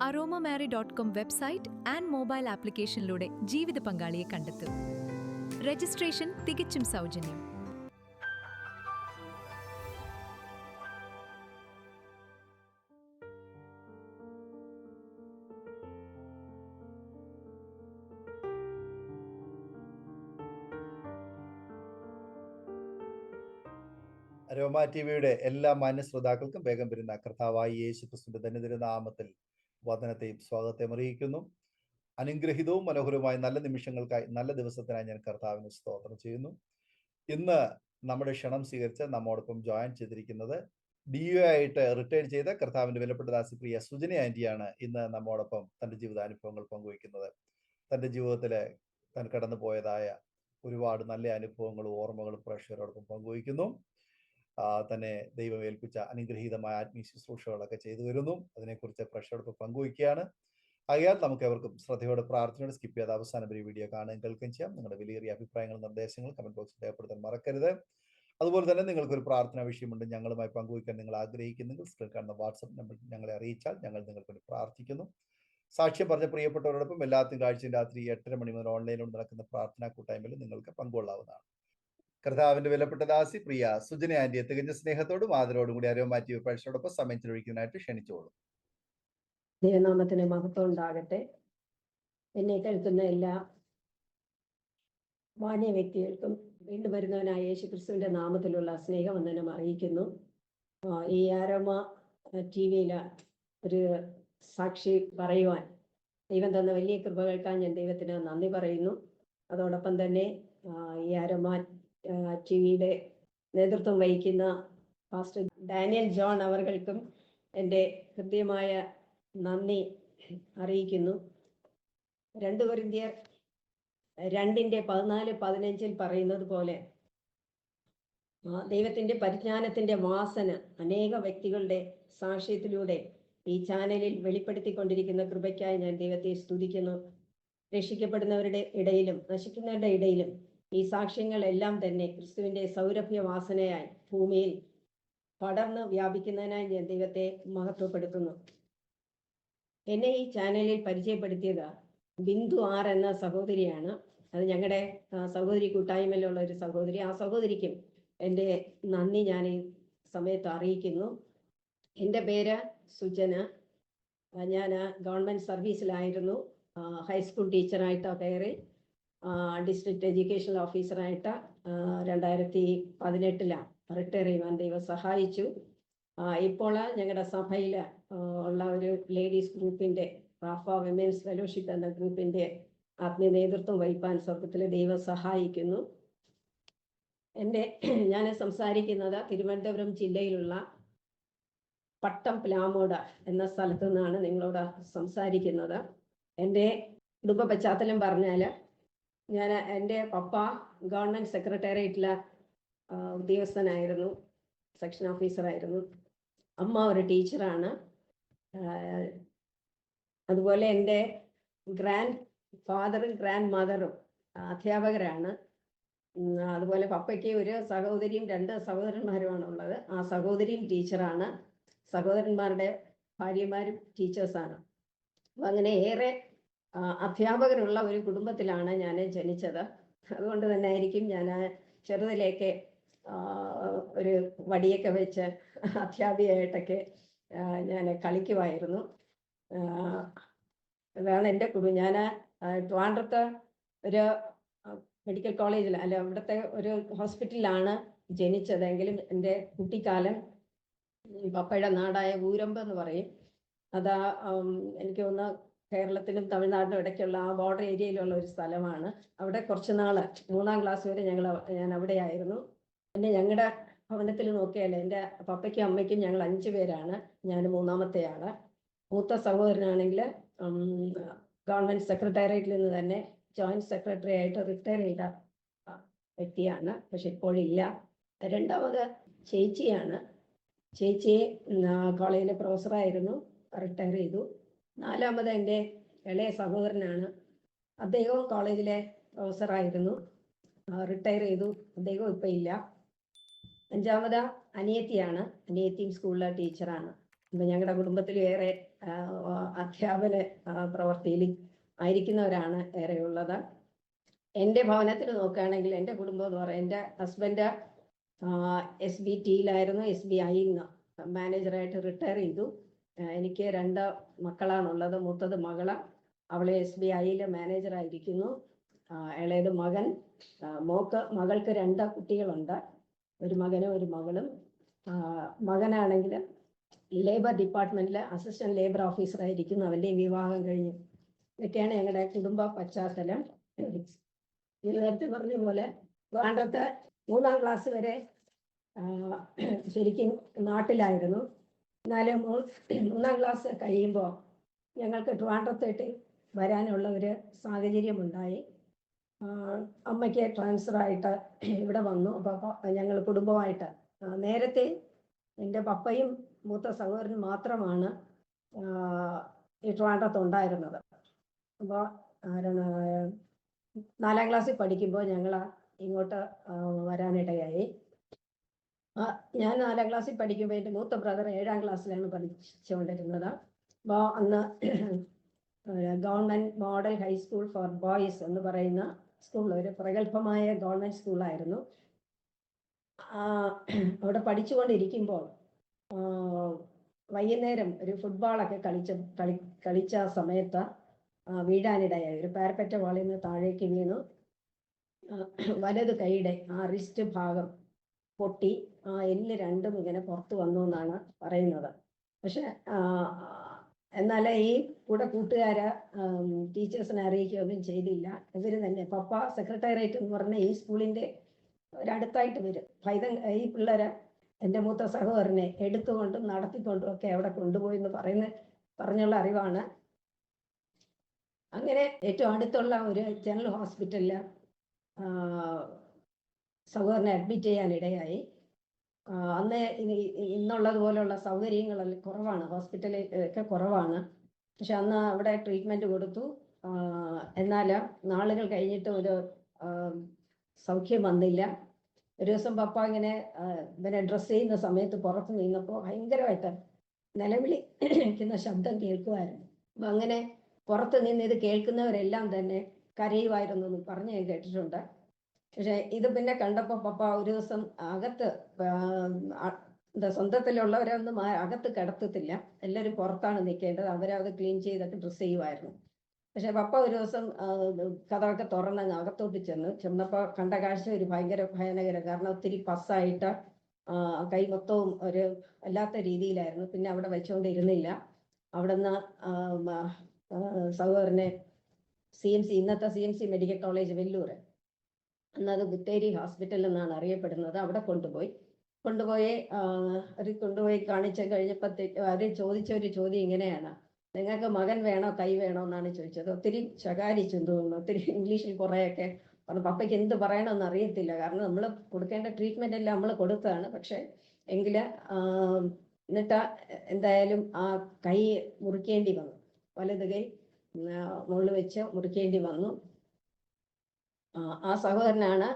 aromamary.com website and mobile ആപ്ലിക്കേഷനിലൂടെ ജീവിത പങ്കാളിയെ കണ്ടെത്തൂ. രജിസ്ട്രേഷൻ തികച്ചും സൗജന്യം. അരോമ ടിവിയുടെ എല്ലാ മാന്യ ശ്രോതാക്കൾക്കും വേഗം വരുന്ന കർത്താവായ യേശു ക്രിസ്തുവിന്റെ ധന്യതിരു നാമത്തിൽ വന്ദനത്തെയും സ്വാഗതത്തെയും അറിയിക്കുന്നു. അനുഗ്രഹീതവും മനോഹരവുമായ നല്ല നിമിഷങ്ങൾക്കായി, നല്ല ദിവസത്തിനായി ഞാൻ കർത്താവിന് സ്തോത്രം ചെയ്യുന്നു. ഇന്ന് നമ്മുടെ ക്ഷണം സ്വീകരിച്ച് നമ്മോടൊപ്പം ജോയിൻ ചെയ്തിരിക്കുന്നത് DO ആയിട്ട് റിട്ടയർ ചെയ്ത കർത്താവിന്റെ വിലപ്പെട്ട ദാസി പ്രിയ സുജന ആന്റിയാണ് ഇന്ന് നമ്മോടൊപ്പം തന്റെ ജീവിതാനുഭവങ്ങൾ പങ്കുവയ്ക്കുന്നത്. തന്റെ ജീവിതത്തിലെ താൻ കടന്നു പോയതായ ഒരുപാട് നല്ല അനുഭവങ്ങളും ഓർമ്മകളും പ്രേക്ഷകരോടൊപ്പം പങ്കുവയ്ക്കുന്നു. തന്നെ ദൈവം ഏൽപ്പിച്ച അനുഗ്രഹീതമായ ആത്മീയ ശുശ്രൂഷകളൊക്കെ ചെയ്തു വരുന്നു. അതിനെക്കുറിച്ച് പ്രേക്ഷകരോടൊപ്പം പങ്കുവയ്ക്കുകയാണ്. ആയാൽ നമുക്ക് എവർക്കും ശ്രദ്ധയോടെ പ്രാർത്ഥനയോടെ സ്കിപ്പ് ചെയ്ത് അവസാനം വരെ വീഡിയോ കാണുകയും കേൾക്കുകയും ചെയ്യാം. നിങ്ങളുടെ വിലയേറിയ അഭിപ്രായങ്ങളും നിർദ്ദേശങ്ങളും കമന്റ് ബോക്സിൽ രേഖപ്പെടുത്താൻ മറക്കരുത്. അതുപോലെ തന്നെ നിങ്ങൾക്കൊരു പ്രാർത്ഥനാ വിഷയമുണ്ട് ഞങ്ങളുമായി പങ്കുവയ്ക്കാൻ നിങ്ങൾ ആഗ്രഹിക്കുന്നെങ്കിൽ സ്ക്രീൻ കാണുന്ന വാട്സ്ആപ്പ് നമ്പർ ഞങ്ങളെ അറിയിച്ചാൽ ഞങ്ങൾ നിങ്ങൾക്ക് വേണ്ടി പ്രാർത്ഥിക്കുന്നു. സാക്ഷ്യം പറഞ്ഞ പ്രിയപ്പെട്ടവരോടൊപ്പം എല്ലാ തിങ്കളാഴ്ചയും രാത്രി 8:30 മണി മുതൽ ഓൺലൈനിലൂടെ നടക്കുന്ന പ്രാർത്ഥനാ കൂട്ടായ്മയിൽ നിങ്ങൾക്ക് പങ്കുകൊള്ളാവുന്നതാണ്. കർത്താവിന്റെ വിലപ്പെട്ട ദാസി പ്രിയ സുജന ആന്റിയെ തികഞ്ഞ സ്നേഹത്തോടും ആദരവോടും കൂടി അരോമ ടിവി പ്രേക്ഷകരോടൊപ്പം സമയം ചെലവഴിക്കുന്നതിനായിട്ട് ക്ഷണിച്ചോളൂ. ദൈവനാമത്തിന് മഹത്വം ഉണ്ടാകട്ടെ. എന്നെ കേൾക്കുന്ന എല്ലാ മാന്യ വ്യക്തികൾക്കും വീണ്ടും വരുന്നവനായ യേശു ക്രിസ്തുവിന്റെ നാമത്തിലുള്ള സ്നേഹവന്ദനം അറിയിക്കുന്നു. ഈ അരോമ ടിവിയിൽ ഒരു സാക്ഷി പറയുവാൻ ദൈവം തന്ന വലിയ കൃപകൾക്കായി ഞാൻ ദൈവത്തിന് നന്ദി പറയുന്നു. അതോടൊപ്പം തന്നെ ഈ അരോമ ടിവിയുടെ നേതൃത്വം വഹിക്കുന്ന പാസ്റ്റർ ഡാനിയൽ ജോൺ അവർക്കും എൻ്റെ ഹൃദ്യമായ നന്ദി അറിയിക്കുന്നു. 2 കൊരിന്ത്യർ 2:14-15 പറയുന്നത് പോലെ ദൈവത്തിൻ്റെ പരിജ്ഞാനത്തിൻ്റെ വാസന അനേക വ്യക്തികളുടെ സാക്ഷ്യത്തിലൂടെ ഈ ചാനലിൽ വെളിപ്പെടുത്തിക്കൊണ്ടിരിക്കുന്ന കൃപയ്ക്കായി ഞാൻ ദൈവത്തെ സ്തുതിക്കുന്നു. രക്ഷിക്കപ്പെടുന്നവരുടെ ഇടയിലും നശിക്കുന്നവരുടെ ഇടയിലും ഈ സാക്ഷ്യങ്ങളെല്ലാം തന്നെ ക്രിസ്തുവിൻ്റെ സൗരഭ്യ വാസനയായി ഭൂമിയിൽ പടർന്ന് വ്യാപിക്കുന്നതിനായി ഞാൻ ദൈവത്തെ മഹത്വപ്പെടുത്തുന്നു. എന്നെ ഈ ചാനലിൽ പരിചയപ്പെടുത്തിയത് ബിന്ദു ആർ എന്ന സഹോദരിയാണ്. അത് ഞങ്ങളുടെ സഹോദരി കൂട്ടായ്മയിലുള്ള ഒരു സഹോദരി. ആ സഹോദരിക്കും എൻ്റെ നന്ദി ഞാൻ ഈ സമയത്ത് അറിയിക്കുന്നു. എൻ്റെ പേര് സുജന. ഞാൻ ഗവൺമെൻറ് സർവീസിലായിരുന്നു. ഹൈസ്കൂൾ ടീച്ചറായിട്ട് കയറി ഡിസ്ട്രിക്ട് എഡ്യൂക്കേഷണൽ ഓഫീസറായിട്ട് 2018 റിട്ടയർ ചെയ്യുവാൻ ദൈവം സഹായിച്ചു. ഇപ്പോൾ ഞങ്ങളുടെ സഭയിൽ ഉള്ള ഒരു ലേഡീസ് ഗ്രൂപ്പിൻ്റെ റാഫ വിമൻസ് ഫെലോഷിപ്പ് എന്ന ഗ്രൂപ്പിൻ്റെ ആത്മീയ നേതൃത്വം വഹിപ്പാൻ സ്വർഗത്തിലെ ദൈവം സഹായിക്കുന്നു. ഞാൻ സംസാരിക്കുന്നത് തിരുവനന്തപുരം ജില്ലയിലുള്ള പട്ടം പ്ലാമോട് എന്ന സ്ഥലത്തു നിന്നാണ് നിങ്ങളോട് സംസാരിക്കുന്നത്. എൻ്റെ കുടുംബ പശ്ചാത്തലം പറഞ്ഞാൽ എൻ്റെ പപ്പ ഗവൺമെൻറ് സെക്രട്ടേറിയറ്റിലെ ഉദ്യോഗസ്ഥനായിരുന്നു, സെക്ഷൻ ഓഫീസറായിരുന്നു. അമ്മ ഒരു ടീച്ചറാണ്. അതുപോലെ എൻ്റെ ഗ്രാൻഡ് ഫാദറും ഗ്രാൻഡ് മദറും അധ്യാപകരാണ്. അതുപോലെ പപ്പയ്ക്ക് ഒരു സഹോദരിയും 2 സഹോദരന്മാരുമാണ് ഉള്ളത്. ആ സഹോദരിയും ടീച്ചറാണ്. സഹോദരന്മാരുടെ ഭാര്യമാരും ടീച്ചേഴ്സാണ്. അപ്പം അങ്ങനെ ഏറെ അധ്യാപകരുള്ള ഒരു കുടുംബത്തിലാണ് ഞാൻ ജനിച്ചത്. അതുകൊണ്ട് തന്നെ ആയിരിക്കും ഞാൻ ചെറുതിലേക്ക് ഒരു വടിയൊക്കെ വെച്ച് അധ്യാപികയായിട്ടൊക്കെ ഞാൻ കളിക്കുമായിരുന്നു. അതാണ് എൻ്റെ കുടുംബം. ഞാൻ ട്രിവാൻഡ്രത്ത് ഒരു മെഡിക്കൽ കോളേജിൽ അവിടുത്തെ ഒരു ഹോസ്പിറ്റലിലാണ് ജനിച്ചതെങ്കിലും എൻ്റെ കുട്ടിക്കാലം പപ്പയുടെ നാടായ ഊരമ്പ് എന്ന് പറയും. അതാ എനിക്ക് തോന്നുന്നു കേരളത്തിലും തമിഴ്നാടിനും ഇടയ്ക്കുള്ള ആ ബോർഡർ ഏരിയയിലുള്ള ഒരു സ്ഥലമാണ്. അവിടെ കുറച്ച് നാൾ 3ാം ക്ലാസ് വരെ ഞാൻ അവിടെ ആയിരുന്നു. പിന്നെ ഞങ്ങളുടെ ഭവനത്തിൽ നോക്കിയാൽ എൻ്റെ പപ്പയ്ക്കും അമ്മയ്ക്കും ഞങ്ങൾ 5 പേരാണ്. ഞാൻ 3ാമത്തെ ആള്. മൂത്ത സഹോദരനാണെങ്കിൽ ഗവൺമെൻറ് സെക്രട്ടേറിയറ്റിൽ നിന്ന് തന്നെ ജോയിൻറ്റ് സെക്രട്ടറി ആയിട്ട് റിട്ടയർ ചെയ്ത വ്യക്തിയാണ്, പക്ഷെ ഇപ്പോഴില്ല. 2ാമത് ചേച്ചിയാണ്. ചേച്ചി കോളേജിലെ പ്രൊഫസറായിരുന്നു, റിട്ടയർ ചെയ്തു. 4ാമത് എൻ്റെ ഇളയ സഹോദരനാണ്. അദ്ദേഹവും കോളേജിലെ പ്രൊഫസറായിരുന്നു, റിട്ടയർ ചെയ്തു. അദ്ദേഹവും ഇപ്പം ഇല്ല. 5ാമത് അനിയത്തിയാണ്. അനിയത്തിയും സ്കൂളിലെ ടീച്ചറാണ്. അപ്പം ഞങ്ങളുടെ കുടുംബത്തിൽ ഏറെ അധ്യാപന പ്രവൃത്തിയിൽ ആയിരിക്കുന്നവരാണ് ഏറെയുള്ളത്. എൻ്റെ ഭവനത്തിൽ നോക്കുകയാണെങ്കിൽ എൻ്റെ കുടുംബം എന്ന് പറയുന്നത്, എൻ്റെ ഹസ്ബൻഡ് SBTയിലായിരുന്നു, SBIയിൽ നിന്ന് മാനേജറായിട്ട് റിട്ടയർ ചെയ്തു. എനിക്ക് 2 മക്കളാണുള്ളത്. മൂത്തത് മകള്, അവളെ SBIയിൽ മാനേജറായിരിക്കുന്നു. ഇളയത് മകൻ. മകൾക്ക് 2 കുട്ടികളുണ്ട്, ഒരു മകനും ഒരു മകളും. മകനാണെങ്കിൽ ലേബർ ഡിപ്പാർട്ട്മെന്റിലെ അസിസ്റ്റന്റ് ലേബർ ഓഫീസറായിരിക്കുന്നു. അവൻ്റെ വിവാഹം കഴിഞ്ഞു. ഇതൊക്കെയാണ് ഞങ്ങളുടെ കുടുംബ പശ്ചാത്തലം. നേരത്തെ പറഞ്ഞ പോലെ ട്രിവാൻഡ്രത്ത് 3ാം ക്ലാസ് വരെ ശരിക്കും നാട്ടിലായിരുന്നു. എന്നാലും 3ാം ക്ലാസ് കഴിയുമ്പോൾ ഞങ്ങൾക്ക് ട്രിവാൻഡ്രത്തേട്ട് വരാനുള്ള ഒരു സാഹചര്യമുണ്ടായി. അമ്മയ്ക്ക് ട്രാൻസ്ഫറായിട്ട് ഇവിടെ വന്നു. അപ്പോൾ ഞങ്ങൾ കുടുംബമായിട്ട്, നേരത്തെ എൻ്റെ പപ്പയും മൂത്ത സഹോദരനും മാത്രമാണ് ഈ ട്രിവാൻഡ്രത്ത് ഉണ്ടായിരുന്നത്. അപ്പോൾ 4ാം ക്ലാസ്സിൽ പഠിക്കുമ്പോൾ ഞങ്ങൾ ഇങ്ങോട്ട് വരാനിടയായി. ഞാൻ 4ാം ക്ലാസ്സിൽ പഠിക്കുമ്പോൾ എൻ്റെ മൂത്ത ബ്രദർ 7ാം ക്ലാസ്സിലാണ് പഠിച്ചുകൊണ്ടിരുന്നത്. അപ്പോൾ അന്ന് government model high school for boys എന്ന് പറയുന്ന സ്കൂൾ, ഒരു പ്രഗത്ഭമായ ഗവൺമെൻറ് സ്കൂളായിരുന്നു. അവിടെ പഠിച്ചുകൊണ്ടിരിക്കുമ്പോൾ വൈകുന്നേരം ഒരു ഫുട്ബോളൊക്കെ കളിച്ച സമയത്ത് വീഴാനിടയായി. ഒരു പാരപ്പറ്റ വാളിൽ നിന്ന് താഴേക്ക് വീണു. വലത് കൈയുടെ റിസ്റ്റ് ഭാഗം പൊട്ടി, എല്ല് 2ഉം ഇങ്ങനെ പുറത്തു വന്നു എന്നാണ് പറയുന്നത്. പക്ഷെ എന്നാൽ ഈ കൂട്ടുകാര് ടീച്ചേഴ്സിനെ അറിയിക്കുകയൊന്നും ചെയ്തില്ല. ഇവർ തന്നെ, പപ്പ സെക്രട്ടേറിയറ്റ് എന്ന് പറഞ്ഞ ഈ സ്കൂളിൻ്റെ ഒരടുത്തായിട്ട് വരും. ഈ പിള്ളേരെ, എൻ്റെ മൂത്ത സഹോദരനെ എടുത്തുകൊണ്ടും നടത്തിക്കൊണ്ടും ഒക്കെ അവിടെ കൊണ്ടുപോയി എന്ന് പറഞ്ഞുള്ള അറിവാണ്. അങ്ങനെ ഏറ്റവും അടുത്തുള്ള ഒരു ജനറൽ ഹോസ്പിറ്റലിൽ സഹോദരനെ അഡ്മിറ്റ് ചെയ്യാനിടയായി. അന്ന് ഇന്നുള്ളത് പോലെയുള്ള സൗകര്യങ്ങളെല്ലാം കുറവാണ്, ഹോസ്പിറ്റലിൽ ഒക്കെ കുറവാണ്. പക്ഷെ അന്ന് അവിടെ ട്രീറ്റ്മെൻറ്റ് കൊടുത്തു. എന്നാൽ നാളുകൾ കഴിഞ്ഞിട്ട് ഒരു സൗഖ്യം വന്നില്ല. ഒരു ദിവസം പപ്പ ഇങ്ങനെ ഇവനെ ഡ്രസ്സ് ചെയ്യുന്ന സമയത്ത് പുറത്ത് നിന്നപ്പോൾ ഭയങ്കരമായിട്ട് നിലവിളിക്കുന്ന ശബ്ദം കേൾക്കുമായിരുന്നു. അപ്പം അങ്ങനെ പുറത്ത് നിന്ന് ഇത് കേൾക്കുന്നവരെല്ലാം തന്നെ കരയുമായിരുന്നു എന്ന് പറഞ്ഞ് ഞാൻ കേട്ടിട്ടുണ്ട്. പക്ഷെ ഇത് പിന്നെ കണ്ടപ്പോൾ പപ്പ ഒരു ദിവസം അകത്ത്, സ്വന്തത്തിലുള്ളവരൊന്നും അകത്ത് കിടത്തത്തില്ല, എല്ലാവരും പുറത്താണ് നിൽക്കേണ്ടത്. അവരത് ക്ലീൻ ചെയ്തൊക്കെ ഡ്രസ്സ് ചെയ്യുമായിരുന്നു. പക്ഷെ പപ്പ ഒരു ദിവസം കഥയൊക്കെ തുറന്ന് അകത്തോട്ട് ചെന്നപ്പോൾ കണ്ട കാഴ്ച ഒരു ഭയാനകരം. കാരണം ഒത്തിരി പസ്സായിട്ട് കൈ മൊത്തവും ഒരു വല്ലാത്ത രീതിയിലായിരുന്നു. പിന്നെ അവിടെ വെച്ചുകൊണ്ടിരുന്നില്ല. അവിടുന്ന് സഹോദരനെ CMC, ഇന്നത്തെ CMC മെഡിക്കൽ കോളേജ് വെല്ലൂർ, അന്നത് ബുത്തേരി ഹോസ്പിറ്റൽ എന്നാണ് അറിയപ്പെടുന്നത്, അവിടെ കൊണ്ടുപോയി കാണിച്ചു കഴിഞ്ഞപ്പോഴത്തേക്ക് അവർ ചോദിച്ച ഒരു ചോദ്യം ഇങ്ങനെയാണ്: നിങ്ങൾക്ക് മകൻ വേണോ കൈ വേണോ എന്നാണ് ചോദിച്ചത്. ഒത്തിരി ശകാരിച്ചു തോന്നുന്നു, ഒത്തിരി ഇംഗ്ലീഷിൽ കുറേയൊക്കെ പറഞ്ഞു. പപ്പയ്ക്ക് എന്ത് പറയണമെന്ന് അറിയത്തില്ല. കാരണം നമ്മൾ കൊടുക്കേണ്ട ട്രീറ്റ്മെൻ്റ് എല്ലാം നമ്മൾ കൊടുത്തതാണ്. പക്ഷെ എന്നിട്ട് എന്തായാലും ആ കൈ മുറിക്കേണ്ടി വന്നു. വലത് കൈ മുകളിൽ വെച്ച് മുറിക്കേണ്ടി വന്നു. ആ സഹോദരനാണ്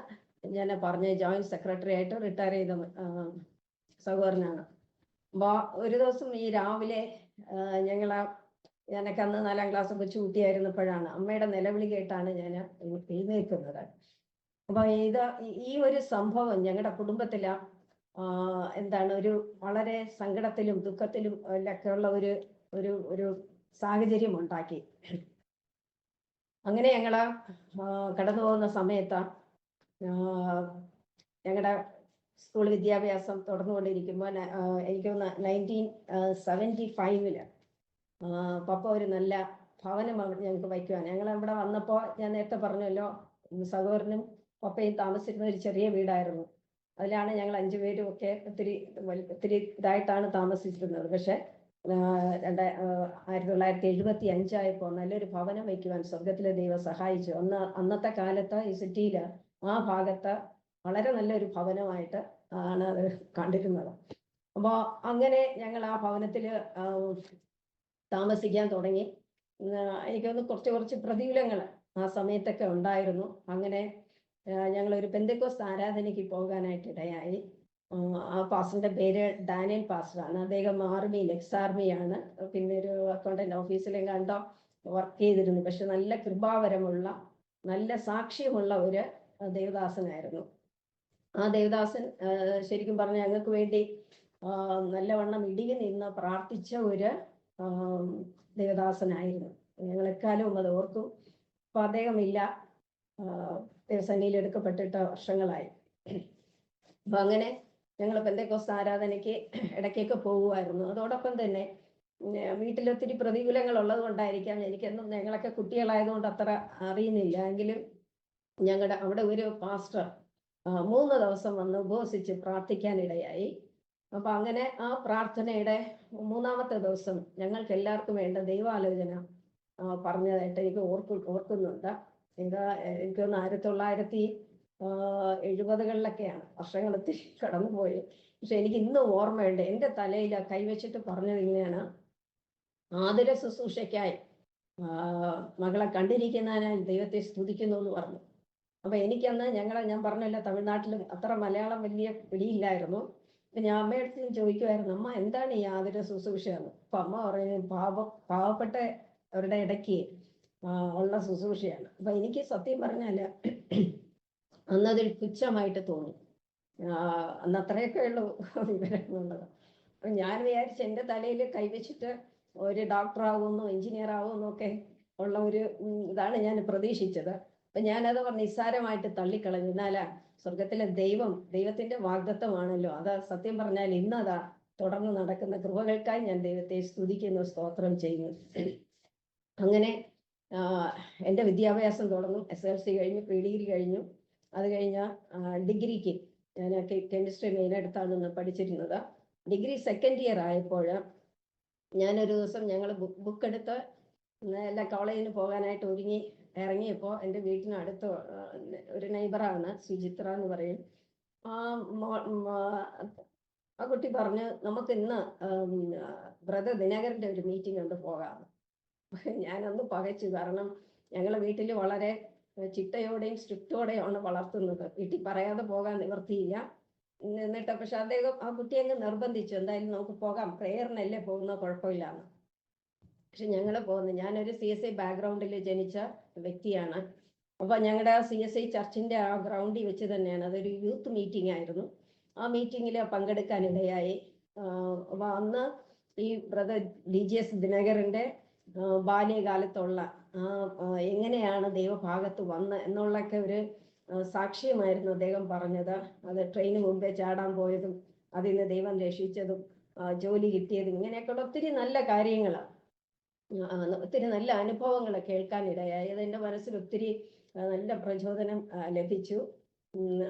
ഞാൻ പറഞ്ഞ ജോയിന്റ് സെക്രട്ടറി ആയിട്ട് റിട്ടയർ ചെയ്ത സഹോദരനാണ്. അപ്പോൾ ഒരു ദിവസം ഈ രാവിലെ ഞാനൊക്കെ അന്ന് 4ാം ക്ലാസ് കൊച്ചു കുട്ടിയായിരുന്നപ്പോഴാണ് അമ്മയുടെ നിലവിളി കേട്ടാണ് ഞാൻ എഴുന്നേൽക്കുന്നത്. അപ്പോൾ ഈ ഒരു സംഭവം ഞങ്ങളുടെ കുടുംബത്തിൽ ഒരു വളരെ സങ്കടത്തിലും ദുഃഖത്തിലും ഒക്കെ ഉള്ള ഒരു സാഹചര്യം ഉണ്ടാക്കി. അങ്ങനെ ഞങ്ങൾ കടന്നു പോകുന്ന സമയത്ത് ഞങ്ങളുടെ സ്കൂൾ വിദ്യാഭ്യാസം തുടർന്നുകൊണ്ടിരിക്കുമ്പോൾ എനിക്ക് 1975 പപ്പ ഒരു നല്ല ഭവനം ഞങ്ങൾക്ക് വയ്ക്കുവാൻ. ഞങ്ങൾ ഇവിടെ വന്നപ്പോൾ ഞാൻ നേരത്തെ പറഞ്ഞല്ലോ, സഹോദരനും പപ്പയും താമസിച്ചിരുന്ന ഒരു ചെറിയ വീടായിരുന്നു. അതിലാണ് ഞങ്ങൾ 5 പേരും ഒക്കെ ഒത്തിരി ഇതായിട്ടാണ് താമസിച്ചിരുന്നത്. പക്ഷെ 1975 ആയപ്പോൾ നല്ലൊരു ഭവനം വയ്ക്കുവാൻ സ്വർഗത്തിലെ ദൈവം സഹായിച്ചു. അന്നത്തെ കാലത്ത് ഈ സിറ്റിയിൽ ആ ഭാഗത്ത് വളരെ നല്ലൊരു ഭവനമായിട്ട് ആണ് അത് കണ്ടിരുന്നത്. അപ്പോൾ അങ്ങനെ ഞങ്ങൾ ആ ഭവനത്തിൽ താമസിക്കാൻ തുടങ്ങി. എനിക്കൊന്ന് കുറച്ച് പ്രതികൂലങ്ങൾ ആ സമയത്തൊക്കെ ഉണ്ടായിരുന്നു. അങ്ങനെ ഞങ്ങളൊരു പെന്തക്കോസ്ത് ആരാധനയ്ക്ക് പോകാനായിട്ട് ഇടയായി. ആ പാസ്റ്ററിന്റെ പേര് ഡാനിയൽ പാസ്റ്ററാണ്. അദ്ദേഹം ആർമിയിൽ, എക്സ് ആർമിയാണ്. പിന്നെ ഒരു അക്കൗണ്ടന്റ് ഓഫീസിലും കണ്ടോ വർക്ക് ചെയ്തിരുന്നു. പക്ഷെ നല്ല കൃപാവരമുള്ള, നല്ല സാക്ഷ്യമുള്ള ഒരു ദേവദാസനായിരുന്നു. ആ ദേവദാസൻ ശരിക്കും പറഞ്ഞാൽ ഞങ്ങൾക്ക് വേണ്ടി നല്ലവണ്ണം ഇടികി നിന്ന് പ്രാർത്ഥിച്ച ഒരു ദേവദാസനായിരുന്നു. ഞങ്ങളെക്കാലവും അത് ഓർക്കും. അപ്പൊ അദ്ദേഹമില്ല, ദേവസന്നിധിയിൽ എടുക്കപ്പെട്ടിട്ട് വർഷങ്ങളായി. അപ്പൊ അങ്ങനെ ഞങ്ങൾ പെന്തക്കോസ്ത് ആരാധനയ്ക്ക് ഇടയ്ക്കൊക്കെ പോകുമായിരുന്നു. അതോടൊപ്പം തന്നെ വീട്ടിലൊത്തിരി പ്രതികൂലങ്ങൾ ഉള്ളത് കൊണ്ടായിരിക്കാം എനിക്കൊന്നും, ഞങ്ങളൊക്കെ കുട്ടികളായതുകൊണ്ട് അത്ര അറിയുന്നില്ല, എങ്കിലും ഞങ്ങളുടെ അവിടെ ഒരു പാസ്റ്റർ 3 ദിവസം വന്ന് ഉപവസിച്ച് പ്രാർത്ഥിക്കാനിടയായി. അപ്പൊ അങ്ങനെ ആ പ്രാർത്ഥനയുടെ 3-ാമത്തെ ദിവസം ഞങ്ങൾക്ക് എല്ലാവർക്കും വേണ്ട ദൈവാലോചന പറഞ്ഞതായിട്ട് എനിക്ക് ഓർക്കുന്നുണ്ട്. എനിക്ക് തോന്നുന്നു 1970-കളിലൊക്കെയാണ്, വർഷങ്ങൾ ഒത്തിരി കടന്നുപോയി. പക്ഷെ എനിക്ക് ഇന്നും ഓർമ്മയുണ്ട്. എൻ്റെ തലയിൽ കൈവച്ചിട്ട് പറഞ്ഞത് ഇങ്ങനെയാണ്: ആതുര ശുശ്രൂഷയ്ക്കായി മകളെ കണ്ടിരിക്കുന്നതിനാൽ ദൈവത്തെ സ്തുതിക്കുന്നു എന്ന് പറഞ്ഞു. അപ്പൊ എനിക്കന്ന് ഞാൻ പറഞ്ഞല്ലോ, തമിഴ്നാട്ടിലും അത്ര മലയാളം വലിയ പിടിയില്ലായിരുന്നു. ഞാൻ അമ്മയടുത്ത് ചോദിക്കുമായിരുന്നു, അമ്മ എന്താണ് ഈ ആതുര ശുശ്രൂഷയെന്ന്. അപ്പൊ അമ്മ പറയുന്നത് പാവപ്പെട്ടവരുടെ ഇടയ്ക്ക് ഉള്ള ശുശ്രൂഷയാണ്. അപ്പൊ എനിക്ക് സത്യം പറഞ്ഞാല് അന്നതൊരു പുച്ഛമായിട്ട് തോന്നി. അന്ന് അത്രയൊക്കെ ഉള്ളൂ വിവരങ്ങളുള്ളത്. അപ്പൊ ഞാൻ വിചാരിച്ചു എൻ്റെ തലയിൽ കൈവച്ചിട്ട് ഒരു ഡോക്ടർ ആവുമെന്നോ എഞ്ചിനീയർ ആവുമെന്നോ ഒക്കെ ഉള്ള ഒരു ഇതാണ് ഞാൻ പ്രതീക്ഷിച്ചത്. അപ്പൊ ഞാനത് നിസ്സാരമായിട്ട് തള്ളിക്കളഞ്ഞു. എന്നാലാ സ്വർഗത്തിലെ ദൈവത്തിന്റെ വാഗ്ദത്തമാണല്ലോ അത്. സത്യം പറഞ്ഞാൽ ഇന്നതാ തുടർന്ന് നടക്കുന്ന കൃപകൾക്കായി ഞാൻ ദൈവത്തെ സ്തുതിക്കുന്നു, സ്തോത്രം ചെയ്യുന്നു. അങ്ങനെ എൻ്റെ വിദ്യാഭ്യാസം തുടർന്നു. SLC കഴിഞ്ഞു, PDഗ്രി കഴിഞ്ഞു. അത് കഴിഞ്ഞ ഡിഗ്രിക്ക് ഞാൻ കെമിസ്ട്രി മെയിനെടുത്താണ് പഠിച്ചിരുന്നത്. ഡിഗ്രി സെക്കൻഡ് ഇയർ ആയപ്പോൾ ഞാനൊരു ദിവസം ഞങ്ങൾ ബുക്ക് എടുത്ത് എല്ലാ കോളേജിന് പോകാനായിട്ട് ഇറങ്ങിയപ്പോൾ എൻ്റെ വീട്ടിനടുത്ത് ഒരു നെയ്ബറാണ്, സുചിത്ര എന്ന് പറയും. ആ കുട്ടി പറഞ്ഞ്, നമുക്ക് ഇന്ന് ബ്രദർ ദിനകരൻ്റെ ഒരു മീറ്റിംഗ് ഉണ്ട്, പോകാം. ഞാനൊന്ന് പകച്ചു. കാരണം ഞങ്ങളെ വീട്ടിൽ വളരെ ചിട്ടയോടെയും സ്ട്രിക്റ്റോടെയാണ് വളർത്തുന്നത്. വീട്ടിൽ പറയാതെ പോകാൻ നിവർത്തിയില്ല. എന്നിട്ട് പക്ഷെ ആ കുട്ടി അങ്ങ് നിർബന്ധിച്ചു, എന്തായാലും നമുക്ക് പോകാം, പ്രേയറിനല്ലേ പോകുന്നത്, കുഴപ്പമില്ലാന്ന്. പക്ഷെ ഞങ്ങൾ പോകുന്നു, ഞാനൊരു CSI ബാക്ക്ഗ്രൗണ്ടിൽ ജനിച്ച വ്യക്തിയാണ്. അപ്പൊ ഞങ്ങളുടെ CSI ചർച്ചിന്റെ ആ ഗ്രൗണ്ടിൽ വെച്ച് തന്നെയാണ്, അതൊരു യൂത്ത് മീറ്റിംഗ് ആയിരുന്നു. ആ മീറ്റിങ്ങിൽ പങ്കെടുക്കാനിടയായി. അപ്പൊ അന്ന് ഈ ബ്രദർ DGS ദിനകരന്റെ ബാല്യകാലത്തുള്ള എങ്ങനെയാണ് ദൈവഭാഗത്ത് വന്ന് എന്നുള്ളൊക്കെ ഒരു സാക്ഷ്യമായിരുന്നു അദ്ദേഹം പറഞ്ഞത്. അത് ട്രെയിന് മുമ്പേ ചാടാൻ പോയതും അതിൽ നിന്ന് ദൈവം രക്ഷിച്ചതും ജോലി കിട്ടിയതും ഇങ്ങനെയൊക്കെയുള്ള ഒത്തിരി നല്ല കാര്യങ്ങൾ, ഒത്തിരി നല്ല അനുഭവങ്ങൾ കേൾക്കാനിടയായി. അത് എൻ്റെ മനസ്സിൽ ഒത്തിരി നല്ല പ്രചോദനം ലഭിച്ചു.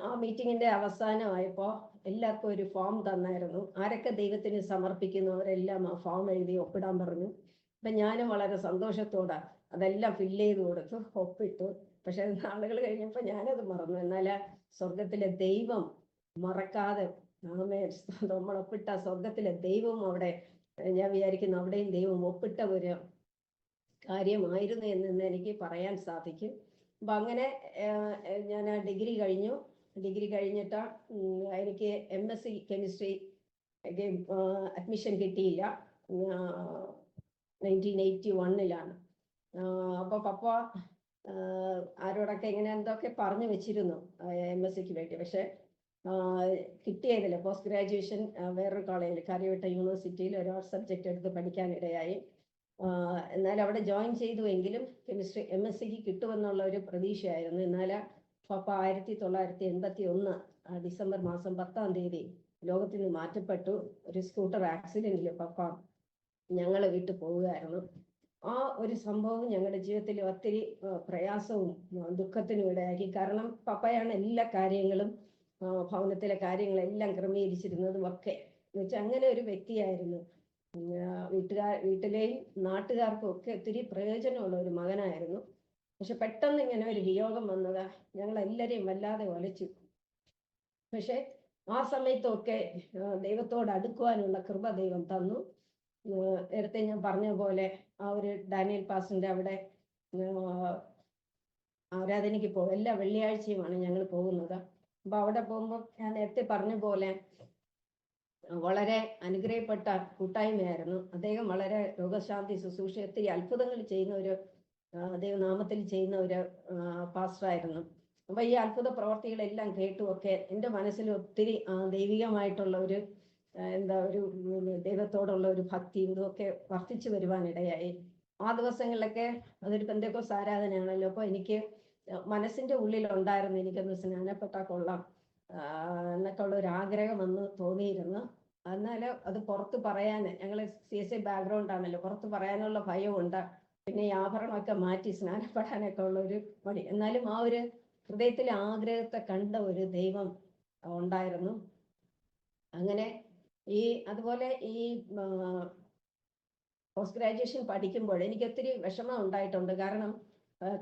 ആ മീറ്റിങ്ങിന്റെ അവസാനമായപ്പോൾ എല്ലാവർക്കും ഒരു ഫോം തന്നായിരുന്നു. ആരൊക്കെ ദൈവത്തിന് സമർപ്പിക്കുന്നു അവരെല്ലാം ആ ഫോം എഴുതി ഒപ്പിടാൻ പറഞ്ഞു. അപ്പം ഞാനും വളരെ സന്തോഷത്തോടെ അതെല്ലാം ഫില്ല് ചെയ്ത് കൊടുത്തു, ഒപ്പിട്ടു. പക്ഷെ നാളുകൾ കഴിഞ്ഞപ്പോൾ ഞാനത് മറന്നു. എന്നാൽ സ്വർഗത്തിലെ ദൈവം മറക്കാതെ നമ്മൾ ഒപ്പിട്ട സ്വർഗത്തിലെ ദൈവം അവിടെ, ഞാൻ വിചാരിക്കുന്നു അവിടെയും ദൈവം ഒപ്പിട്ട ഒരു കാര്യമായിരുന്നു എന്ന് എനിക്ക് പറയാൻ സാധിക്കും. അപ്പം അങ്ങനെ ഞാൻ ഡിഗ്രി കഴിഞ്ഞു. ഡിഗ്രി കഴിഞ്ഞിട്ട് എനിക്ക് MSc കെമിസ്ട്രി അഡ്മിഷൻ കിട്ടിയില്ല. 1981 അപ്പോൾ പപ്പ ആരോടൊക്കെ ഇങ്ങനെ എന്തൊക്കെ പറഞ്ഞു വെച്ചിരുന്നു MScക്ക് വേണ്ടി. പക്ഷെ കിട്ടിയതില്ല. പോസ്റ്റ് ഗ്രാജുവേഷൻ വേറൊരു കോളേജിൽ, കാര്യവട്ട യൂണിവേഴ്സിറ്റിയിൽ ഒരു സബ്ജക്റ്റ് എടുത്ത് പഠിക്കാനിടയായി. എന്നാൽ അവിടെ ജോയിൻ ചെയ്തുവെങ്കിലും കെമിസ്ട്രി MScക്ക് കിട്ടുമെന്നുള്ള ഒരു പ്രതീക്ഷയായിരുന്നു. എന്നാൽ പപ്പ 1981 ഡിസംബർ മാസം 10-ാം തീയതി ലോകത്തിൽ നിന്ന് മാറ്റപ്പെട്ടു. ഒരു സ്കൂട്ടർ ആക്സിഡന്റിൽ പപ്പ ഞങ്ങളെ വിട്ടു പോവുകയായിരുന്നു. ആ ഒരു സംഭവം ഞങ്ങളുടെ ജീവിതത്തിൽ ഒത്തിരി പ്രയാസവും ദുഃഖത്തിനും ഇടയാക്കി. കാരണം പപ്പയാണ് എല്ലാ കാര്യങ്ങളും, ഭവനത്തിലെ കാര്യങ്ങളെല്ലാം ക്രമീകരിച്ചിരുന്നതും ഒക്കെ എന്ന് വെച്ചാൽ അങ്ങനെ ഒരു വ്യക്തിയായിരുന്നു. വീട്ടിലെയും നാട്ടുകാർക്കും ഒക്കെ ഒത്തിരി പ്രയോജനമുള്ള ഒരു മകനായിരുന്നു. പക്ഷെ പെട്ടെന്ന് ഇങ്ങനെ ഒരു വിയോഗം വന്നത് ഞങ്ങളെല്ലാവരെയും വല്ലാതെ ഒലച്ചു. പക്ഷെ ആ സമയത്തൊക്കെ ദൈവത്തോട് അടുക്കുവാനുള്ള കൃപ ദൈവം തന്നു. നേരത്തെ ഞാൻ പറഞ്ഞ പോലെ ആ ഒരു ഡാനിയൽ പാസ്റ്ററിന്റെ അവിടെ ആരാധനയ്ക്ക് എല്ലാ വെള്ളിയാഴ്ചയുമാണ് ഞങ്ങൾ പോകുന്നത്. അപ്പൊ അവിടെ പോകുമ്പോൾ ഞാൻ നേരത്തെ പറഞ്ഞ പോലെ വളരെ അനുഗ്രഹപ്പെട്ട കൂട്ടായ്മയായിരുന്നു. അദ്ദേഹം വളരെ രോഗശാന്തി ശുശ്രൂഷ ഒത്തിരി അത്ഭുതങ്ങൾ ചെയ്യുന്ന ഒരു ദൈവനാമത്തിൽ ചെയ്യുന്ന ഒരു പാസ്റ്ററായിരുന്നു. അപ്പൊ ഈ അത്ഭുത പ്രവർത്തികളെല്ലാം കേട്ടുമൊക്കെ എൻ്റെ മനസ്സിൽ ഒത്തിരി ദൈവികമായിട്ടുള്ള ഒരു ദൈവത്തോടുള്ള ഒരു ഭക്തി ഇതൊക്കെ വർദ്ധിച്ചു വരുവാനിടയായി. ആ ദിവസങ്ങളിലൊക്കെ അതൊരു പെന്തക്കോസ്ത് ആരാധനയാണല്ലോ. അപ്പോൾ എനിക്ക് മനസ്സിന്റെ ഉള്ളിൽ ഉണ്ടായിരുന്നു എനിക്കൊന്ന് സ്നാനപ്പെട്ടാൽ കൊള്ളാം എന്നൊക്കെ ഉള്ള ഒരു ആഗ്രഹം വന്ന് തോന്നിയിരുന്നു. എന്നാൽ അത് പുറത്ത് പറയാൻ, ഞങ്ങൾ CSI ബാക്ക്ഗ്രൗണ്ട് ആണല്ലോ, പുറത്ത് പറയാനുള്ള ഭയമുണ്ട്. പിന്നെ ഈ ആഭരണമൊക്കെ മാറ്റി സ്നാനപ്പെടാനൊക്കെ ഉള്ള ഒരു മടി. എന്നാലും ആ ഒരു ഹൃദയത്തിലെ ആഗ്രഹത്തെ കണ്ട ഒരു ദൈവം ഉണ്ടായിരുന്നു. അങ്ങനെ അതുപോലെ ഈ പോസ്റ്റ് ഗ്രാജുവേഷൻ പഠിക്കുമ്പോൾ എനിക്ക് ഒത്തിരി വിഷമം ഉണ്ടായിട്ടുണ്ട്. കാരണം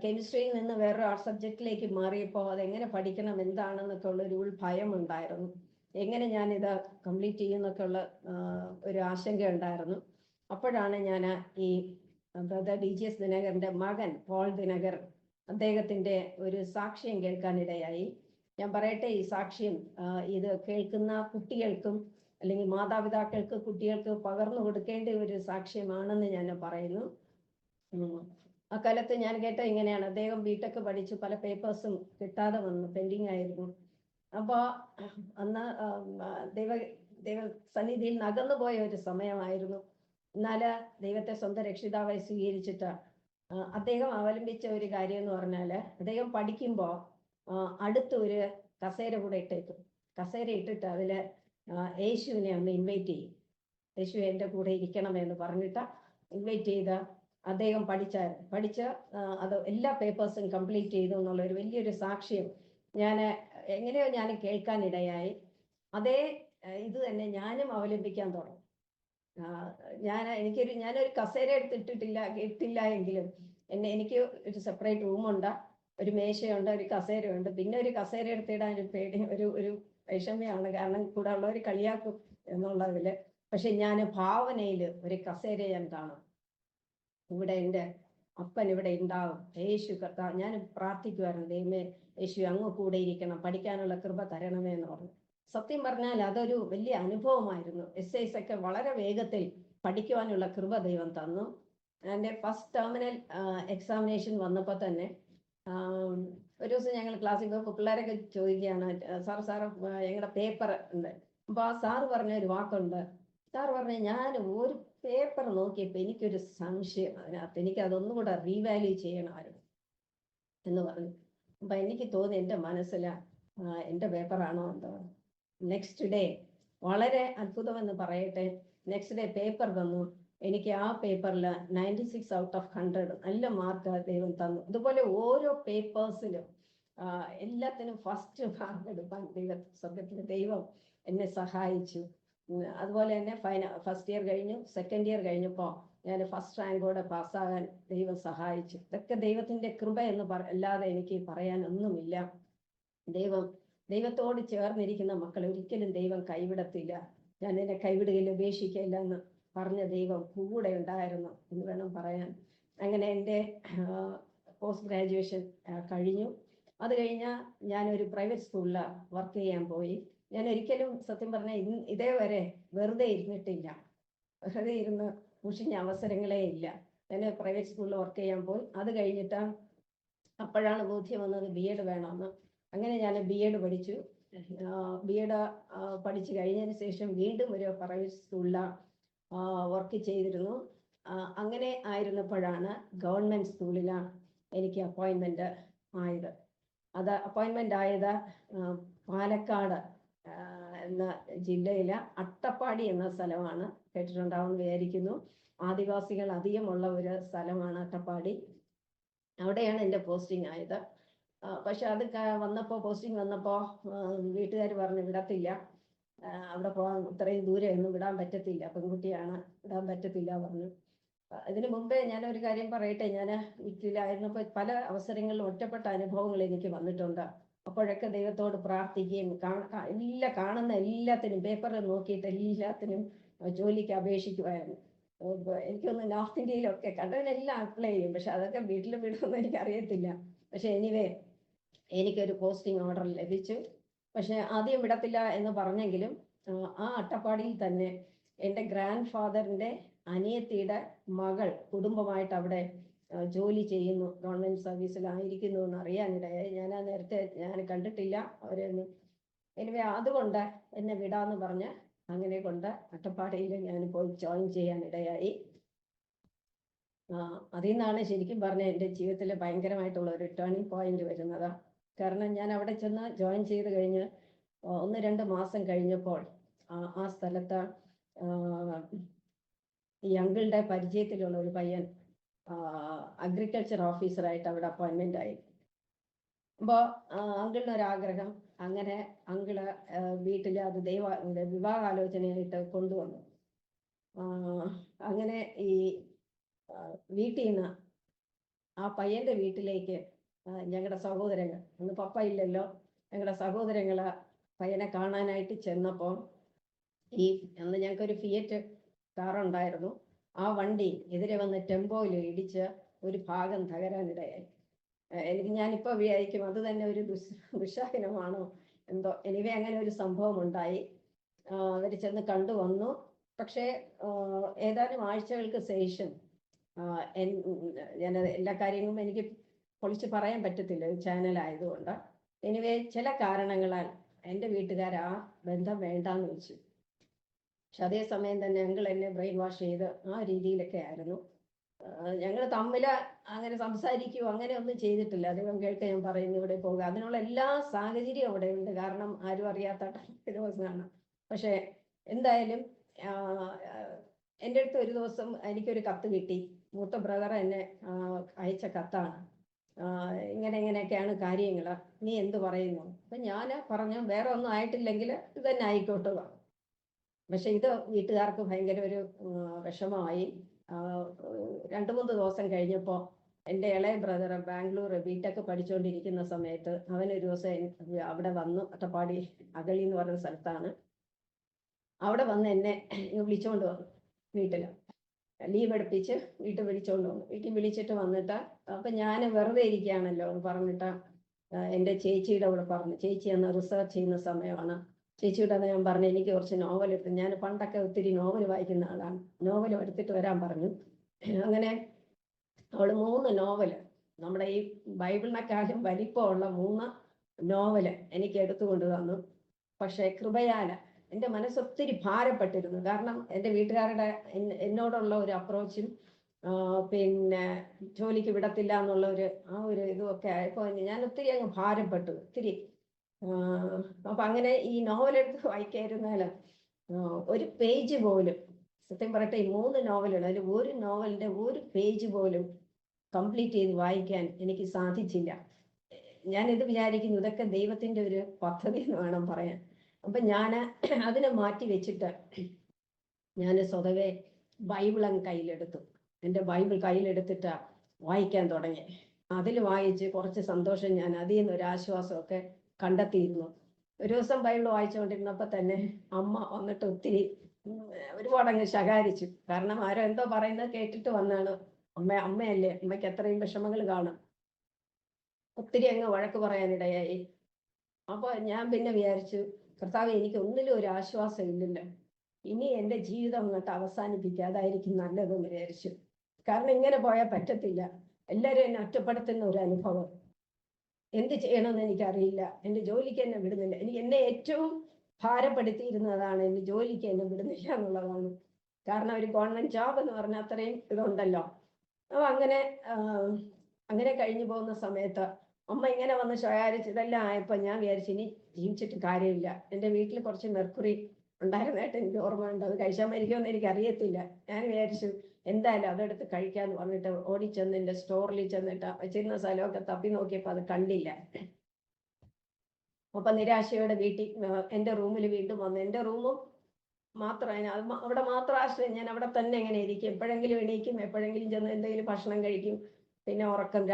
കെമിസ്ട്രിയിൽ നിന്ന് വേറൊരു ആർട്ട് സബ്ജക്റ്റിലേക്ക് മാറിയപ്പോൾ അതെങ്ങനെ പഠിക്കണം എന്താണെന്നൊക്കെ ഉള്ള ഒരു ഭയം ഉണ്ടായിരുന്നു. എങ്ങനെ ഞാനിത് കംപ്ലീറ്റ് ചെയ്യുന്നൊക്കെ ഉള്ള ഒരു ആശങ്ക ഉണ്ടായിരുന്നു. അപ്പോഴാണ് ഞാൻ ഈ ബ്രദർ DGS ദിനകരൻ്റെ മകൻ പോൾ ദിനകർ, അദ്ദേഹത്തിൻ്റെ ഒരു സാക്ഷ്യം കേൾക്കാനിടയായി. ഞാൻ പറയട്ടെ, ഈ സാക്ഷ്യം ഇത് കേൾക്കുന്ന കുട്ടികൾക്കും അല്ലെങ്കിൽ മാതാപിതാക്കൾക്ക് കുട്ടികൾക്ക് പകർന്നു കൊടുക്കേണ്ട ഒരു സാക്ഷ്യമാണെന്ന് ഞാൻ പറയുന്നു. അക്കാലത്ത് ഞാൻ കേട്ട ഇങ്ങനെയാണ്. അദ്ദേഹം BTech പഠിച്ചു, പല പേപ്പേഴ്സും കിട്ടാതെ വന്നു, പെൻഡിങ് ആയിരുന്നു. അപ്പോൾ അന്ന് ദൈവ സന്നിധിയിൽ നകന്നു പോയ ഒരു സമയമായിരുന്നു. എന്നാൽ ദൈവത്തെ സ്വന്തം രക്ഷിതാവായി സ്വീകരിച്ചിട്ട് അദ്ദേഹം അവലംബിച്ച ഒരു കാര്യം എന്ന് പറഞ്ഞാൽ, അദ്ദേഹം പഠിക്കുമ്പോൾ അടുത്ത് ഒരു കസേര കൂടെ ഇട്ടേക്കും. കസേര ഇട്ടിട്ട് അതിൽ യേശുവിനെ ഒന്ന് ഇൻവൈറ്റ് ചെയ്യും. യേശു എൻ്റെ കൂടെ ഇരിക്കണമെന്ന് പറഞ്ഞിട്ട് ഇൻവൈറ്റ് ചെയ്ത് അദ്ദേഹം പഠിച്ച അത് എല്ലാ പേപ്പേഴ്സും കംപ്ലീറ്റ് ചെയ്തു എന്നുള്ളൊരു വലിയൊരു സാക്ഷ്യം എങ്ങനെയോ ഞാൻ കേൾക്കാനിടയായി. അതേ ഇത് തന്നെ ഞാനും അവലംബിക്കാൻ തുടങ്ങി. ഞാനൊരു കസേര ഇട്ടില്ല എങ്കിലും എനിക്ക് ഒരു സെപ്പറേറ്റ് റൂമുണ്ട്, ഒരു മേശയുണ്ട്, ഒരു കസേരയുണ്ട്. പിന്നെ ഒരു കസേര എടുത്തിടാൻ ഒരു പേടി, ഒരു വിഷമയാണ്. കാരണം കൂടെ ഉള്ളവർ കളിയാക്കും എന്നുള്ളതിൽ. പക്ഷെ ഞാൻ ഭാവനയിൽ ഒരു കസേര ഞാൻ കാണും. ഇവിടെ എൻ്റെ അപ്പൻ ഇവിടെ ഉണ്ടാവും, യേശു കർത്താവ്. ഞാൻ പ്രാർത്ഥിക്കുമായിരുന്നു, ദൈവമേ യേശു അങ്ങ് കൂടെ ഇരിക്കണം, പഠിക്കാനുള്ള കൃപ തരണമേ എന്ന് പറഞ്ഞു. സത്യം പറഞ്ഞാൽ അതൊരു വലിയ അനുഭവമായിരുന്നു. SIs ഒക്കെ വളരെ വേഗത്തിൽ പഠിക്കുവാനുള്ള കൃപ ദൈവം തന്നു. എൻ്റെ ഫസ്റ്റ് ടെർമിനൽ എക്സാമിനേഷൻ വന്നപ്പോൾ തന്നെ ഒരു ദിവസം ഞങ്ങൾ ക്ലാസ്സിൽ പോയപ്പോൾ പിള്ളേരൊക്കെ ചോദിക്കുകയാണ്, സാറ് ഞങ്ങളുടെ പേപ്പർ ഉണ്ട്. അപ്പോൾ ആ സാറ് പറഞ്ഞ ഒരു വാക്കുണ്ട്. സാറ് പറഞ്ഞ, ഞാൻ ഒരു പേപ്പർ നോക്കിയപ്പോൾ എനിക്കൊരു സംശയം അതിനകത്ത്, എനിക്ക് അതൊന്നും കൂടെ റീവാല്യൂ ചെയ്യണമായിരുന്നു എന്ന് പറഞ്ഞു. അപ്പം എനിക്ക് തോന്നി എൻ്റെ മനസ്സിൽ എൻ്റെ പേപ്പറാണോ എന്തോ. നെക്സ്റ്റ് ഡേ വളരെ അത്ഭുതമെന്ന് പറയട്ടെ, നെക്സ്റ്റ് ഡേ പേപ്പർ തന്നു. എനിക്ക് ആ പേപ്പറിൽ 96 ഔട്ട് ഓഫ് 100 നല്ല മാർക്ക് ദൈവം തന്നു. അതുപോലെ ഓരോ പേപ്പേഴ്സിലും എല്ലാത്തിനും ഫസ്റ്റ് മാർക്ക് എടുക്കാൻ ദൈവം എന്നെ സഹായിച്ചു. അതുപോലെ തന്നെ ഫസ്റ്റ് ഇയർ കഴിഞ്ഞു, സെക്കൻഡ് ഇയർ കഴിഞ്ഞപ്പോൾ ഞാൻ ഫസ്റ്റ് റാങ്കോടെ പാസ്സാകാൻ ദൈവം സഹായിച്ചു. ഇതൊക്കെ ദൈവത്തിൻ്റെ കൃപ എന്ന് അല്ലാതെ എനിക്ക് പറയാനൊന്നുമില്ല. ദൈവത്തോട് ചേർന്നിരിക്കുന്ന മക്കളെ ഒരിക്കലും ദൈവം കൈവിടത്തില്ല. ഞാൻ എന്നെ കൈവിടുകയില്ല, ഉപേക്ഷിക്കുകയില്ല എന്ന് പറഞ്ഞ ദൈവം കൂടെ ഉണ്ടായിരുന്നു എന്ന് വേണം പറയാൻ. അങ്ങനെ എൻ്റെ പോസ്റ്റ് ഗ്രാജുവേഷൻ കഴിഞ്ഞു. അത് കഴിഞ്ഞാൽ ഞാനൊരു പ്രൈവറ്റ് സ്കൂളിൽ വർക്ക് ചെയ്യാൻ പോയി. ഞാൻ ഒരിക്കലും സത്യം പറഞ്ഞാൽ ഇതേവരെ വെറുതെ ഇരുന്നിട്ടില്ല. വെറുതെ ഇരുന്ന് മുഷിഞ്ഞ അവസരങ്ങളേ ഇല്ല. ഞാൻ പ്രൈവറ്റ് സ്കൂളിൽ വർക്ക് ചെയ്യാൻ പോയി. അത് കഴിഞ്ഞിട്ട് അപ്പോഴാണ് ബോധ്യം വന്നത് BEd വേണമെന്ന്. അങ്ങനെ ഞാൻ BEd പഠിച്ചു. BEd പഠിച്ചു കഴിഞ്ഞതിന് ശേഷം വീണ്ടും ഒരു പ്രൈവറ്റ് സ്കൂളിൽ വർക്ക് ചെയ്തിരുന്നു. അങ്ങനെ ആയിരുന്നപ്പോഴാണ് ഗവൺമെൻറ് സ്കൂളിൽ എനിക്ക് അപ്പോയിൻമെൻ്റ് ആയത്. അപ്പോയിൻമെൻ്റ് ആയത് പാലക്കാട് എന്ന ജില്ലയിലെ അട്ടപ്പാടി എന്ന സ്ഥലമാണ്. കേട്ടിട്ടുണ്ടാവുമെന്ന് വിചാരിക്കുന്നു. ആദിവാസികൾ അധികമുള്ള ഒരു സ്ഥലമാണ് അട്ടപ്പാടി. അവിടെയാണ് എൻ്റെ പോസ്റ്റിംഗ് ആയത്. പക്ഷെ അത് പോസ്റ്റിംഗ് വന്നപ്പോൾ വീട്ടുകാർ പറഞ്ഞു വിടത്തില്ല, അവിടെ പോകാൻ ഇത്രയും ദൂരെ ഒന്നും വിടാൻ പറ്റത്തില്ല, പെൺകുട്ടിയാണ്, വിടാൻ പറ്റത്തില്ല പറഞ്ഞു. ഇതിനു മുമ്പേ ഞാനൊരു കാര്യം പറയട്ടെ, ഞാൻ വീട്ടിലായിരുന്നപ്പോൾ പല അവസരങ്ങളിലും ഒറ്റപ്പെട്ട അനുഭവങ്ങൾ എനിക്ക് വന്നിട്ടുണ്ട്. അപ്പോഴൊക്കെ ദൈവത്തോട് പ്രാർത്ഥിക്കുകയും കാണുന്ന എല്ലാത്തിനും പേപ്പറിൽ നോക്കിയിട്ട് എല്ലാത്തിനും ജോലിക്ക് അപേക്ഷിക്കുമായിരുന്നു. എനിക്കൊന്ന് നോർത്ത് ഇന്ത്യയിലൊക്കെ കണ്ടതിനെല്ലാം അപ്ലൈ ചെയ്യും, പക്ഷെ അതൊക്കെ വീട്ടിൽ വിടുമെന്ന് എനിക്കറിയത്തില്ല. പക്ഷെ എനിക്കൊരു പോസ്റ്റിംഗ് ഓർഡർ ലഭിച്ചു. പക്ഷെ ആദ്യം വിടത്തില്ല എന്ന് പറഞ്ഞെങ്കിലും ആ അട്ടപ്പാടിയിൽ തന്നെ എൻ്റെ ഗ്രാൻഡ് ഫാദറിൻ്റെ അനിയത്തിയുടെ മകൾ കുടുംബമായിട്ട് അവിടെ ജോലി ചെയ്യുന്നു, ഗവൺമെൻറ് സർവീസിലായിരിക്കുന്നു എന്ന് അറിയാനിടയായി. ഞാൻ ആ നേരത്തെ ഞാൻ കണ്ടിട്ടില്ല അവരെയൊന്നും. എനിവേ അതുകൊണ്ട് എന്നെ വിടാന്ന് പറഞ്ഞ് അങ്ങനെ കൊണ്ട് അട്ടപ്പാടിയിൽ ഞാൻ പോയി ജോയിൻ ചെയ്യാനിടയായി. അതിൽ നിന്നാണ് ശരിക്കും പറഞ്ഞ എൻ്റെ ജീവിതത്തിൽ ഭയങ്കരമായിട്ടുള്ള ഒരു ടേണിംഗ് പോയിന്റ് വരുന്നത്. കാരണം ഞാൻ അവിടെ ചെന്ന് ജോയിൻ ചെയ്ത് കഴിഞ്ഞ് 1-2 മാസം കഴിഞ്ഞപ്പോൾ ആ സ്ഥലത്ത് ഈ അങ്കിളുടെ പരിചയത്തിലുള്ള ഒരു പയ്യൻ അഗ്രികൾച്ചർ ഓഫീസറായിട്ട് അവിടെ അപ്പോയിൻമെൻ്റ് ആയി. അപ്പോൾ അങ്കിളിനൊരാഗ്രഹം, അങ്ങനെ അങ്കിള് വീട്ടിൽ അത് വിവാഹാലോചനയായിട്ട് കൊണ്ടുവന്നു. അങ്ങനെ ഈ വീട്ടിൽ നിന്ന് ആ പയ്യൻ്റെ വീട്ടിലേക്ക് ഞങ്ങളുടെ സഹോദരങ്ങൾ, അന്ന് പപ്പ ഇല്ലല്ലോ, ഞങ്ങളുടെ സഹോദരങ്ങൾ പയ്യനെ കാണാനായിട്ട് ചെന്നപ്പോൾ അന്ന് ഞങ്ങൾക്കൊരു ഫിയറ്റ് കാറുണ്ടായിരുന്നു. ആ വണ്ടി എതിരെ വന്ന് ടെമ്പോയിൽ ഇടിച്ച് ഒരു ഭാഗം തകരാനിടയായി. ഞാനിപ്പോൾ വിചാരിക്കും അത് തന്നെ ഒരു ദുശാഹനമാണോ എന്തോ. എനിവേ അങ്ങനെ ഒരു സംഭവം ഉണ്ടായി. അവർ ചെന്ന് കണ്ടുവന്നു. പക്ഷേ ഏതാനും ആഴ്ചകൾക്ക് ശേഷം ഞാൻ എല്ലാ കാര്യങ്ങളും എനിക്ക് പൊളിച്ച് പറയാൻ പറ്റത്തില്ല, ഒരു ചാനലായതുകൊണ്ട്. എനിവേ ചില കാരണങ്ങളാൽ എൻ്റെ വീട്ടുകാർ ആ ബന്ധം വേണ്ടാന്ന് വെച്ചു. പക്ഷെ അതേസമയം തന്നെ അങ്കിൾ എന്നെ ബ്രെയിൻ വാഷ് ചെയ്ത് ആ രീതിയിലൊക്കെ ആയിരുന്നു. ഞങ്ങൾ തമ്മിൽ അങ്ങനെ സംസാരിക്കുകയോ അങ്ങനെ ഒന്നും ചെയ്തിട്ടില്ല. ദൈവം കേൾക്ക ഞാൻ പറയുന്നു ഇവിടെ പോകുക, അതിനുള്ള എല്ലാ സാഹചര്യവും അവിടെ ഉണ്ട്. കാരണം ആരും അറിയാത്ത ദിവസമാണ്. പക്ഷെ എന്തായാലും എൻ്റെ അടുത്ത് ഒരു ദിവസം എനിക്കൊരു കത്ത് കിട്ടി. മൂത്ത ബ്രദർ എന്നെ അയച്ച കത്താണ്. ഇങ്ങനെയൊക്കെയാണ് കാര്യങ്ങൾ, നീ എന്ത് പറയുന്നു? അപ്പം ഞാൻ പറഞ്ഞു വേറെ ഒന്നും ആയിട്ടില്ലെങ്കിൽ ഇത് തന്നെ ആയിക്കോട്ടെ. പക്ഷെ ഇത് വീട്ടുകാർക്ക് ഭയങ്കര ഒരു വിഷമമായി. 2-3 ദിവസം കഴിഞ്ഞപ്പോൾ എൻ്റെ ഇളയ ബ്രദർ ബാംഗ്ലൂർ ബിടെക് പഠിച്ചുകൊണ്ടിരിക്കുന്ന സമയത്ത് അവനൊരു ദിവസം അവിടെ വന്നു. അട്ടപ്പാടി അഗളി എന്ന് പറയുന്ന സ്ഥലത്താണ്. അവിടെ വന്ന് എന്നെ വിളിച്ചുകൊണ്ട് വന്നു. വീട്ടിൽ ലീവ് എടുപ്പിച്ച് വീട്ടിൽ വിളിച്ചുകൊണ്ട് വന്നു. വീട്ടിൽ വിളിച്ചിട്ട് വന്നിട്ട് അപ്പം ഞാൻ വെറുതെ ഇരിക്കുകയാണല്ലോ എന്ന് പറഞ്ഞിട്ട് എൻ്റെ ചേച്ചിയുടെ കൂടെ പറഞ്ഞു. ചേച്ചി അന്ന് റിസർച്ച് ചെയ്യുന്ന സമയമാണ്. ചേച്ചിയുടെ ഞാൻ പറഞ്ഞു എനിക്ക് കുറച്ച് നോവൽ എടുത്തു. ഞാൻ പണ്ടൊക്കെ ഒത്തിരി നോവൽ വായിക്കുന്ന ആളാണ്. നോവലും എടുത്തിട്ട് വരാൻ പറഞ്ഞു. അങ്ങനെ അവൾ 3 നോവല്, നമ്മുടെ ഈ ബൈബിളിനെക്കാളും വലിപ്പമുള്ള 3 നോവല് എനിക്ക് എടുത്തുകൊണ്ട് തന്നു. പക്ഷേ കൃപയാല എൻ്റെ മനസ്സൊത്തിരി ഭാരപ്പെട്ടിരുന്നു. കാരണം എൻ്റെ വീട്ടുകാരുടെ എന്നോടുള്ള ഒരു അപ്രോച്ചും പിന്നെ ജോലിക്ക് വിടത്തില്ല എന്നുള്ള ഒരു ഇതുമൊക്കെ ആയപ്പോൾ ഞാൻ ഒത്തിരി അങ്ങ് ഭാരപ്പെട്ടു, ഒത്തിരി. അപ്പം അങ്ങനെ ഈ നോവലെടുത്ത് വായിക്കാതിരുന്നാൽ ഒരു പേജ് പോലും, സത്യം പറയട്ടെ, ഈ 3 നോവലുണ്ട്, അതിൽ ഒരു നോവലിൻ്റെ ഒരു പേജ് പോലും കംപ്ലീറ്റ് ചെയ്ത് വായിക്കാൻ എനിക്ക് സാധിച്ചില്ല. ഞാനിത് വിചാരിക്കുന്നു ഇതൊക്കെ ദൈവത്തിൻ്റെ ഒരു പദ്ധതി എന്ന് വേണം പറയാൻ. അപ്പം ഞാൻ അതിനെ മാറ്റി വെച്ചിട്ട് ഞാൻ സ്വതവേ ബൈബിൾ അങ്ങ് കയ്യിലെടുത്തു. എൻ്റെ ബൈബിൾ കയ്യിലെടുത്തിട്ട് വായിക്കാൻ തുടങ്ങി. അതിൽ വായിച്ച് കുറച്ച് സന്തോഷം ഞാൻ അതിൽ നിന്ന് ഒരു ആശ്വാസമൊക്കെ കണ്ടെത്തിയിരുന്നു. ഒരു ദിവസം ബൈബിൾ വായിച്ചുകൊണ്ടിരുന്നപ്പോൾ തന്നെ അമ്മ വന്നിട്ട് ഒത്തിരി ഒരുപാട് അങ്ങ് ശകാരിച്ചു. കാരണം ആരോ എന്തോ പറയുന്നത് കേട്ടിട്ട് വന്നാണ്. അമ്മയല്ലേ, അമ്മയ്ക്ക് എത്രയും വിഷമങ്ങൾ കാണും. ഒത്തിരി അങ്ങ് വഴക്ക് പറയാനിടയായി. അപ്പോൾ ഞാൻ പിന്നെ വിചാരിച്ചു, കർത്താവേ എനിക്ക് ഒന്നിലും ഒരു ആശ്വാസം ഇല്ലല്ലോ, ഇനി എൻ്റെ ജീവിതം അങ്ങോട്ട് അവസാനിപ്പിക്കാതായിരിക്കും നല്ലതെന്ന് വിചാരിച്ചു. കാരണം ഇങ്ങനെ പോയാൽ പറ്റത്തില്ല. എല്ലാവരും എന്നെ ഒറ്റപ്പെടുത്തുന്ന ഒരു അനുഭവം. എന്ത് ചെയ്യണമെന്ന് എനിക്കറിയില്ല. എൻ്റെ ജോലിക്ക് എന്നെ വിടുന്നില്ല. എന്നെ ഏറ്റവും ഭാരപ്പെടുത്തിയിരുന്നതാണ് എൻ്റെ ജോലിക്ക് എന്നെ വിടുന്നില്ല എന്നുള്ളതാണ്. കാരണം ഒരു ഗവൺമെൻറ് ജോബ് എന്ന് പറഞ്ഞാൽ അത്രയും ഇതുണ്ടല്ലോ. അപ്പോൾ അങ്ങനെ കഴിഞ്ഞു പോകുന്ന സമയത്ത് അമ്മ ഇങ്ങനെ വന്ന് ശകാരിച്ച് ഇതെല്ലാം ആയപ്പോൾ ഞാൻ വിചാരിച്ചു ഇനി ജീവിച്ചിട്ട് കാര്യമില്ല. എൻ്റെ വീട്ടിൽ കുറച്ച് മെർക്കുറി ഉണ്ടായിരുന്നതായിട്ട് എനിക്ക് ഓർമ്മയുണ്ട്. അത് കഴിച്ചാൽ മരിക്കുമെന്ന് എനിക്ക് അറിയത്തില്ല. ഞാൻ വിചാരിച്ചു എന്തായാലും അതെടുത്ത് കഴിക്കാമെന്ന് പറഞ്ഞിട്ട് ഓടിച്ചെന്ന് എൻ്റെ സ്റ്റോറിൽ ചെന്നിട്ട് വെച്ചിരുന്ന സ്ഥലമൊക്കെ തപ്പി നോക്കിയപ്പോൾ അത് കണ്ടില്ല. അപ്പം നിരാശയോടെ വീട്ടിൽ എൻ്റെ റൂമിൽ വീണ്ടും വന്നു. എൻ്റെ റൂമും മാത്രം അവിടെ മാത്രം ആശ്രയം. ഞാൻ അവിടെ തന്നെ ഇങ്ങനെ ഇരിക്കും. എപ്പോഴെങ്കിലും എണീക്കും, എപ്പോഴെങ്കിലും ചെന്ന് എന്തെങ്കിലും ഭക്ഷണം കഴിക്കും. പിന്നെ ഉറക്കം.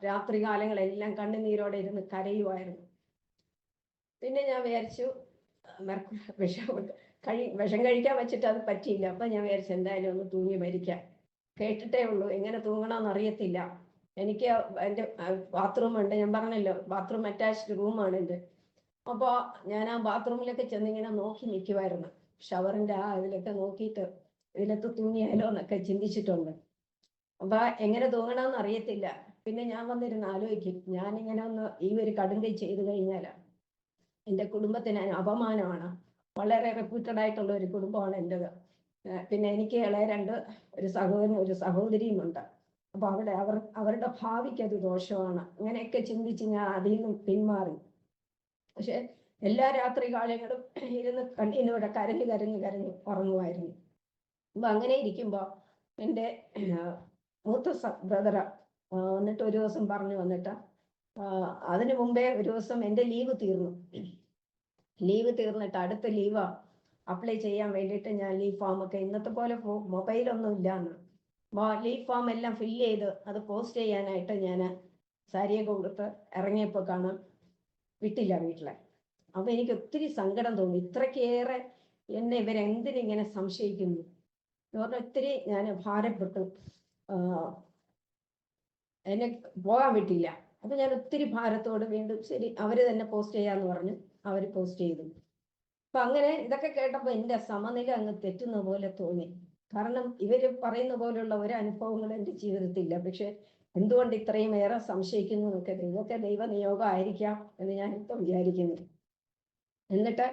രാത്രി കാലങ്ങളെല്ലാം കണ്ണുനീരോടെ ഇരുന്ന് കരയുമായിരുന്നു. പിന്നെ ഞാൻ വിചാരിച്ചു വിഷം കഴിക്കാൻ വെച്ചിട്ട് അത് പറ്റിയില്ല. അപ്പം ഞാൻ വിചാരിച്ചു എന്തായാലും ഒന്ന് തൂങ്ങി മരിക്കാം. കേട്ടിട്ടേ ഉള്ളൂ, എങ്ങനെ തൂങ്ങണമെന്ന് അറിയത്തില്ല. എനിക്ക് എൻ്റെ ബാത്റൂം ഉണ്ട്, ഞാൻ പറഞ്ഞല്ലോ ബാത്റൂം അറ്റാച്ച്ഡ് റൂമാണ് എൻ്റെ. അപ്പോൾ ഞാൻ ആ ബാത്റൂമിലൊക്കെ ചെന്നിങ്ങനെ നോക്കി നിൽക്കുമായിരുന്നു. ഷവറിൻ്റെ ഇതിലൊക്കെ നോക്കിയിട്ട് ഇതിലത്ത് തൂങ്ങിയാലോ എന്നൊക്കെ ചിന്തിച്ചിട്ടുണ്ട്. അപ്പൊ എങ്ങനെ തൂങ്ങണമെന്ന് അറിയത്തില്ല. പിന്നെ ഞാൻ വന്നിരുന്ന് ആലോചിക്കും, ഞാനിങ്ങനെ ഒന്ന് ഈ ഒരു കടുങ്കൈ ചെയ്തു കഴിഞ്ഞാൽ എൻ്റെ കുടുംബത്തിന് അപമാനമാണ്. വളരെ റെപ്യൂട്ടഡ് ആയിട്ടുള്ള ഒരു കുടുംബമാണ് എൻ്റെത്. പിന്നെ എനിക്ക് ഇളയ ഒരു സഹോദരനും ഒരു സഹോദരിയുമുണ്ട്. അപ്പൊ അവരുടെ ഭാവിക്ക് അത് ദോഷമാണ്. അങ്ങനെയൊക്കെ ചിന്തിച്ച് ഞാൻ അതിൽ നിന്ന് പിന്മാറി. പക്ഷെ എല്ലാ രാത്രി കാലങ്ങളും ഇരുന്ന് കണ്ണീനോടെ കരഞ്ഞു കരഞ്ഞു കരഞ്ഞു ഉറങ്ങുമായിരുന്നു. അപ്പൊ അങ്ങനെ ഇരിക്കുമ്പോൾ എൻ്റെ മൂത്ത ബ്രദറ് എന്നിട്ട് ഒരു ദിവസം പറഞ്ഞു വന്നിട്ട്, അതിനു മുമ്പേ ഒരു ദിവസം എൻ്റെ ലീവ് തീർന്നിട്ട് അടുത്ത ലീവ് അപ്ലൈ ചെയ്യാൻ വേണ്ടിയിട്ട് ഞാൻ ലീവ് ഫോമൊക്കെ ഇന്നത്തെ പോലെ മൊബൈലൊന്നും ഇല്ലാന്ന് ലീവ് ഫോം എല്ലാം ഫില്ല് ചെയ്ത് അത് പോസ്റ്റ് ചെയ്യാനായിട്ട് ഞാൻ സാരിയൊക്കെ കൊടുത്ത് ഇറങ്ങിയപ്പോൾ കാണാം വിട്ടില്ല വീട്ടിലെ. അപ്പൊ എനിക്ക് ഒത്തിരി സങ്കടം തോന്നി. ഇത്രയ്ക്കേറെ എന്നെ ഇവരെന്തിനിങ്ങനെ സംശയിക്കുന്നു എന്ന് പറഞ്ഞാൽ ഒത്തിരി ഞാൻ ഭാരപ്പെട്ടു. എന്നെ പോകാൻ വിട്ടില്ല. അപ്പൊ ഞാൻ ഒത്തിരി ഭാരത്തോട് വീണ്ടും ശരി അവര് തന്നെ പോസ്റ്റ് ചെയ്യാന്ന് പറഞ്ഞു. അവര് പോസ്റ്റ് ചെയ്തു. അപ്പൊ അങ്ങനെ ഇതൊക്കെ കേട്ടപ്പോൾ എൻ്റെ സമനില അങ്ങ് തെറ്റുന്ന പോലെ തോന്നി. കാരണം ഇവര് പറയുന്ന പോലുള്ള ഒരു അനുഭവങ്ങൾ എൻ്റെ ജീവിതത്തിലില്ല. പക്ഷെ എന്തുകൊണ്ട് ഇത്രയും ഏറെ സംശയിക്കുന്നു എന്നൊക്കെ ഇതൊക്കെ ദൈവനിയോഗം ആയിരിക്കാം എന്ന് ഞാൻ ഇപ്പം വിചാരിക്കുന്നു. എന്നിട്ട്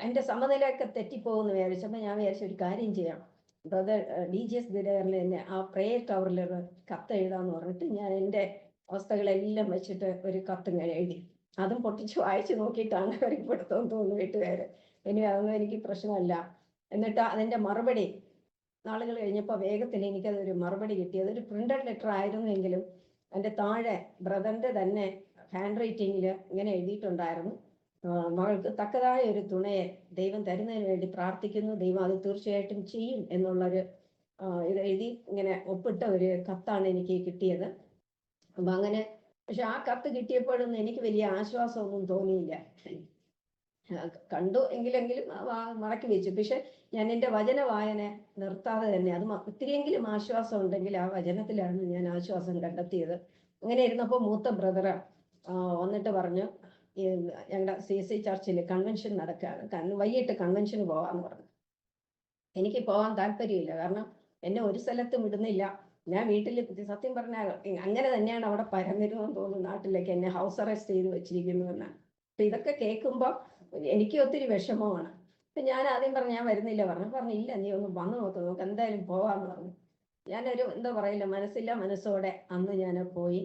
എൻ്റെ സമനിലയൊക്കെ തെറ്റിപ്പോകുമെന്ന് വിചാരിച്ചപ്പോൾ ഞാൻ വിചാരിച്ച ഒരു കാര്യം ചെയ്യാം. ബ്രദർ DGS ദിനകരനിൽ തന്നെ ആ പ്രേയർ ടവറിൽ ഒരു കത്ത് എഴുതാന്ന് പറഞ്ഞിട്ട് ഞാൻ എൻ്റെ അവസ്ഥകളെല്ലാം വെച്ചിട്ട് ഒരു കത്ത് ഇങ്ങനെ എഴുതി. അതും പൊട്ടിച്ച് വായിച്ചു നോക്കിയിട്ടാണ് അവരിപ്പെടുത്തോന്ന് തോന്നുന്നു വീട്ടുകാര്. ഇനി അതൊന്നും എനിക്ക് പ്രശ്നമല്ല. എന്നിട്ട് അതിൻ്റെ മറുപടി നാളുകൾ കഴിഞ്ഞപ്പോൾ വേഗത്തിൽ എനിക്കതൊരു മറുപടി കിട്ടിയത് ഒരു പ്രിന്റഡ് ലെറ്റർ ആയിരുന്നെങ്കിലും അതിൻ്റെ താഴെ ബ്രദറിൻ്റെ തന്നെ ഹാൻഡ് റൈറ്റിങ്ങിൽ ഇങ്ങനെ എഴുതിയിട്ടുണ്ടായിരുന്നു, മകൾക്ക് തക്കതായ ഒരു തുണയെ ദൈവം തരുന്നതിന് വേണ്ടി പ്രാർത്ഥിക്കുന്നു, ദൈവം അത് തീർച്ചയായിട്ടും ചെയ്യും എന്നുള്ളൊരു ഇത് എഴുതി ഇങ്ങനെ ഒപ്പിട്ട ഒരു കത്താണ് എനിക്ക് കിട്ടിയത്. അപ്പം അങ്ങനെ പക്ഷെ ആ കത്ത് കിട്ടിയപ്പോഴൊന്നും എനിക്ക് വലിയ ആശ്വാസമൊന്നും തോന്നിയില്ല. കണ്ടു എങ്കിലെങ്കിലും മടക്കി വെച്ചു. പക്ഷെ ഞാൻ എൻ്റെ വചന വായന നിർത്താതെ തന്നെ അത് ഒത്തിരിയെങ്കിലും ആശ്വാസം ഉണ്ടെങ്കിൽ ആ വചനത്തിലാണ് ഞാൻ ആശ്വാസം കണ്ടെത്തിയത്. അങ്ങനെ ഇരുന്നപ്പോൾ മൂത്ത ബ്രദറ് വന്നിട്ട് പറഞ്ഞു, ഞങ്ങളുടെ CSI ചർച്ചിൽ കൺവെൻഷൻ നടക്കുകയാണ്, വൈകിട്ട് കൺവെൻഷന് പോകാമെന്ന് പറഞ്ഞു. എനിക്ക് പോകാൻ താല്പര്യമില്ല. കാരണം എന്നെ ഒരു സ്ഥലത്തും വിടുന്നില്ല. ഞാൻ വീട്ടിൽ സത്യം പറഞ്ഞാൽ അങ്ങനെ തന്നെയാണ് അവിടെ പരന്നിരുന്നെന്ന് തോന്നുന്നു. നാട്ടിലേക്ക് എന്നെ ഹൗസ് അറസ്റ്റ് ചെയ്ത് വെച്ചിരിക്കുന്നു എന്നാണ്. അപ്പൊ ഇതൊക്കെ കേൾക്കുമ്പോൾ എനിക്ക് ഒത്തിരി വിഷമമാണ്. അപ്പൊ ഞാൻ ആദ്യം പറഞ്ഞു ഞാൻ വരുന്നില്ല പറഞ്ഞു ഇല്ല നീ ഒന്ന് വന്നു നോക്ക്, നമുക്ക് എന്തായാലും പോവാന്ന് പറഞ്ഞു. ഞാനൊരു എന്താ പറയില്ല മനസ്സില്ല മനസ്സോടെ അന്ന് ഞാൻ പോയി.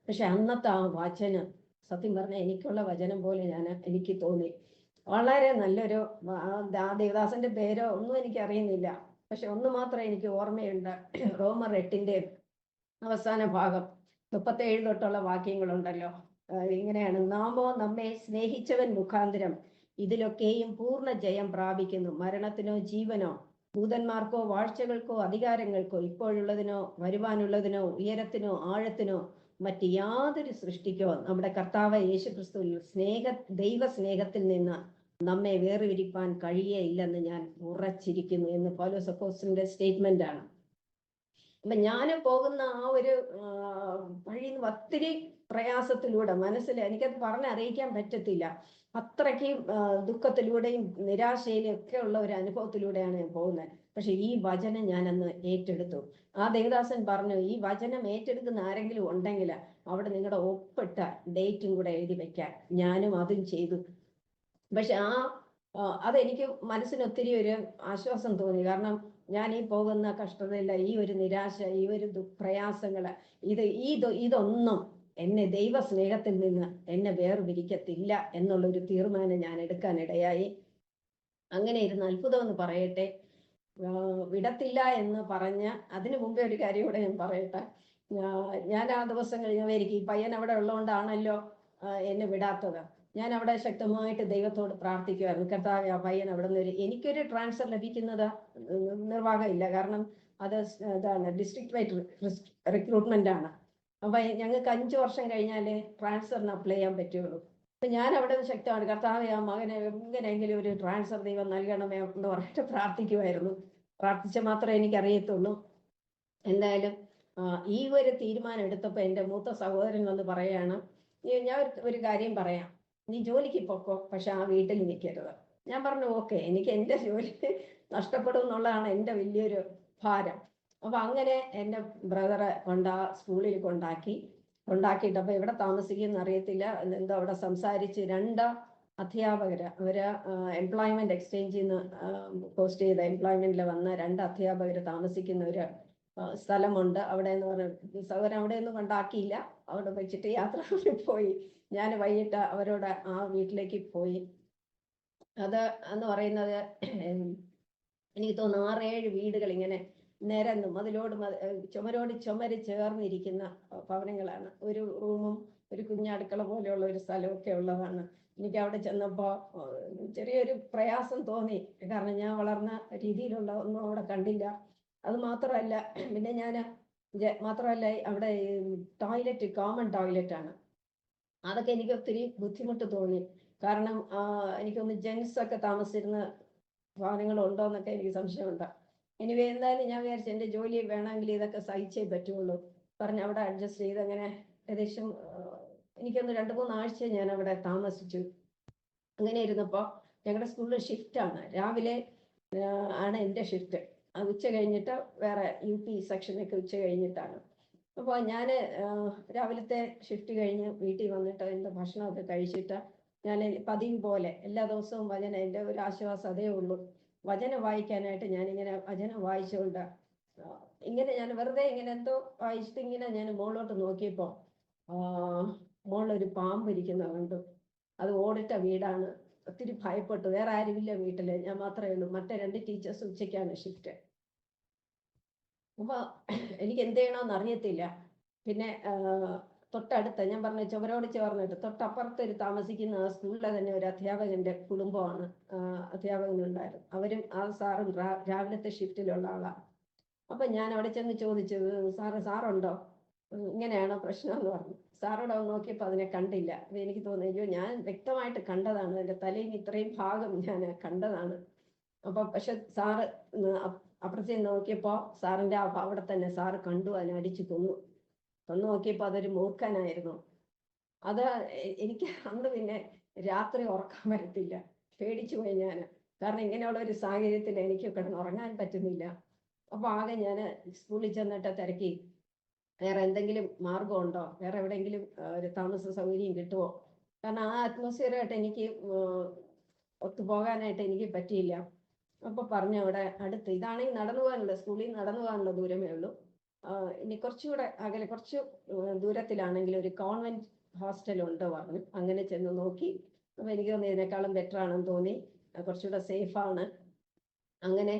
പക്ഷെ അന്നത്തെ ആ വചനം സത്യം പറഞ്ഞാൽ എനിക്കുള്ള വചനം പോലെ എനിക്ക് തോന്നി. വളരെ നല്ലൊരു ദേവദാസന്റെ പേരോ ഒന്നും എനിക്ക് അറിയുന്നില്ല. പക്ഷെ ഒന്ന് മാത്രം എനിക്ക് ഓർമ്മയുണ്ട്. റോമർ 8 അവസാന ഭാഗം 37 തൊട്ടുള്ള വാക്യങ്ങളുണ്ടല്ലോ. ഇങ്ങനെയാണ്, നാമോ നമ്മെ സ്നേഹിച്ചവൻ മുഖാന്തരം ഇതിലൊക്കെയും പൂർണ്ണ ജയം പ്രാപിക്കുന്നു, മരണത്തിനോ ജീവനോ ഭൂതന്മാർക്കോ വാഴ്ചകൾക്കോ അധികാരങ്ങൾക്കോ ഇപ്പോഴുള്ളതിനോ വരുവാനുള്ളതിനോ ഉയരത്തിനോ ആഴത്തിനോ മറ്റ് യാതൊരു സൃഷ്ടിക്കോ നമ്മുടെ കർത്താവ് യേശുക്രിസ്തുവിൽ ദൈവ സ്നേഹത്തിൽ നിന്ന് നമ്മെ വേർതിരിപ്പാൻ കഴിയേയില്ലെന്ന് ഞാൻ ഉറച്ചിരിക്കുന്നു എന്ന് പൗലോസ് അപ്പോസ്തലന്റെ സ്റ്റേറ്റ്മെന്റ് ആണ്. അപ്പൊ ഞാൻ പോകുന്ന ആ ഒരു വഴി ഒത്തിരി പ്രയാസത്തിലൂടെ മനസ്സിൽ എനിക്കത് പറഞ്ഞറിയിക്കാൻ പറ്റത്തില്ല. അത്രയ്ക്ക് ദുഃഖത്തിലൂടെയും നിരാശയിലും ഒക്കെ ഉള്ള ഒരു അനുഭവത്തിലൂടെയാണ് ഞാൻ പോകുന്നത്. പക്ഷെ ഈ വചനം ഞാനന്ന് ഏറ്റെടുത്തു. ആ ദേവദാസൻ പറഞ്ഞു, ഈ വചനം ഏറ്റെടുക്കുന്ന ആരെങ്കിലും ഉണ്ടെങ്കിൽ അവിടെ നിങ്ങളുടെ ഒപ്പിട്ട ഡേറ്റും കൂടെ എഴുതി വെക്കാൻ. ഞാനും അതും ചെയ്തു. പക്ഷെ അതെനിക്ക് മനസ്സിന് ഒത്തിരി ഒരു ആശ്വാസം തോന്നി. കാരണം ഞാൻ ഈ പോകുന്ന കഷ്ടതയില്ല, ഈ ഒരു നിരാശ, ഈ ഒരു പ്രയാസങ്ങള് ഇതൊന്നും എന്നെ ദൈവ സ്നേഹത്തിൽ നിന്ന് എന്നെ വേർപിരിക്കത്തില്ല എന്നുള്ളൊരു തീർമാനം ഞാൻ എടുക്കാനിടയായി. അങ്ങനെ ഇരുന്ന് അത്ഭുതം എന്ന് പറയട്ടെ, വിടത്തില്ല എന്ന് പറഞ്ഞ അതിനു മുമ്പേ ഒരു കാര്യം കൂടെ ഞാൻ പറയട്ടെ. ഞാൻ ആ ദിവസം കഴിഞ്ഞവർക്ക് ഈ പയ്യൻ അവിടെ ഉള്ളതുകൊണ്ടാണല്ലോ എന്നെ വിടാത്തത്. ഞാൻ അവിടെ ശക്തമായിട്ട് ദൈവത്തോട് പ്രാർത്ഥിക്കുമായിരുന്നു, കർത്താവേ ആ പയ്യൻ അവിടെ നിന്ന് എനിക്കൊരു ട്രാൻസ്ഫർ ലഭിക്കുന്നത് നിർവാഹമില്ല. കാരണം അത് ഇതാണ് ഡിസ്ട്രിക്ട് വൈഡ് റിക്രൂട്ട്മെന്റ് ആണ്. അപ്പൊ ഞങ്ങൾക്ക് 5 വർഷം കഴിഞ്ഞാലേ ട്രാൻസ്ഫറിന് അപ്ലൈ ചെയ്യാൻ പറ്റുള്ളൂ. അപ്പൊ ഞാൻ അവിടെ ശക്തമാണ്, കർത്താവേ ആ മകനെ എങ്ങനെയെങ്കിലും ഒരു ട്രാൻസ്ഫർ ദൈവം നൽകണമേ എന്ന് പറഞ്ഞിട്ട് പ്രാർത്ഥിക്കുമായിരുന്നു. പ്രാർത്ഥിച്ച മാത്രമേ എനിക്കറിയത്തുള്ളൂ. എന്തായാലും ഈ ഒരു തീരുമാനം എടുത്തപ്പോൾ എൻ്റെ മൂത്ത സഹോദരൻ വന്ന് പറയാണ്, ഞാൻ ഒരു കാര്യം പറയാം, നീ ജോലിക്ക് പൊക്കോ, പക്ഷെ ആ വീട്ടിൽ നിൽക്കരുത്. ഞാൻ പറഞ്ഞു ഓക്കെ, എനിക്ക് എൻ്റെ ജോലി നഷ്ടപ്പെടും എന്നുള്ളതാണ് എൻ്റെ വലിയൊരു ഭാരം. അപ്പൊ അങ്ങനെ എൻ്റെ ബ്രദറെ സ്കൂളിൽ കൊണ്ടാക്കിയിട്ട് അപ്പൊ എവിടെ താമസിക്കുമെന്ന് അറിയത്തില്ല, എന്തോ അവിടെ സംസാരിച്ച് 2 അധ്യാപകര്, അവര് എംപ്ലോയ്മെന്റ് എക്സ്ചേഞ്ചിൽ നിന്ന് പോസ്റ്റ് ചെയ്ത എംപ്ലോയ്മെന്റിൽ വന്ന 2 അധ്യാപകര് താമസിക്കുന്ന ഒരു സ്ഥലമുണ്ട്. അവിടെ എന്ന് പറഞ്ഞ സൗകര്യം അവിടെ ഒന്നും കൊണ്ടാക്കിയില്ല, അവിടെ വെച്ചിട്ട് യാത്ര പോയി. ഞാൻ വൈകിട്ട് അവരോട് ആ വീട്ടിലേക്ക് പോയി. അത് എന്ന് പറയുന്നത് എനിക്ക് തോന്നുന്നു 6-7 വീടുകൾ ഇങ്ങനെ നിരന്നും ചുമരോട് ചുമര് ചേർന്നിരിക്കുന്ന ഭവനങ്ങളാണ്. ഒരു റൂമും ഒരു കുഞ്ഞടുക്കള പോലെയുള്ള ഒരു സ്ഥലമൊക്കെ ഉള്ളതാണ്. എനിക്ക് അവിടെ ചെന്നപ്പോൾ ചെറിയൊരു പ്രയാസം തോന്നി, കാരണം ഞാൻ വളർന്ന രീതിയിലുള്ള ഒന്നും അവിടെ കണ്ടില്ല. അത് മാത്രമല്ല, പിന്നെ ഞാൻ മാത്രമല്ല അവിടെ ടോയ്ലറ്റ് കോമൺ ടോയ്ലറ്റ് ആണ്. അതൊക്കെ എനിക്ക് ഒത്തിരി ബുദ്ധിമുട്ട് തോന്നി. കാരണം എനിക്കൊന്ന് ജെൻസ് ഒക്കെ താമസിച്ചിരുന്ന ഭവനങ്ങളുണ്ടോ എന്നൊക്കെ എനിക്ക് സംശയമുണ്ട്. എനിവേ, എന്തായാലും ഞാൻ വിചാരിച്ചു എൻ്റെ ജോലി വേണമെങ്കിൽ ഇതൊക്കെ സഹിച്ചേ പറ്റുള്ളൂ പറഞ്ഞ് അവിടെ അഡ്ജസ്റ്റ് ചെയ്ത് അങ്ങനെ ഏകദേശം എനിക്കൊന്ന് 2-3 ആഴ്ച ഞാൻ അവിടെ താമസിച്ചു. അങ്ങനെ ഇരുന്നപ്പോൾ ഞങ്ങളുടെ സ്കൂളിൽ ഷിഫ്റ്റാണ്, രാവിലെ ആണ് എൻ്റെ ഷിഫ്റ്റ്. ഉച്ച കഴിഞ്ഞിട്ട് വേറെ UP സെക്ഷനൊക്കെ ഉച്ച കഴിഞ്ഞിട്ടാണ്. അപ്പോൾ ഞാൻ രാവിലത്തെ ഷിഫ്റ്റ് കഴിഞ്ഞ് വീട്ടിൽ വന്നിട്ട് എൻ്റെ ഭക്ഷണമൊക്കെ കഴിച്ചിട്ട് ഞാൻ പതിവ് പോലെ എല്ലാ ദിവസവും എൻ്റെ ഒരു ആശ്വാസം അതേ ഉള്ളൂ, വചനം വായിക്കാനായിട്ട് ഞാനിങ്ങനെ വചനം വായിച്ചുകൊണ്ട് ഇങ്ങനെ ഞാൻ വെറുതെ ഇങ്ങനെ എന്തോ വായിച്ചിട്ട് ഇങ്ങനെ ഞാൻ മുകളിലോട്ട് നോക്കിയപ്പോൾ മുകളിലൊരു പാമ്പ് ഇരിക്കുന്ന കണ്ടു. അത് ഓടിട്ട വീടാണ്. ഒത്തിരി ഭയപ്പെട്ടു. വേറെ ആരുമില്ല വീട്ടില്, ഞാൻ മാത്രമേ ഉള്ളൂ. മറ്റേ 2 ടീച്ചേഴ്സ് ഉച്ചയ്ക്കാണ് ഷിഫ്റ്റ്. അപ്പൊ എനിക്ക് എന്ത് ചെയ്യണമെന്ന് അറിയത്തില്ല. പിന്നെ തൊട്ടടുത്ത ഞാൻ പറഞ്ഞ ചുവരോട് ചേർന്നിട്ട് തൊട്ടപ്പുറത്ത് താമസിക്കുന്ന ആ സ്കൂളിലെ തന്നെ ഒരു അധ്യാപകന്റെ കുടുംബമാണ്, അധ്യാപകനുണ്ടായിരുന്നു. അവരും ആ സാറും രാവിലത്തെ ഷിഫ്റ്റിലുള്ള ആളാണ്. അപ്പൊ ഞാൻ അവിടെ ചെന്ന് ചോദിച്ചു, സാറുണ്ടോ, ഇങ്ങനെയാണോ പ്രശ്നം എന്ന് പറഞ്ഞു. സാറോട് നോക്കിയപ്പോൾ അതിനെ കണ്ടില്ല. അപ്പൊ എനിക്ക് തോന്നി, അയ്യോ ഞാൻ വ്യക്തമായിട്ട് കണ്ടതാണ്, എൻ്റെ തലയിൽ ഇത്രയും ഭാഗം ഞാൻ കണ്ടതാണ്. അപ്പൊ പക്ഷെ സാറ് അപ്പുറത്ത് നോക്കിയപ്പോൾ സാറിന്റെ അവിടെ തന്നെ സാറ് കണ്ടു, അതിനെ അടിച്ചു കൊന്നു നോക്കിയപ്പോൾ അതൊരു മൂർഖനായിരുന്നു. അത് എനിക്ക് അന്ന് പിന്നെ രാത്രി ഉറക്കാൻ വരത്തില്ല, പേടിച്ചു പോയി ഞാൻ. കാരണം ഇങ്ങനെയുള്ള ഒരു സാഹചര്യത്തിൽ എനിക്ക് കിടന്നുറങ്ങാൻ പറ്റുന്നില്ല. അപ്പൊ ആകെ ഞാൻ സ്കൂളിൽ ചെന്നിട്ട് തിരക്കി, വേറെ എന്തെങ്കിലും മാർഗമുണ്ടോ, വേറെ എവിടെയെങ്കിലും ഒരു താമസ സൗകര്യം കിട്ടുമോ. കാരണം ആ അറ്റ്മോസ്ഫിയറായിട്ട് എനിക്ക് ഒത്തുപോകാനായിട്ട് എനിക്ക് പറ്റിയില്ല. അപ്പൊ പറഞ്ഞു അവിടെ അടുത്ത് ഇതാണെങ്കിൽ നടന്നു പോകാനുള്ള, സ്കൂളിൽ നടന്നു പോകാനുള്ള ദൂരമേ ഉള്ളൂ, ഇനി കുറച്ചുകൂടെ അകലെ കുറച്ച് ദൂരത്തിലാണെങ്കിൽ ഒരു കോൺവെന്റ് ഹോസ്റ്റലുണ്ട് പറഞ്ഞു. അങ്ങനെ ചെന്ന് നോക്കി. അപ്പൊ എനിക്ക് തോന്നി ഇതിനേക്കാളും ബെറ്റർ ആണെന്ന് തോന്നി, കുറച്ചുകൂടെ സേഫാണ്. അങ്ങനെ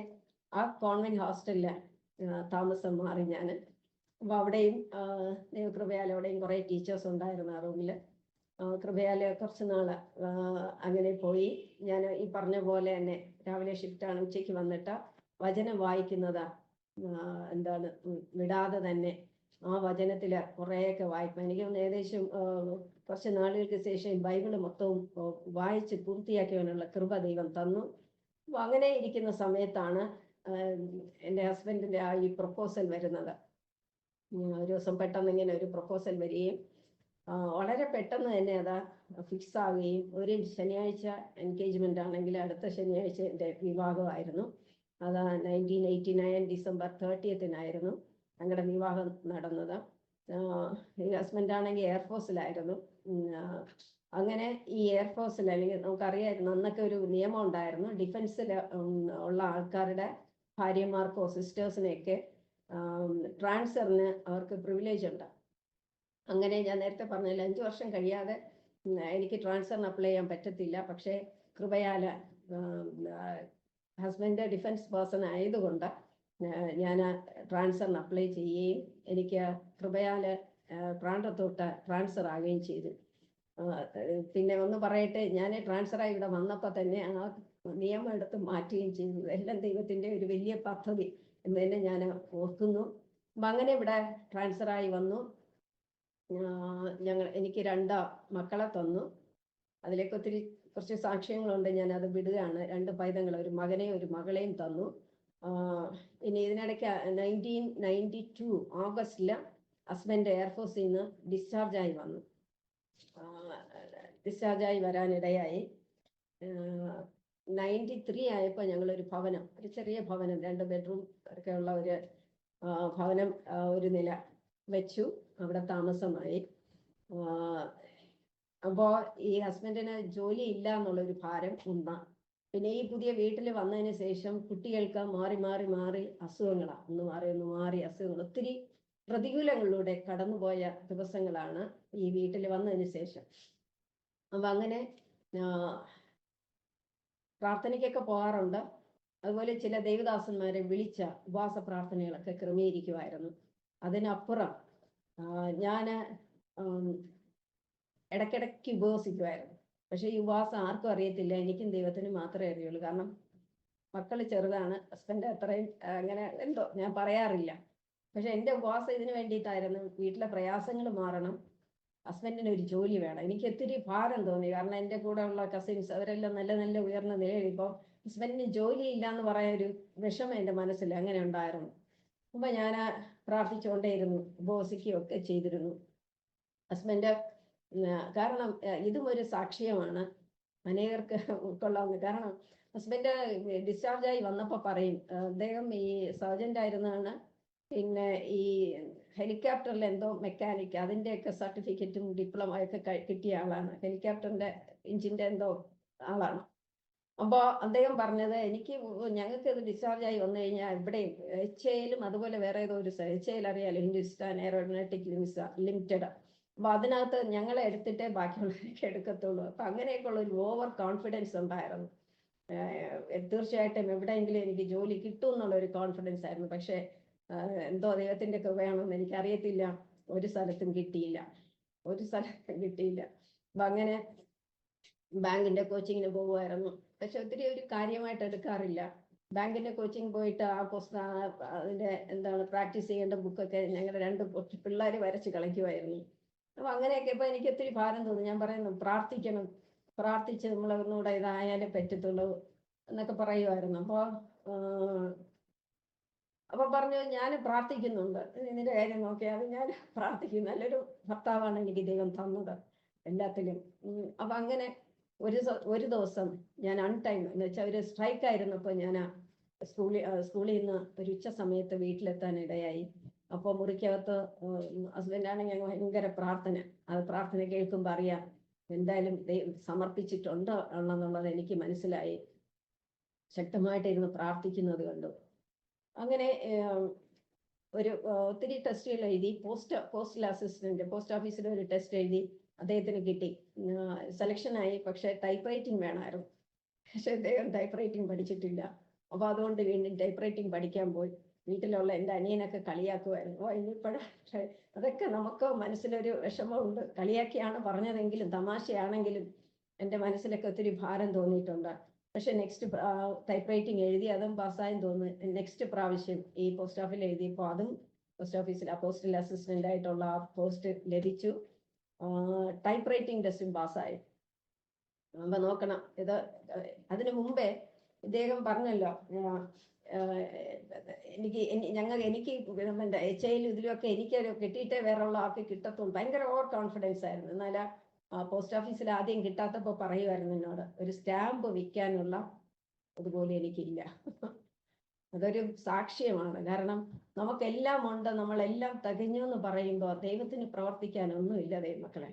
ആ കോൺവെന്റ് ഹോസ്റ്റലില് താമസം മാറി ഞാൻ. അപ്പൊ അവിടെയും ദൈവകൃപയാൽ അവിടെയും കുറെ ടീച്ചേഴ്സ് ഉണ്ടായിരുന്നു ആ റൂമില്. കൃപയാല് കുറച്ച് നാള് അങ്ങനെ പോയി. ഞാൻ ഈ പറഞ്ഞ പോലെ തന്നെ രാവിലെ ഷിഫ്റ്റാണ്, ഉച്ചയ്ക്ക് വന്നിട്ട് വചനം വായിക്കുന്നത് എന്താണ് വിടാതെ തന്നെ ആ വചനത്തില് കുറേയൊക്കെ വായിക്കും. എനിക്ക് ഏകദേശം കുറച്ച് നാളുകൾക്ക് ശേഷം ബൈബിള് മൊത്തവും വായിച്ച് പൂർത്തിയാക്കിയതിനുള്ള കൃപ ദൈവം തന്നു. അപ്പൊ അങ്ങനെ ഇരിക്കുന്ന സമയത്താണ് എൻ്റെ ഹസ്ബൻഡിന്റെ ആ ഈ പ്രപ്പോസൽ വരുന്നത്. ഒരു ദിവസം പെട്ടെന്ന് ഇങ്ങനെ ഒരു പ്രപ്പോസൽ വരികയും വളരെ പെട്ടെന്ന് തന്നെ അത് ഫിക്സ് ആവുകയും, ഒരു ശനിയാഴ്ച എൻഗേജ്മെന്റ് ആണെങ്കിൽ അടുത്ത ശനിയാഴ്ച എൻ്റെ വിവാഹമായിരുന്നു. അത് 1989 ഡിസംബർ 30 ഞങ്ങളുടെ വിവാഹം നടന്നത്. ഹസ്ബൻഡ് ആണെങ്കിൽ എയർഫോഴ്സിലായിരുന്നു. അങ്ങനെ ഈ എയർഫോഴ്സിൽ, അല്ലെങ്കിൽ നമുക്കറിയായിരുന്നു അന്നൊക്കെ ഒരു നിയമം ഉണ്ടായിരുന്നു, ഡിഫൻസിൽ ഉള്ള ആൾക്കാരുടെ ഭാര്യമാർക്കോ സിസ്റ്റേഴ്സിനെയൊക്കെ ട്രാൻസ്ഫറിന് അവർക്ക് പ്രിവിലേജ് ഉണ്ട്. അങ്ങനെ ഞാൻ നേരത്തെ പറഞ്ഞില്ല, 5 വർഷം കഴിയാതെ എനിക്ക് ട്രാൻസ്ഫറിന് അപ്ലൈ ചെയ്യാൻ പറ്റത്തില്ല. പക്ഷേ കൃപയാൽ ഹസ്ബൻഡ് ഡിഫൻസ് പേഴ്സൺ ആയതുകൊണ്ട് ഞാൻ ട്രാൻസ്ഫറിന് അപ്ലൈ ചെയ്യുകയും എനിക്ക് കൃപയാൽ ട്രാൻഡത്തോട്ട് ട്രാൻസ്ഫർ ആവുകയും ചെയ്തു. പിന്നെ ഒന്ന് പറയട്ടെ, ഞാൻ ട്രാൻസ്ഫറായി ഇവിടെ വന്നപ്പോൾ തന്നെ ആ നിയമം എടുത്ത് മാറ്റുകയും ചെയ്തു. എല്ലാം ദൈവത്തിൻ്റെ ഒരു വലിയ പദ്ധതി എന്ന് തന്നെ ഞാൻ ഓർക്കുന്നു. അപ്പം അങ്ങനെ ഇവിടെ ട്രാൻസ്ഫറായി വന്നു. എനിക്ക് 2 മക്കളെ തന്നു. അതിലേക്ക് കുറച്ച് സാക്ഷ്യങ്ങളുണ്ട്, ഞാൻ അത് വിടുകയാണ്. 2 പൈതങ്ങൾ, ഒരു മകനെയും ഒരു മകളെയും തന്നു. ഇനി ഇതിനിടയ്ക്ക് 1992 ഓഗസ്റ്റില് ഹസ്ബൻഡ് എയർഫോഴ്സിൽ നിന്ന് ഡിസ്ചാർജായി വന്നു. ഡിസ്ചാർജായി വരാനിടയായി. 93 ആയപ്പോൾ ഞങ്ങളൊരു ഭവനം, ഒരു ചെറിയ ഭവനം, 2 ബെഡ്റൂം ഒക്കെ ഉള്ള ഒരു ഭവനം ഒരു നില വെച്ചു. അവിടെ താമസമായി. അപ്പോൾ ഈ ഹസ്ബൻഡിന് ജോലി ഇല്ല എന്നുള്ളൊരു ഭാരം ഒന്ന്. പിന്നെ ഈ പുതിയ വീട്ടിൽ വന്നതിന് ശേഷം കുട്ടികൾക്ക് മാറി മാറി മാറി അസുഖങ്ങളാണ്, ഒന്ന് മാറി അസുഖങ്ങൾ, ഒത്തിരി പ്രതികൂലങ്ങളിലൂടെ കടന്നുപോയ ദിവസങ്ങളാണ് ഈ വീട്ടിൽ വന്നതിന് ശേഷം. അപ്പം അങ്ങനെ പ്രാർത്ഥനയ്ക്കൊക്കെ പോകാറുണ്ട്. അതുപോലെ ചില ദൈവദാസന്മാരെ വിളിച്ച ഉപവാസ പ്രാർത്ഥനകളൊക്കെ ക്രമീകരിക്കുമായിരുന്നു. അതിനപ്പുറം ഞാൻ ഇടയ്ക്കിടയ്ക്ക് ഉപവസിക്കുമായിരുന്നു. പക്ഷെ ഈ ഉപവാസം ആർക്കും അറിയത്തില്ല, എനിക്കും ദൈവത്തിനും മാത്രമേ അറിയുള്ളൂ. കാരണം മക്കൾ ചെറുതാണ്, ഹസ്ബൻഡ് അത്രയും അങ്ങനെ എന്തോ ഞാൻ പറയാറില്ല. പക്ഷെ എൻ്റെ ഉപവാസം ഇതിനു വേണ്ടിയിട്ടായിരുന്നു. വീട്ടിലെ പ്രയാസങ്ങൾ മാറണം, ഹസ്ബൻഡിന് ഒരു ജോലി വേണം. എനിക്ക് ഒത്തിരി ഭാരം തോന്നി. കാരണം എൻ്റെ കൂടെ ഉള്ള കസിൻസ് അവരെല്ലാം നല്ല നല്ല ഉയർന്ന നിലയിൽ. ഇപ്പോൾ ഹസ്ബൻഡിന് ജോലി ഇല്ല എന്ന് പറയാൻ ഒരു വിഷമം എൻ്റെ മനസ്സിൽ അങ്ങനെ ഉണ്ടായിരുന്നു. അപ്പം ഞാൻ പ്രാർത്ഥിച്ചുകൊണ്ടേയിരുന്നു, ഉപവസിക്കുകയൊക്കെ ചെയ്തിരുന്നു. ഹസ്ബൻഡ് കാരണം ഇതും ഒരു സാക്ഷ്യമാണ് അനേകർക്ക് ഉൾക്കൊള്ളാവുന്നത്. കാരണം ഹസ്ബൻഡ് ഡിസ്ചാർജായി വന്നപ്പോൾ പറയും, അദ്ദേഹം ഈ സർജൻ്റ് ആയിരുന്നാണ്. പിന്നെ ഈ ഹെലികോപ്റ്ററിൽ എന്തോ മെക്കാനിക്, അതിൻ്റെയൊക്കെ സർട്ടിഫിക്കറ്റും ഡിപ്ലോമയൊക്കെ കിട്ടിയ ആളാണ്. ഹെലികോപ്റ്ററിൻ്റെ എഞ്ചിൻ്റെ എന്തോ ആളാണ്. അപ്പോൾ അദ്ദേഹം പറഞ്ഞത്, ഞങ്ങൾക്ക് ഇത് ഡിസ്ചാർജായി വന്നു കഴിഞ്ഞാൽ ഇവിടെയും HAL-ലും അതുപോലെ വേറെ ഏതോ ഒരു HAL അറിയാലോ, ഹിന്ദുസ്ഥാൻ എയറോനോട്ടിക് ലിമിറ്റഡ്. അപ്പോൾ അതിനകത്ത് ഞങ്ങളെ എടുത്തിട്ടേ ബാക്കിയുള്ളവരൊക്കെ എടുക്കത്തുള്ളൂ. അപ്പം അങ്ങനെയൊക്കെ ഉള്ള ഒരു ഓവർ കോൺഫിഡൻസ് ഉണ്ടായിരുന്നു. തീർച്ചയായിട്ടും എവിടെയെങ്കിലും എനിക്ക് ജോലി കിട്ടും എന്നുള്ളൊരു കോൺഫിഡൻസ് ആയിരുന്നു. പക്ഷേ എന്തോ ദൈവത്തിൻ്റെ കൃപയാണെന്ന് എനിക്കറിയത്തില്ല, ഒരു സ്ഥലത്തും കിട്ടിയില്ല. അപ്പം അങ്ങനെ ബാങ്കിൻ്റെ കോച്ചിങ്ങിന് പോകുമായിരുന്നു. പക്ഷെ ഒത്തിരി ഒരു കാര്യമായിട്ട് എടുക്കാറില്ല. ബാങ്കിൻ്റെ കോച്ചിങ് പോയിട്ട് അതിൻ്റെ എന്താണ് പ്രാക്ടീസ് ചെയ്യേണ്ട ബുക്കൊക്കെ ഞങ്ങളുടെ 2 പിള്ളേർ വരച്ച് കളിക്കുമായിരുന്നു. അപ്പം അങ്ങനെയൊക്കെ ഇപ്പോൾ എനിക്ക് ഒത്തിരി ഭാരം തോന്നി. ഞാൻ പറയുന്നു, പ്രാർത്ഥിച്ച് നമ്മൾ ഒന്നുകൂടെ ഇതായാലേ പറ്റത്തുള്ളൂ എന്നൊക്കെ പറയുമായിരുന്നു. അപ്പോൾ പറഞ്ഞു, ഞാൻ പ്രാർത്ഥിക്കുന്നുണ്ട്, ഇതിൻ്റെ കാര്യം നോക്കിയാൽ ഞാൻ പ്രാർത്ഥിക്കും. നല്ലൊരു ഭർത്താവാണ് എനിക്ക് ദൈവം തന്നത് എല്ലാത്തിലും. അപ്പം അങ്ങനെ ഒരു ദിവസം ഞാൻ അൺടൈം എന്ന് വെച്ചാൽ ഒരു സ്ട്രൈക്ക് ആയിരുന്നപ്പോൾ ഞാൻ സ്കൂളിൽ നിന്ന് ഒരു ഉച്ച സമയത്ത് വീട്ടിലെത്താൻ ഇടയായി. അപ്പോൾ മുറിക്കകത്ത് ഹസ്ബൻഡാണെങ്കിൽ ഞങ്ങൾ ഭയങ്കര പ്രാർത്ഥന കേൾക്കുമ്പോൾ അറിയാം എന്തായാലും സമർപ്പിച്ചിട്ടുണ്ട് എന്നുള്ളത് എനിക്ക് മനസ്സിലായി. ശക്തമായിട്ടിരുന്ന് പ്രാർത്ഥിക്കുന്നത് കണ്ടു. അങ്ങനെ ഒത്തിരി ടെസ്റ്റുകൾ എഴുതി. പോസ്റ്റൽ അസിസ്റ്റന്റ് പോസ്റ്റ് ഓഫീസിൽ ഒരു ടെസ്റ്റ് എഴുതി, അദ്ദേഹത്തിന് കിട്ടി, സെലക്ഷനായി. പക്ഷെ ടൈപ്പ് റൈറ്റിംഗ് വേണമായിരുന്നു. പക്ഷെ അദ്ദേഹം ടൈപ്പ് റൈറ്റിംഗ് പഠിച്ചിട്ടില്ല. അപ്പോൾ അതുകൊണ്ട് വീണ്ടും ടൈപ്പ് റൈറ്റിംഗ് പഠിക്കാൻ പോയി. വീട്ടിലുള്ള എൻ്റെ അനിയനൊക്കെ കളിയാക്കുമായിരുന്നു. ഇനിയിപ്പോഴും അതൊക്കെ നമുക്ക് മനസ്സിലൊരു വിഷമമുണ്ട്. കളിയാക്കിയാണ് പറഞ്ഞതെങ്കിലും തമാശയാണെങ്കിലും എൻ്റെ മനസ്സിലൊക്കെ ഒത്തിരി ഭാരം തോന്നിയിട്ടുണ്ട്. പക്ഷെ നെക്സ്റ്റ് ടൈപ്പ് റൈറ്റിംഗ് എഴുതി, അതും പാസ്സായെന്ന് തോന്നുന്നു. നെക്സ്റ്റ് പ്രാവശ്യം ഈ പോസ്റ്റ് ഓഫീസിൽ എഴുതിയപ്പോൾ അതും പോസ്റ്റ് ഓഫീസിൽ പോസ്റ്റൽ അസിസ്റ്റന്റ് ആയിട്ടുള്ള ആ പോസ്റ്റ് ലഭിച്ചു. ടൈപ്പ് റൈറ്റിംഗ് ടെസ്റ്റും പാസ്സായി. അപ്പം നോക്കണം, അതിനു മുമ്പേ ഇദ്ദേഹം പറഞ്ഞല്ലോ, എനിക്ക് HAL ഇതിലൊക്കെ എനിക്കൊരു കിട്ടിയിട്ടേ വേറെയുള്ള ആൾക്ക് കിട്ടത്തുള്ളൂ. ഭയങ്കര ഓവർ കോൺഫിഡൻസ് ആയിരുന്നു. എന്നാൽ പോസ്റ്റ് ഓഫീസിൽ ആദ്യം കിട്ടാത്തപ്പോൾ പറയുമായിരുന്നു എന്നോട്, ഒരു സ്റ്റാമ്പ് വിൽക്കാനുള്ള അതുപോലെ എനിക്കില്ല. അതൊരു സാക്ഷ്യമാണ്. കാരണം നമുക്കെല്ലാം ഉണ്ട്, നമ്മളെല്ലാം തികഞ്ഞു എന്ന് പറയുമ്പോൾ ദൈവത്തിന് പ്രവർത്തിക്കാനൊന്നുമില്ല ദൈവമക്കളെ.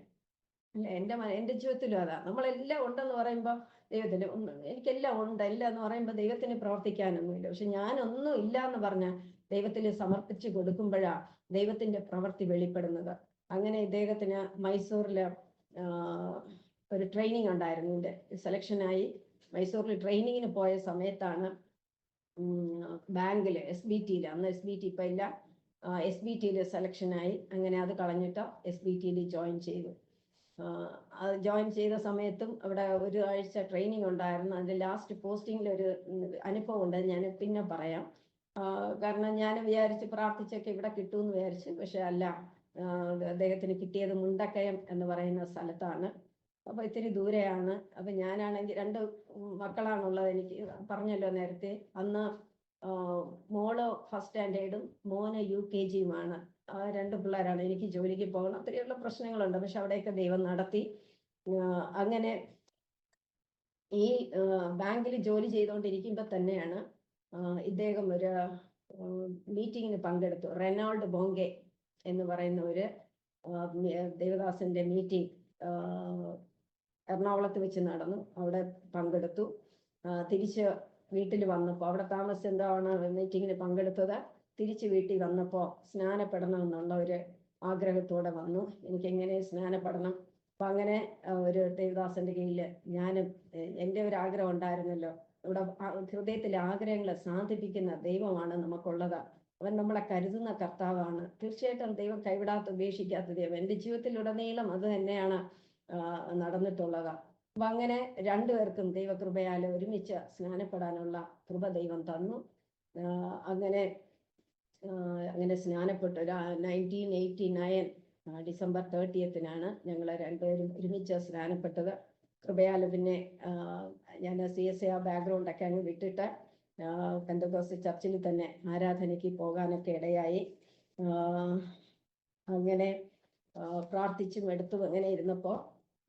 എൻ്റെ ജീവിതത്തിലും അതാ, നമ്മളെല്ലാം ഉണ്ടെന്ന് പറയുമ്പോൾ ദൈവത്തിന് എനിക്കെല്ലാം ഉണ്ട് എന്ന് പറയുമ്പോൾ ദൈവത്തിന് പ്രവർത്തിക്കാനൊന്നുമില്ല. പക്ഷെ ഞാനൊന്നും ഇല്ല എന്ന് പറഞ്ഞാൽ ദൈവത്തിൽ സമർപ്പിച്ച് കൊടുക്കുമ്പോഴാണ് ദൈവത്തിൻ്റെ പ്രവൃത്തി വെളിപ്പെടുന്നത്. അങ്ങനെ ഇദ്ദേഹത്തിന് മൈസൂരിൽ ഒരു ട്രെയിനിങ് ഉണ്ടായിരുന്നു. എൻ്റെ സെലക്ഷനായി മൈസൂരിൽ ട്രെയിനിങ്ങിന് പോയ സമയത്താണ് ബാങ്കിൽ SBTയിൽ, അന്ന് SBT ഇപ്പം ഇല്ല, SBTയിൽ സെലക്ഷനായി. അങ്ങനെ അത് കളഞ്ഞിട്ട് SBTയിൽ ജോയിൻ ചെയ്തു. അത് ജോയിൻ ചെയ്ത സമയത്തും അവിടെ ഒരു ആഴ്ച ട്രെയിനിങ് ഉണ്ടായിരുന്നു. അതിൻ്റെ ലാസ്റ്റ് പോസ്റ്റിങ്ങിലൊരു അനുഭവം ഉണ്ട്, ഞാൻ പിന്നെ പറയാം. കാരണം ഞാൻ വിചാരിച്ച് പ്രാർത്ഥിച്ചൊക്കെ ഇവിടെ കിട്ടുമെന്ന് വിചാരിച്ചു. പക്ഷെ അല്ല, അദ്ദേഹത്തിന് കിട്ടിയത് മുണ്ടക്കയം എന്ന് പറയുന്ന സ്ഥലത്താണ്. അപ്പോൾ ഇത്തിരി ദൂരെയാണ്. അപ്പം ഞാനാണെങ്കിൽ 2 മക്കളാണുള്ളത്. എനിക്ക് പറഞ്ഞല്ലോ നേരത്തെ, അന്ന് മോള് ഫസ്റ്റ് സ്റ്റാൻഡേർഡും മോന് UKG-യുമാണ്. രണ്ട് പിള്ളേരാണ്. എനിക്ക് ജോലിക്ക് പോകണം, ഒത്തിരിയുള്ള പ്രശ്നങ്ങളുണ്ട്. പക്ഷെ അവിടെയൊക്കെ ദൈവം നടത്തി. അങ്ങനെ ഈ ബാങ്കിൽ ജോലി ചെയ്തുകൊണ്ടിരിക്കുമ്പോൾ തന്നെയാണ് ഇദ്ദേഹം ഒരു മീറ്റിങ്ങിന് പങ്കെടുത്തു. റെനാൾഡ് ബോങ്കെ എന്ന് പറയുന്ന ഒരു ദേവദാസന്റെ മീറ്റിംഗ് എറണാകുളത്ത് വെച്ച് നടന്നു. അവിടെ പങ്കെടുത്തു. തിരിച്ച് വീട്ടിൽ വന്നപ്പോൾ, അവിടെ താമസിച്ച് എന്താണ് മീറ്റിങ്ങിന് പങ്കെടുത്തത്, തിരിച്ച് വീട്ടിൽ വന്നപ്പോൾ സ്നാനപ്പെടണമെന്നുള്ള ഒരു ആഗ്രഹത്തോടെ വന്നു. എനിക്കെങ്ങനെ സ്നാനപ്പെടണം. അപ്പം അങ്ങനെ ഒരു ദേവദാസന്റെ കീഴിൽ ഞാനും, എൻ്റെ ഒരു ആഗ്രഹം ഉണ്ടായിരുന്നല്ലോ. ഇവിടെ ഹൃദയത്തിലെ ആഗ്രഹങ്ങളെ സാധിപ്പിക്കുന്ന ദൈവമാണ് നമുക്കുള്ളത്. അവൻ നമ്മളെ കരുതുന്ന കർത്താവാണ്. തീർച്ചയായിട്ടും ദൈവം കൈവിടാത്ത ഉപേക്ഷിക്കാത്ത ദൈവം. എൻ്റെ ജീവിതത്തിലുടനീളം അത് തന്നെയാണ് നടന്നിട്ടുള്ളത്. അപ്പൊ അങ്ങനെ രണ്ടുപേർക്കും ദൈവകൃപയാൽ ഒരുമിച്ച് സ്നാനപ്പെടാനുള്ള കൃപ ദൈവം തന്നു. അങ്ങനെ സ്നാനപ്പെട്ടു. 1989 ഡിസംബർ 30 ഞങ്ങൾ രണ്ടുപേരും ഒരുമിച്ച് സ്നാനപ്പെട്ടത്. കൃപയാൽ പിന്നെ ഞാൻ CSA ബാക്ക്ഗ്രൗണ്ട് ഒക്കെ അങ്ങ് വിട്ടിട്ട് പെന്തക്കോസ്ത് ചർച്ചിൽ തന്നെ ആരാധനയ്ക്ക് പോകാനൊക്കെ ഇടയായി. അങ്ങനെ പ്രാർത്ഥിച്ചും എടുത്തും അങ്ങനെ ഇരുന്നപ്പോൾ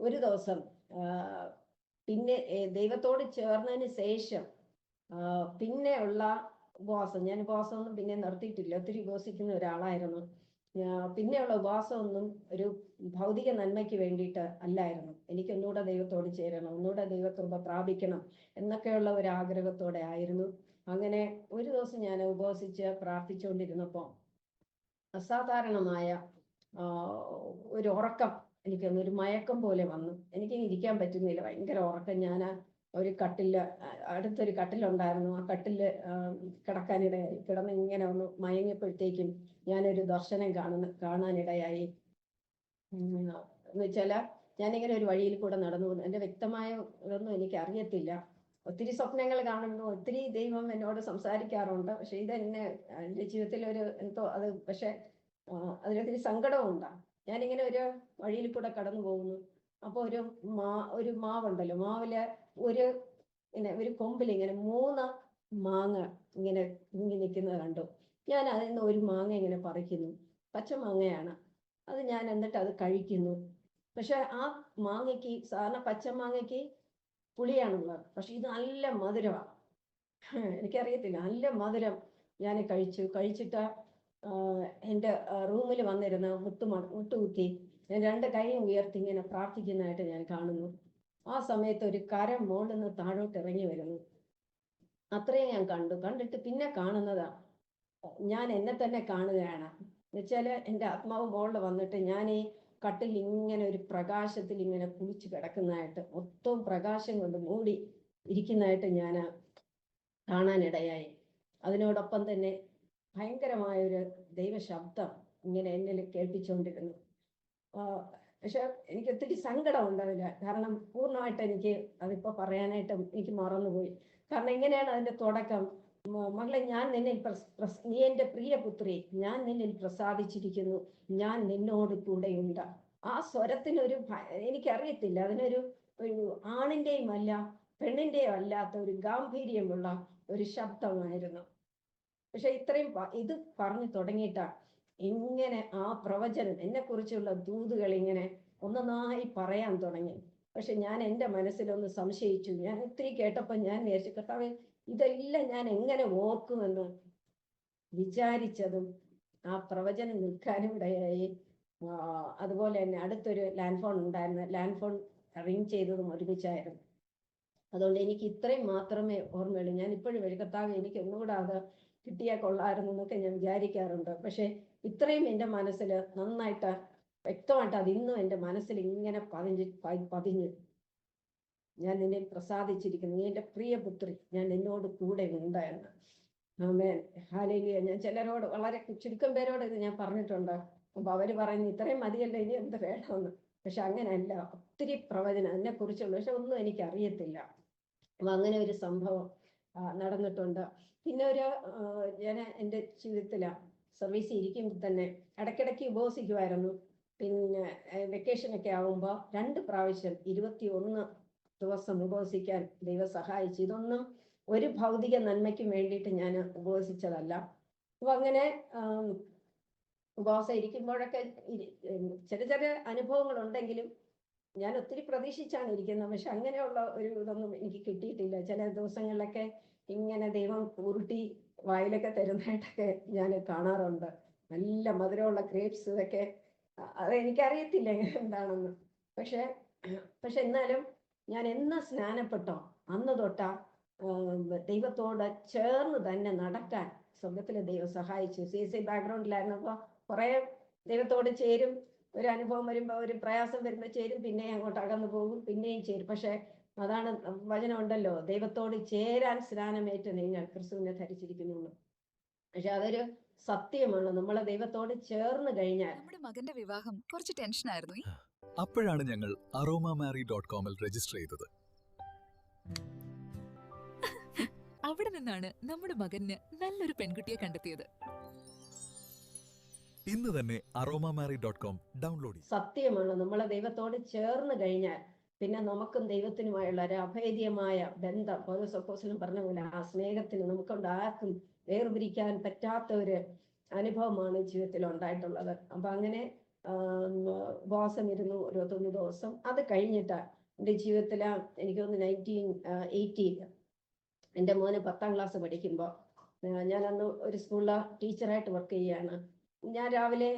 ഒരു ദിവസം പിന്നെ ദൈവത്തോട് ചേർന്നതിന് ശേഷം പിന്നെയുള്ള ഉപവാസം, ഞാൻ ഉപവാസമൊന്നും പിന്നെ നിർത്തിയിട്ടില്ല. ഒത്തിരി ഉപവസിക്കുന്ന ഒരാളായിരുന്നു. പിന്നെയുള്ള ഉപവാസമൊന്നും ഒരു ഭൗതിക നന്മയ്ക്ക് വേണ്ടിയിട്ട് അല്ലായിരുന്നു. എനിക്ക് ഒന്നുകൂടെ ദൈവത്തോട് ചേരണം, ഒന്നുകൂടെ ദൈവകൃപ പ്രാപിക്കണം എന്നൊക്കെയുള്ള ഒരു ആഗ്രഹത്തോടെ ആയിരുന്നു. അങ്ങനെ ഒരു ദിവസം ഞാൻ ഉപവസിച്ച് പ്രാർത്ഥിച്ചുകൊണ്ടിരുന്നപ്പോൾ അസാധാരണമായ ഒരു ഉറക്കം, എനിക്കൊന്നൊരു മയക്കം പോലെ വന്നു. എനിക്ക് ഇരിക്കാൻ പറ്റുന്നില്ല, ഭയങ്കര ഉറക്കം. ഞാൻ ഒരു കട്ടില്, അടുത്തൊരു കട്ടിലുണ്ടായിരുന്നു, ആ കട്ടില് കിടക്കാനിടയായി. കിടന്ന് ഇങ്ങനെ ഒന്ന് മയങ്ങിയപ്പോഴത്തേക്കും ഞാനൊരു ദർശനം കാണാനിടയായി. എന്ന് വെച്ചാൽ ഞാനിങ്ങനെ ഒരു വഴിയിൽ കൂടെ നടന്നു പോകുന്നു. എൻ്റെ വ്യക്തമായ ഇതൊന്നും എനിക്ക് അറിയത്തില്ല. ഒത്തിരി സ്വപ്നങ്ങൾ കാണുന്നു, ഒത്തിരി ദൈവം എന്നോട് സംസാരിക്കാറുണ്ട്. പക്ഷെ ഇതെന്നെ എൻ്റെ ജീവിതത്തിൽ ഒരു എന്തോ അത്, പക്ഷെ അതിനൊത്തിരി സങ്കടമുണ്ടാകും. ഞാനിങ്ങനെ ഒരു വഴിയിൽ കൂടെ കടന്നു പോകുന്നു. അപ്പോൾ ഒരു മാവുണ്ടല്ലോ, മാവില് ഒരു കൊമ്പിൽ ഇങ്ങനെ 3 മാങ്ങ ഇങ്ങനെ നിൽക്കുന്നത് കണ്ടു. ഞാൻ അതിൽ നിന്ന് ഒരു മാങ്ങ ഇങ്ങനെ പറിക്കുന്നു. പച്ചമാങ്ങയാണ് അത്. ഞാൻ എന്നിട്ട് അത് കഴിക്കുന്നു. പക്ഷെ ആ മാങ്ങയ്ക്ക്, സാധാരണ പച്ചമാങ്ങയ്ക്ക് പുളിയാണുള്ളത്, പക്ഷെ ഇത് നല്ല മധുരമാണ്. എനിക്കറിയത്തില്ല, നല്ല മധുരം. ഞാൻ കഴിച്ചിട്ട് എൻ്റെ റൂമിൽ വന്നിരുന്ന് മുട്ടുകുത്തി ഞാൻ 2 കൈയും ഉയർത്തി ഇങ്ങനെ പ്രാർത്ഥിക്കുന്നതായിട്ട് ഞാൻ കാണുന്നു. ആ സമയത്ത് ഒരു കരം മുകളിൽ നിന്ന് താഴോട്ട് ഇറങ്ങി വരുന്നു. അത്രയും ഞാൻ കണ്ടിട്ട് പിന്നെ കാണുന്നതാ, ഞാൻ എന്നെ തന്നെ കാണുകയാണ്. എന്നുവെച്ചാല് എൻ്റെ ആത്മാവ് മുകളിൽ വന്നിട്ട് ഞാൻ ഈ കട്ടിൽ ഇങ്ങനെ ഒരു പ്രകാശത്തിൽ ഇങ്ങനെ കുളിച്ച് കിടക്കുന്നതായിട്ട്, മൊത്തവും പ്രകാശം കൊണ്ട് മൂടി ഇരിക്കുന്നതായിട്ട് ഞാൻ കാണാനിടയായി. അതിനോടൊപ്പം തന്നെ ഭയങ്കരമായൊരു ദൈവശബ്ദം ഇങ്ങനെ എന്നിൽ കേൾപ്പിച്ചുകൊണ്ടിരുന്നു. പക്ഷെ എനിക്ക് ഒത്തിരി സങ്കടം ഉണ്ടാവില്ല, കാരണം പൂർണ്ണമായിട്ട് എനിക്ക് അതിപ്പോൾ പറയാനായിട്ട് എനിക്ക് മറന്നുപോയി. കാരണം ഇങ്ങനെയാണ് അതിൻ്റെ തുടക്കം. മകളെ, ഞാൻ നിന്നിൽ നീ എൻ്റെ പ്രിയപുത്രി, ഞാൻ നിന്നിൽ പ്രസാദിച്ചിരിക്കുന്നു, ഞാൻ നിന്നോട് കൂടെയുണ്ട്. ആ സ്വരത്തിനൊരു എനിക്കറിയത്തില്ല, അതിനൊരു ആണിൻ്റെയും അല്ല പെണ്ണിൻ്റെയും അല്ലാത്ത ഒരു ഗാംഭീര്യമുള്ള ഒരു ശബ്ദമായിരുന്നു. പക്ഷെ ഇത്രയും ഇത് പറഞ്ഞു തുടങ്ങിയിട്ടാ ഇങ്ങനെ ആ പ്രവചനം, എന്നെ കുറിച്ചുള്ള ദൂതുകൾ ഇങ്ങനെ ഒന്നൊന്നായി പറയാൻ തുടങ്ങി. പക്ഷെ ഞാൻ എൻ്റെ മനസ്സിലൊന്ന് സംശയിച്ചു. ഞാൻ ഒത്തിരി കേട്ടപ്പോൾ ഞാൻ വിചാരിച്ചു, കർത്താവേ, ഇതെല്ലാം ഞാൻ എങ്ങനെ ഓർക്കുമെന്ന് വിചാരിച്ചതും ആ പ്രവചനം നിൽക്കാനും ഇടയായി. അതുപോലെ തന്നെ അടുത്തൊരു ലാൻഡ് ഫോൺ ഉണ്ടായിരുന്നു. ലാൻഡ് ഫോൺ റിങ് ചെയ്തതും ഒരുമിച്ചായിരുന്നു. അതുകൊണ്ട് എനിക്ക് ഇത്രയും മാത്രമേ ഓർമ്മയുള്ളൂ. ഞാൻ ഇപ്പോഴും കർത്താവേ, എനിക്ക് ഒന്നുകൂടെ അത് കിട്ടിയാൽ കൊള്ളായിരുന്നു എന്നൊക്കെ ഞാൻ വിചാരിക്കാറുണ്ട്. പക്ഷെ ഇത്രയും എൻ്റെ മനസ്സിൽ നന്നായിട്ട് വ്യക്തമായിട്ട് അത് ഇന്നും എൻ്റെ മനസ്സിൽ ഇങ്ങനെ പതിഞ്ഞു. ഞാൻ നിന്നെ പ്രസാദിച്ചിരിക്കുന്നു, നീ എൻ്റെ പ്രിയപുത്രി, ഞാൻ നിന്നോട് കൂടെ ഉണ്ടായിരുന്നു. ആമേൻ, ഹല്ലേലൂയ. ഞാൻ ചിലരോട്, വളരെ ചുരുക്കം പേരോട് ഇത് ഞാൻ പറഞ്ഞിട്ടുണ്ട്. അപ്പൊ അവര് പറയുന്നു, ഇത്രയും മതിയല്ലോ, ഇനി എന്ത് വേണമെന്ന്. പക്ഷെ അങ്ങനെയല്ല, ഒത്തിരി പ്രവചനം അതിനെ കുറിച്ചുള്ള, പക്ഷെ ഒന്നും എനിക്ക് അറിയത്തില്ല. അപ്പൊ അങ്ങനെ ഒരു സംഭവം നടന്നിട്ടുണ്ട്. പിന്നെ ഞാൻ എൻ്റെ ജീവിതത്തില് സർവീസിൽ ഇരിക്കുമ്പോൾ തന്നെ ഇടയ്ക്കിടയ്ക്ക് ഉപവസിക്കുമായിരുന്നു. പിന്നെ വെക്കേഷനൊക്കെ ആകുമ്പോൾ 2 പ്രാവശ്യം 21 ദിവസം ഉപവസിക്കാൻ ദൈവം സഹായിച്ചു. ഇതൊന്നും ഒരു ഭൗതിക നന്മയ്ക്കും വേണ്ടിയിട്ട് ഞാൻ ഉപവസിച്ചതല്ല. അപ്പൊ അങ്ങനെ ഉപവാസം ഇരിക്കുമ്പോഴൊക്കെ ചെറിയ ചെറിയ അനുഭവങ്ങൾ ഉണ്ടെങ്കിലും ഞാൻ ഒത്തിരി പ്രതീക്ഷിച്ചാണ് ഇരിക്കുന്നത്. പക്ഷെ അങ്ങനെയുള്ള ഒരു ഇതൊന്നും എനിക്ക് കിട്ടിയിട്ടില്ല. ചില ദിവസങ്ങളിലൊക്കെ ഇങ്ങനെ ദൈവം ഉരുട്ടി വായിലൊക്കെ തരുന്നതായിട്ടൊക്കെ ഞാൻ കാണാറുണ്ട്. നല്ല മധുരമുള്ള ഗ്രേപ്സ് ഇതൊക്കെ. അത് എനിക്കറിയത്തില്ല എന്താണെന്ന്. പക്ഷെ എന്നാലും ഞാൻ എന്ന് സ്നാനപ്പെട്ടോ അന്ന് തൊട്ടാ ദൈവത്തോട് ചേർന്ന് തന്നെ നടക്കാൻ സ്വർഗത്തിലെ ദൈവം സഹായിച്ചു. CSI ബാക്ക്ഗ്രൗണ്ടിലായിരുന്നപ്പോൾ കുറെ ദൈവത്തോട് ചേരും, ഒരു അനുഭവം വരുമ്പോൾ, ഒരു പ്രയാസം വരുമ്പോൾ ചേരും, പിന്നെയും അങ്ങോട്ട് അകന്നു പോകും, പിന്നെയും ചേരും. പക്ഷെ അതാണ് വചനം ഉണ്ടല്ലോ, ദൈവത്തോട് ചേരാൻ സ്നാനമേറ്റ് നിങ്ങൾ ക്രിസ്തുവിനെ ധരിച്ചിരിക്കുന്നു. പക്ഷെ അതൊരു സത്യമാണ്. നമ്മളെ ദൈവത്തോട് ചേർന്ന് കഴിഞ്ഞാൽ. നമ്മുടെ മകന്റെ വിവാഹം കുറച്ച് ടെൻഷനായിരുന്നു. അപ്പോഴാണ് ഞങ്ങൾ aromamary.comൽ രജിസ്റ്റർ ചെയ്തത്. അവിടെ നിന്നാണ് നമ്മുടെ മകന് നല്ലൊരു പെൺകുട്ടിയെ കണ്ടെത്തിയത്. ഇന്ന് തന്നെ aromamary.com ഡൗൺലോഡ് ചെയ്യും. സത്യമാണ്. നമ്മളെ ദൈവത്തോട് ചേർന്ന് കഴിഞ്ഞാൽ പിന്നെ നമുക്കും ദൈവത്തിനുമായുള്ള ഒരു അഭേദ്യമായ ബന്ധം, പൗലോസ് അപ്പോസ്തലൻ പറഞ്ഞ പോലെ ആ സ്നേഹത്തിന് നമുക്കൊണ്ട് ആർക്കും വേർപിരിക്കാൻ പറ്റാത്ത ഒരു അനുഭവമാണ് ജീവിതത്തിൽ ഉണ്ടായിട്ടുള്ളത്. അപ്പൊ അങ്ങനെ ഉപവാസം ഇരുന്നു 21 ദിവസം. അത് കഴിഞ്ഞിട്ട് എൻ്റെ ജീവിതത്തിൽ എനിക്ക് തോന്നുന്നു 1980 എൻ്റെ മോന് 10ാം ക്ലാസ് പഠിക്കുമ്പോൾ ഞാൻ അന്ന് ഒരു സ്കൂളിലെ ടീച്ചറായിട്ട് വർക്ക് ചെയ്യുകയാണ്. ഞാൻ രാവിലെ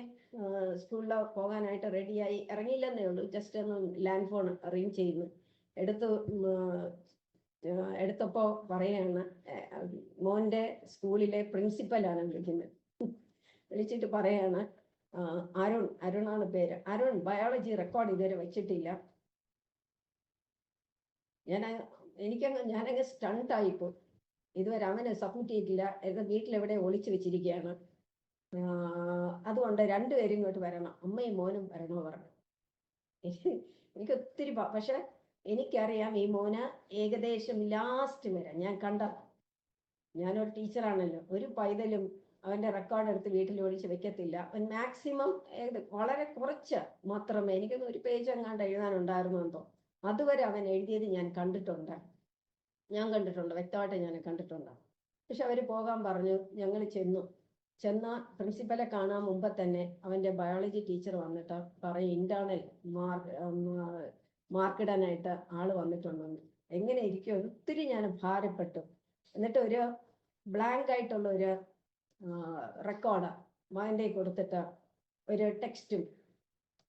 സ്കൂളിൽ പോകാനായിട്ട് റെഡിയായി ഇറങ്ങിയില്ലെന്നേ ഉള്ളൂ. ജസ്റ്റ് ഒന്ന് ലാൻഡ് ഫോൺ റിങ് ചെയ്യുന്നു. എടുത്തപ്പോൾ പറയാണ്, മോൻ്റെ സ്കൂളിലെ പ്രിൻസിപ്പലാണ് വിളിക്കുന്നത്. വിളിച്ചിട്ട് പറയാണ്, അരുണാണ് പേര്, അരുൺ ബയോളജി റെക്കോർഡ് ഇതുവരെ വെച്ചിട്ടില്ല. ഞാനങ്ങ് സ്റ്റണ്ടായിപ്പോ. ഇതുവരെ അവന് സബ്മിറ്റ് ചെയ്തിട്ടില്ല, വീട്ടിലെവിടെ ഒളിച്ചു വെച്ചിരിക്കുകയാണ്. അതുകൊണ്ട് രണ്ടുപേരും ഇങ്ങോട്ട് വരണം, അമ്മയും മോനും വരണോ പറഞ്ഞു. എനിക്ക് ഒത്തിരി പക്ഷെ എനിക്കറിയാം ഈ മോന് ഏകദേശം ലാസ്റ്റ് വരെ ഞാനൊരു ടീച്ചറാണല്ലോ, ഒരു പൈതലും അവന്റെ റെക്കോർഡ് എടുത്ത് വീട്ടിൽ ഒളിച്ച് വെക്കത്തില്ല. അവൻ മാക്സിമം വളരെ കുറച്ച് മാത്രമേ, എനിക്കൊന്ന് ഒരു പേജ് എങ്ങാണ്ട് എഴുതാനുണ്ടായിരുന്നു എന്തോ, അതുവരെ അവൻ എഴുതിയത് ഞാൻ കണ്ടിട്ടുണ്ട്, വ്യക്തമായിട്ട് ഞാൻ കണ്ടിട്ടുണ്ട്. പക്ഷെ അവര് പോകാൻ പറഞ്ഞു. ഞങ്ങൾ ചെന്ന പ്രിൻസിപ്പലെ കാണാൻ മുമ്പ് തന്നെ അവന്റെ ബയോളജി ടീച്ചർ വന്നിട്ട് പറയും ഇന്റേണൽ മാർക്കിടാനായിട്ട് ആള് വന്നിട്ടുണ്ടെന്ന്. എങ്ങനെ ഇരിക്കും, ഒത്തിരി ഞാൻ ഭാരപ്പെട്ടു. എന്നിട്ട് ഒരു ബ്ലാങ്ക് ആയിട്ടുള്ള ഒരു റെക്കോർഡ് മകൻ്റെ കൊടുത്തിട്ട് ഒരു ടെക്സ്റ്റും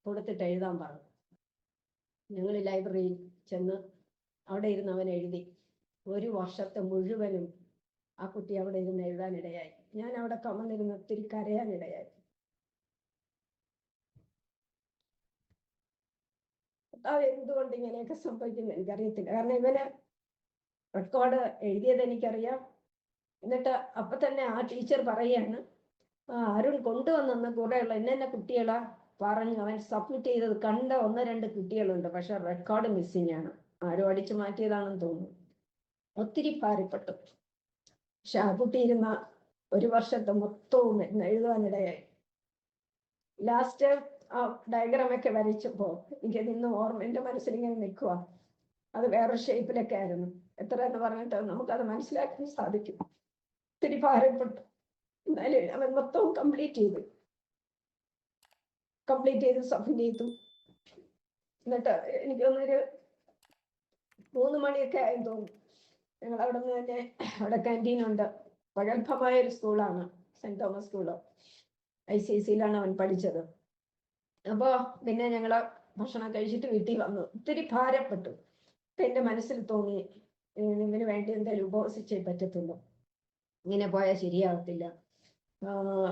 കൊടുത്തിട്ട് എഴുതാൻ പറഞ്ഞു. ഞങ്ങൾ ലൈബ്രറിയിൽ ചെന്ന് അവിടെ ഇരുന്ന് അവൻ എഴുതി. ഒരു വർഷത്തെ മുഴുവനും ആ കുട്ടി അവിടെ ഇരുന്ന് എഴുതാനിടയായി. ഞാൻ അവിടെ കമന്നിരുന്ന് ഒത്തിരി കരയാനിടയായി. എന്തുകൊണ്ട് ഇങ്ങനെയൊക്കെ സംഭവിക്കുന്നത് എനിക്കറിയത്തില്ല. കാരണം ഇവന് റെക്കോർഡ് എഴുതിയത് എനിക്കറിയാം. എന്നിട്ട് അപ്പൊ തന്നെ ആ ടീച്ചർ പറയാണ്, അരുൺ കൊണ്ടുവന്നെന്ന് കൂടെയുള്ള ഇന്ന കുട്ടികളെ പറഞ്ഞു അവൻ സബ്മിറ്റ് ചെയ്തത് കണ്ട 1-2 കുട്ടികളുണ്ട്, പക്ഷെ റെക്കോർഡ് മിസ്സിംഗ് ആണ്, ആരും അടിച്ചു മാറ്റിയതാണെന്ന് തോന്നുന്നു. ഒത്തിരി ഭാരപ്പെട്ടു. പക്ഷെ ആ കുട്ടി ഇരുന്ന ഒരു വർഷത്തെ മൊത്തവും എഴുതാനിടയായി. ലാസ്റ്റ് ആ ഡയഗ്രാമൊക്കെ വരച്ചപ്പോ എനിക്ക് നിന്ന് ഓർമ്മ എൻ്റെ മനസ്സിൽ ഇങ്ങനെ നിൽക്കുക. അത് വേറെ ഷേപ്പിലൊക്കെ ആയിരുന്നു. എത്ര എന്ന് പറഞ്ഞിട്ട് നമുക്കത് മനസ്സിലാക്കാൻ സാധിക്കും. ഒത്തിരി ഭാരപ്പെട്ടു. എന്നാലും അവൻ മൊത്തവും കംപ്ലീറ്റ് ചെയ്ത് സബ്മിറ്റ് ചെയ്തു. എന്നിട്ട് എനിക്കൊന്നൊരു 3 മണിയൊക്കെ ആയെന്ന് തോന്നുന്നു. ഞങ്ങൾ അവിടെ നിന്ന് തന്നെ, അവിടെ ക്യാൻറ്റീനുണ്ട്, പ്രഗത്ഭമായ ഒരു സ്കൂളാണ്, സെന്റ് തോമസ് സ്കൂള്, ICSEയിലാണ് അവൻ പഠിച്ചത്. അപ്പോ പിന്നെ ഞങ്ങള് ഭക്ഷണം കഴിച്ചിട്ട് വീട്ടിൽ വന്നു. ഒത്തിരി ഭാരപ്പെട്ടു. അപ്പൊ എൻ്റെ മനസ്സിൽ തോന്നി, ഇവന് വേണ്ടി എന്തായാലും ഉപവസിച്ചേ പറ്റത്തുള്ളൂ, ഇങ്ങനെ പോയാൽ ശരിയാകത്തില്ല.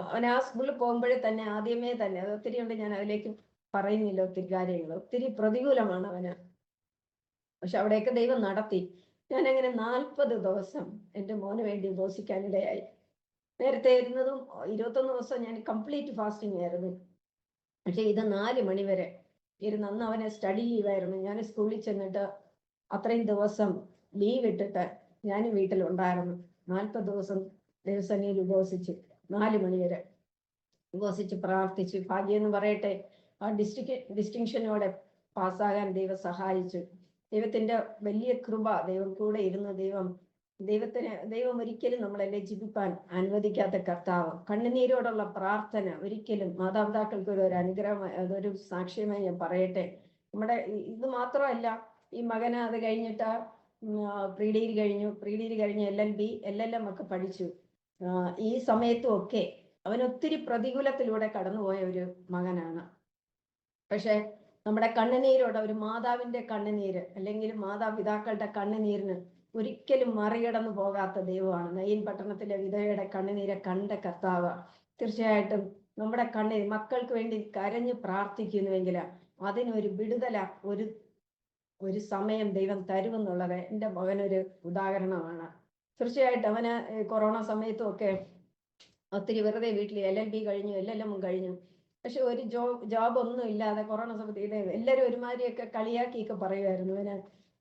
അവൻ ആ സ്കൂളിൽ പോകുമ്പോഴേ തന്നെ ആദ്യമേ തന്നെ അത് ഒത്തിരി ഉണ്ട്, ഞാൻ അതിലേക്ക് പറയുന്നില്ല ഒത്തിരി കാര്യങ്ങൾ. ഒത്തിരി പ്രതികൂലമാണ് അവന്. പക്ഷെ അവിടെയൊക്കെ ദൈവം നടത്തി. ഞാൻ അങ്ങനെ 40 ദിവസം എൻ്റെ മോന് വേണ്ടി ഉപവസിക്കാനിടയായി. നേരത്തെ ഇരുന്നതും 21 ദിവസം ഞാൻ കംപ്ലീറ്റ് ഫാസ്റ്റിംഗ് ആയിരുന്നു. പക്ഷെ ഇത് 4 മണി വരെ ഇരുന്ന്. അന്ന് അവനെ സ്റ്റഡി ലീവായിരുന്നു. ഞാൻ സ്കൂളിൽ ചെന്നിട്ട് അത്രയും ദിവസം ലീവ് ഇട്ടിട്ട് ഞാൻ വീട്ടിലുണ്ടായിരുന്നു. 40 ദിവസം ദിവസങ്ങളിൽ ഉപവസിച്ച് 4 മണി വരെ ഉപവസിച്ച് പ്രാർത്ഥിച്ചു. ഭാഗ്യം എന്ന് പറയട്ടെ, ആ ഡിസ്റ്റിങ്ഷനോടെ പാസ്സാകാൻ ദൈവം സഹായിച്ചു. ദൈവത്തിന്റെ വലിയ കൃപ, ദൈവം കൂടെ ഇരുന്ന് ദൈവം ദൈവം ഒരിക്കലും നമ്മളെ ലജ്ജിപ്പിക്കാൻ അനുവദിക്കാത്ത കർത്താവ്. കണ്ണുനീരോടുള്ള പ്രാർത്ഥന ഒരിക്കലും മാതാപിതാക്കൾക്ക് ഒരു അനുഗ്രഹമായി, അതൊരു സാക്ഷ്യമായി ഞാൻ പറയട്ടെ. ഇത് മാത്രമല്ല, ഈ മകന് അത് കഴിഞ്ഞിട്ട് പ്രീ ഡിഗ്രി കഴിഞ്ഞു LLM ഒക്കെ പഠിച്ചു. ഈ സമയത്തും ഒക്കെ അവൻ ഒത്തിരി പ്രതികൂലത്തിലൂടെ കടന്നുപോയ ഒരു മകനാണ്. പക്ഷെ നമ്മുടെ കണ്ണുനീരോട്, ഒരു മാതാവിന്റെ കണ്ണുനീര് അല്ലെങ്കിൽ മാതാപിതാക്കളുടെ കണ്ണുനീരിന് ഒരിക്കലും മറികടന്നു പോകാത്ത ദൈവമാണ്. നയീൻ പട്ടണത്തിലെ വിധവയുടെ കണ്ണുനീരെ കണ്ട കർത്താവ്. തീർച്ചയായിട്ടും നമ്മുടെ കണ്ണീർ മക്കൾക്ക് വേണ്ടി കരഞ്ഞു പ്രാർത്ഥിക്കുന്നുവെങ്കിൽ അതിനൊരു വിടുതല, ഒരു സമയം ദൈവം തരുമെന്നുള്ളത് എൻ്റെ മകനൊരു ഉദാഹരണമാണ്. തീർച്ചയായിട്ടും അവന് കൊറോണ സമയത്തും ഒക്കെ ഒത്തിരി വെറുതെ വീട്ടിൽ LLB കഴിഞ്ഞു, LLM കഴിഞ്ഞു. പക്ഷെ ഒരു ജോബ് ഒന്നും ഇല്ലാതെ കൊറോണ സമയത്ത് എല്ലാവരും ഒരുമാതിരിയൊക്കെ കളിയാക്കിയൊക്കെ പറയുമായിരുന്നു ഇവന്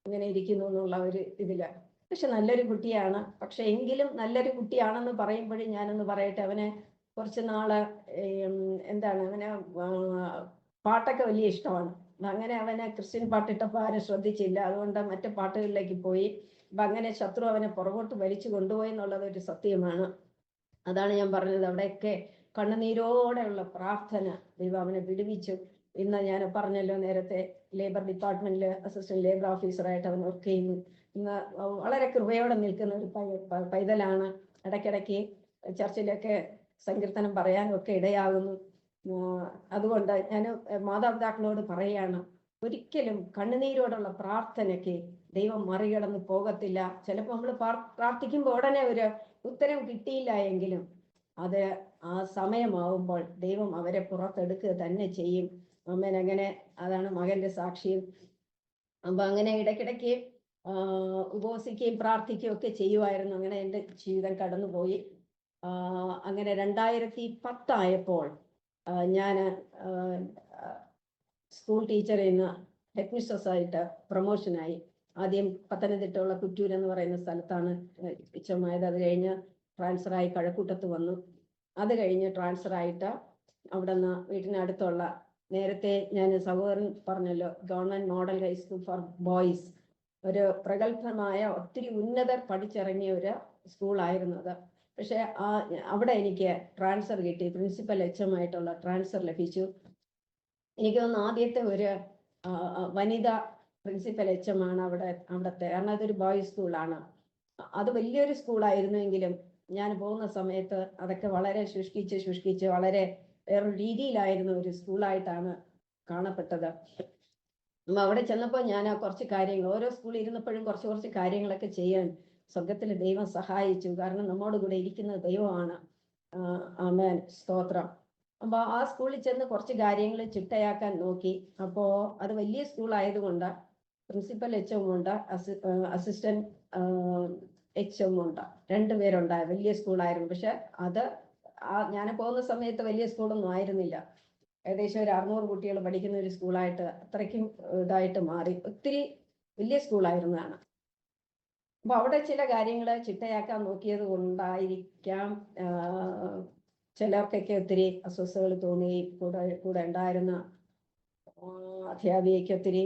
ഇങ്ങനെ ഇരിക്കുന്നു എന്നുള്ള ഒരു ഇതില്. പക്ഷെ നല്ലൊരു കുട്ടിയാണ്. പക്ഷെ എങ്കിലും നല്ലൊരു കുട്ടിയാണെന്ന് പറയുമ്പോഴും ഞാനൊന്ന് പറയട്ടെ, അവനെ കുറച്ച് നാള് അവനെ പാട്ടൊക്കെ വലിയ ഇഷ്ടമാണ്. അങ്ങനെ അവനെ ക്രിസ്ത്യൻ പാട്ടിട്ടപ്പോൾ ആരും ശ്രദ്ധിച്ചില്ല. അതുകൊണ്ട് മറ്റു പാട്ടുകളിലേക്ക് പോയി. അപ്പൊ അങ്ങനെ ശത്രു അവനെ പുറകോട്ട് വലിച്ചു കൊണ്ടുപോയി എന്നുള്ളത് ഒരു സത്യമാണ്. അതാണ് ഞാൻ പറഞ്ഞത്, അവിടെയൊക്കെ കണ്ണുനീരോടെയുള്ള പ്രാർത്ഥന ദൈവം അവനെ വിടുവിച്ചു. ഇന്ന് ഞാൻ പറഞ്ഞല്ലോ നേരത്തെ, ലേബർ ഡിപ്പാർട്ട്മെന്റിൽ അസിസ്റ്റന്റ് ലേബർ ഓഫീസറായിട്ട് അവൻ വർക്ക് ചെയ്യുന്നു. ഇന്ന് വളരെ കൃപയോടെ നിൽക്കുന്ന ഒരു പൈതലാണ്. ഇടയ്ക്കിടയ്ക്ക് ചർച്ചിലൊക്കെ സങ്കീർത്തനം പറയാനും ഒക്കെ ഇടയാകുന്നു. അതുകൊണ്ട് ഞാൻ മാതാപിതാക്കളോട് പറയാണ്, ഒരിക്കലും കണ്ണുനീരോടുള്ള പ്രാർത്ഥനയ്ക്ക് ദൈവം മറികടന്ന് പോകത്തില്ല. ചിലപ്പോൾ നമ്മൾ പ്രാർത്ഥിക്കുമ്പോൾ ഉടനെ ഒരു ഉത്തരം കിട്ടിയില്ല എങ്കിലും അത് ആ സമയമാവുമ്പോൾ ദൈവം അവരെ പുറത്തെടുക്കുക തന്നെ ചെയ്യും. അമ്മേൻ അങ്ങനെ, അതാണ് മകന്റെ സാക്ഷ്യം. അപ്പൊ അങ്ങനെ ഇടയ്ക്കിടയ്ക്ക് ഉപവസിക്കുകയും പ്രാർത്ഥിക്കുകയും ഒക്കെ ചെയ്യുമായിരുന്നു. അങ്ങനെ എൻ്റെ ജീവിതം കടന്നുപോയി. അങ്ങനെ 2010 ആയപ്പോൾ ഞാൻ സ്കൂൾ ടീച്ചറിൽ നിന്ന് ഹെഡ് മിസ്ട്രസ്സായിട്ട് പ്രൊമോഷനായി. ആദ്യം പത്തനംതിട്ടയുള്ള കുറ്റൂർ എന്ന് പറയുന്ന സ്ഥലത്താണ് മിച്ചമായത്. അത് കഴിഞ്ഞ് ട്രാൻസ്ഫറായി കഴക്കൂട്ടത്ത് വന്നു. അത് കഴിഞ്ഞ് ട്രാൻസ്ഫറായിട്ട് അവിടെ നിന്ന് വീട്ടിനടുത്തുള്ള, നേരത്തെ ഞാൻ സഹോദരൻ പറഞ്ഞല്ലോ, government model high school for boys, ഒരു പ്രഗത്ഭമായ ഒത്തിരി ഉന്നതർ പഠിച്ചിറങ്ങിയ ഒരു സ്കൂളായിരുന്നു അത്. പക്ഷെ അവിടെ എനിക്ക് ട്രാൻസ്ഫർ കിട്ടി, പ്രിൻസിപ്പൽ HM ആയിട്ടുള്ള ട്രാൻസ്ഫർ ലഭിച്ചു. എനിക്ക് തോന്നുന്നു ആദ്യത്തെ ഒരു വനിതാ പ്രിൻസിപ്പൽ HM ആണ് അവിടുത്തെ. കാരണം അതൊരു ബോയ്സ് സ്കൂളാണ്. അത് വലിയൊരു സ്കൂളായിരുന്നുവെങ്കിലും ഞാൻ പോകുന്ന സമയത്ത് അതൊക്കെ വളരെ ശുഷ്കിച്ച് വളരെ വേറൊരു രീതിയിലായിരുന്നു ഒരു സ്കൂളായിട്ടാണ് കാണപ്പെട്ടത്. അവിടെ ചെന്നപ്പോൾ ഞാൻ കുറച്ച് കാര്യങ്ങൾ, ഓരോ സ്കൂളിൽ ഇരുന്നപ്പോഴും കുറച്ച് കാര്യങ്ങളൊക്കെ ചെയ്യാൻ സ്വർഗത്തിൽ ദൈവം സഹായിച്ചു. കാരണം നമ്മോട് കൂടെ ഇരിക്കുന്ന ദൈവമാണ്. ആമേൻ, സ്തോത്രം. അപ്പൊ ആ സ്കൂളിൽ ചെന്ന് കുറച്ച് കാര്യങ്ങൾ ചിട്ടയാക്കാൻ നോക്കി. അപ്പോ അത് വലിയ സ്കൂൾ ആയതുകൊണ്ട് പ്രിൻസിപ്പൽ HM ഉണ്ട്, അസിസ്റ്റന്റ് HM ഉണ്ട്, 2 പേരുണ്ടായി. വലിയ സ്കൂളായിരുന്നു. പക്ഷെ അത് ഞാൻ പോകുന്ന സമയത്ത് വലിയ സ്കൂളൊന്നും ആയിരുന്നില്ല. ഏകദേശം ഒരു 600 കുട്ടികൾ പഠിക്കുന്ന ഒരു സ്കൂളായിട്ട് അത്രയ്ക്കും ഇതായിട്ട് മാറി. ഒത്തിരി വലിയ സ്കൂളായിരുന്നതാണ്. അപ്പൊ അവിടെ ചില കാര്യങ്ങൾ ചിട്ടയാക്കാൻ നോക്കിയത് കൊണ്ടായിരിക്കാം ചിലർക്കൊക്കെ ഒത്തിരി അസ്വസ്ഥതകൾ തോന്നുകയും കൂടെ ഉണ്ടായിരുന്ന അധ്യാപികയ്ക്ക് ഒത്തിരി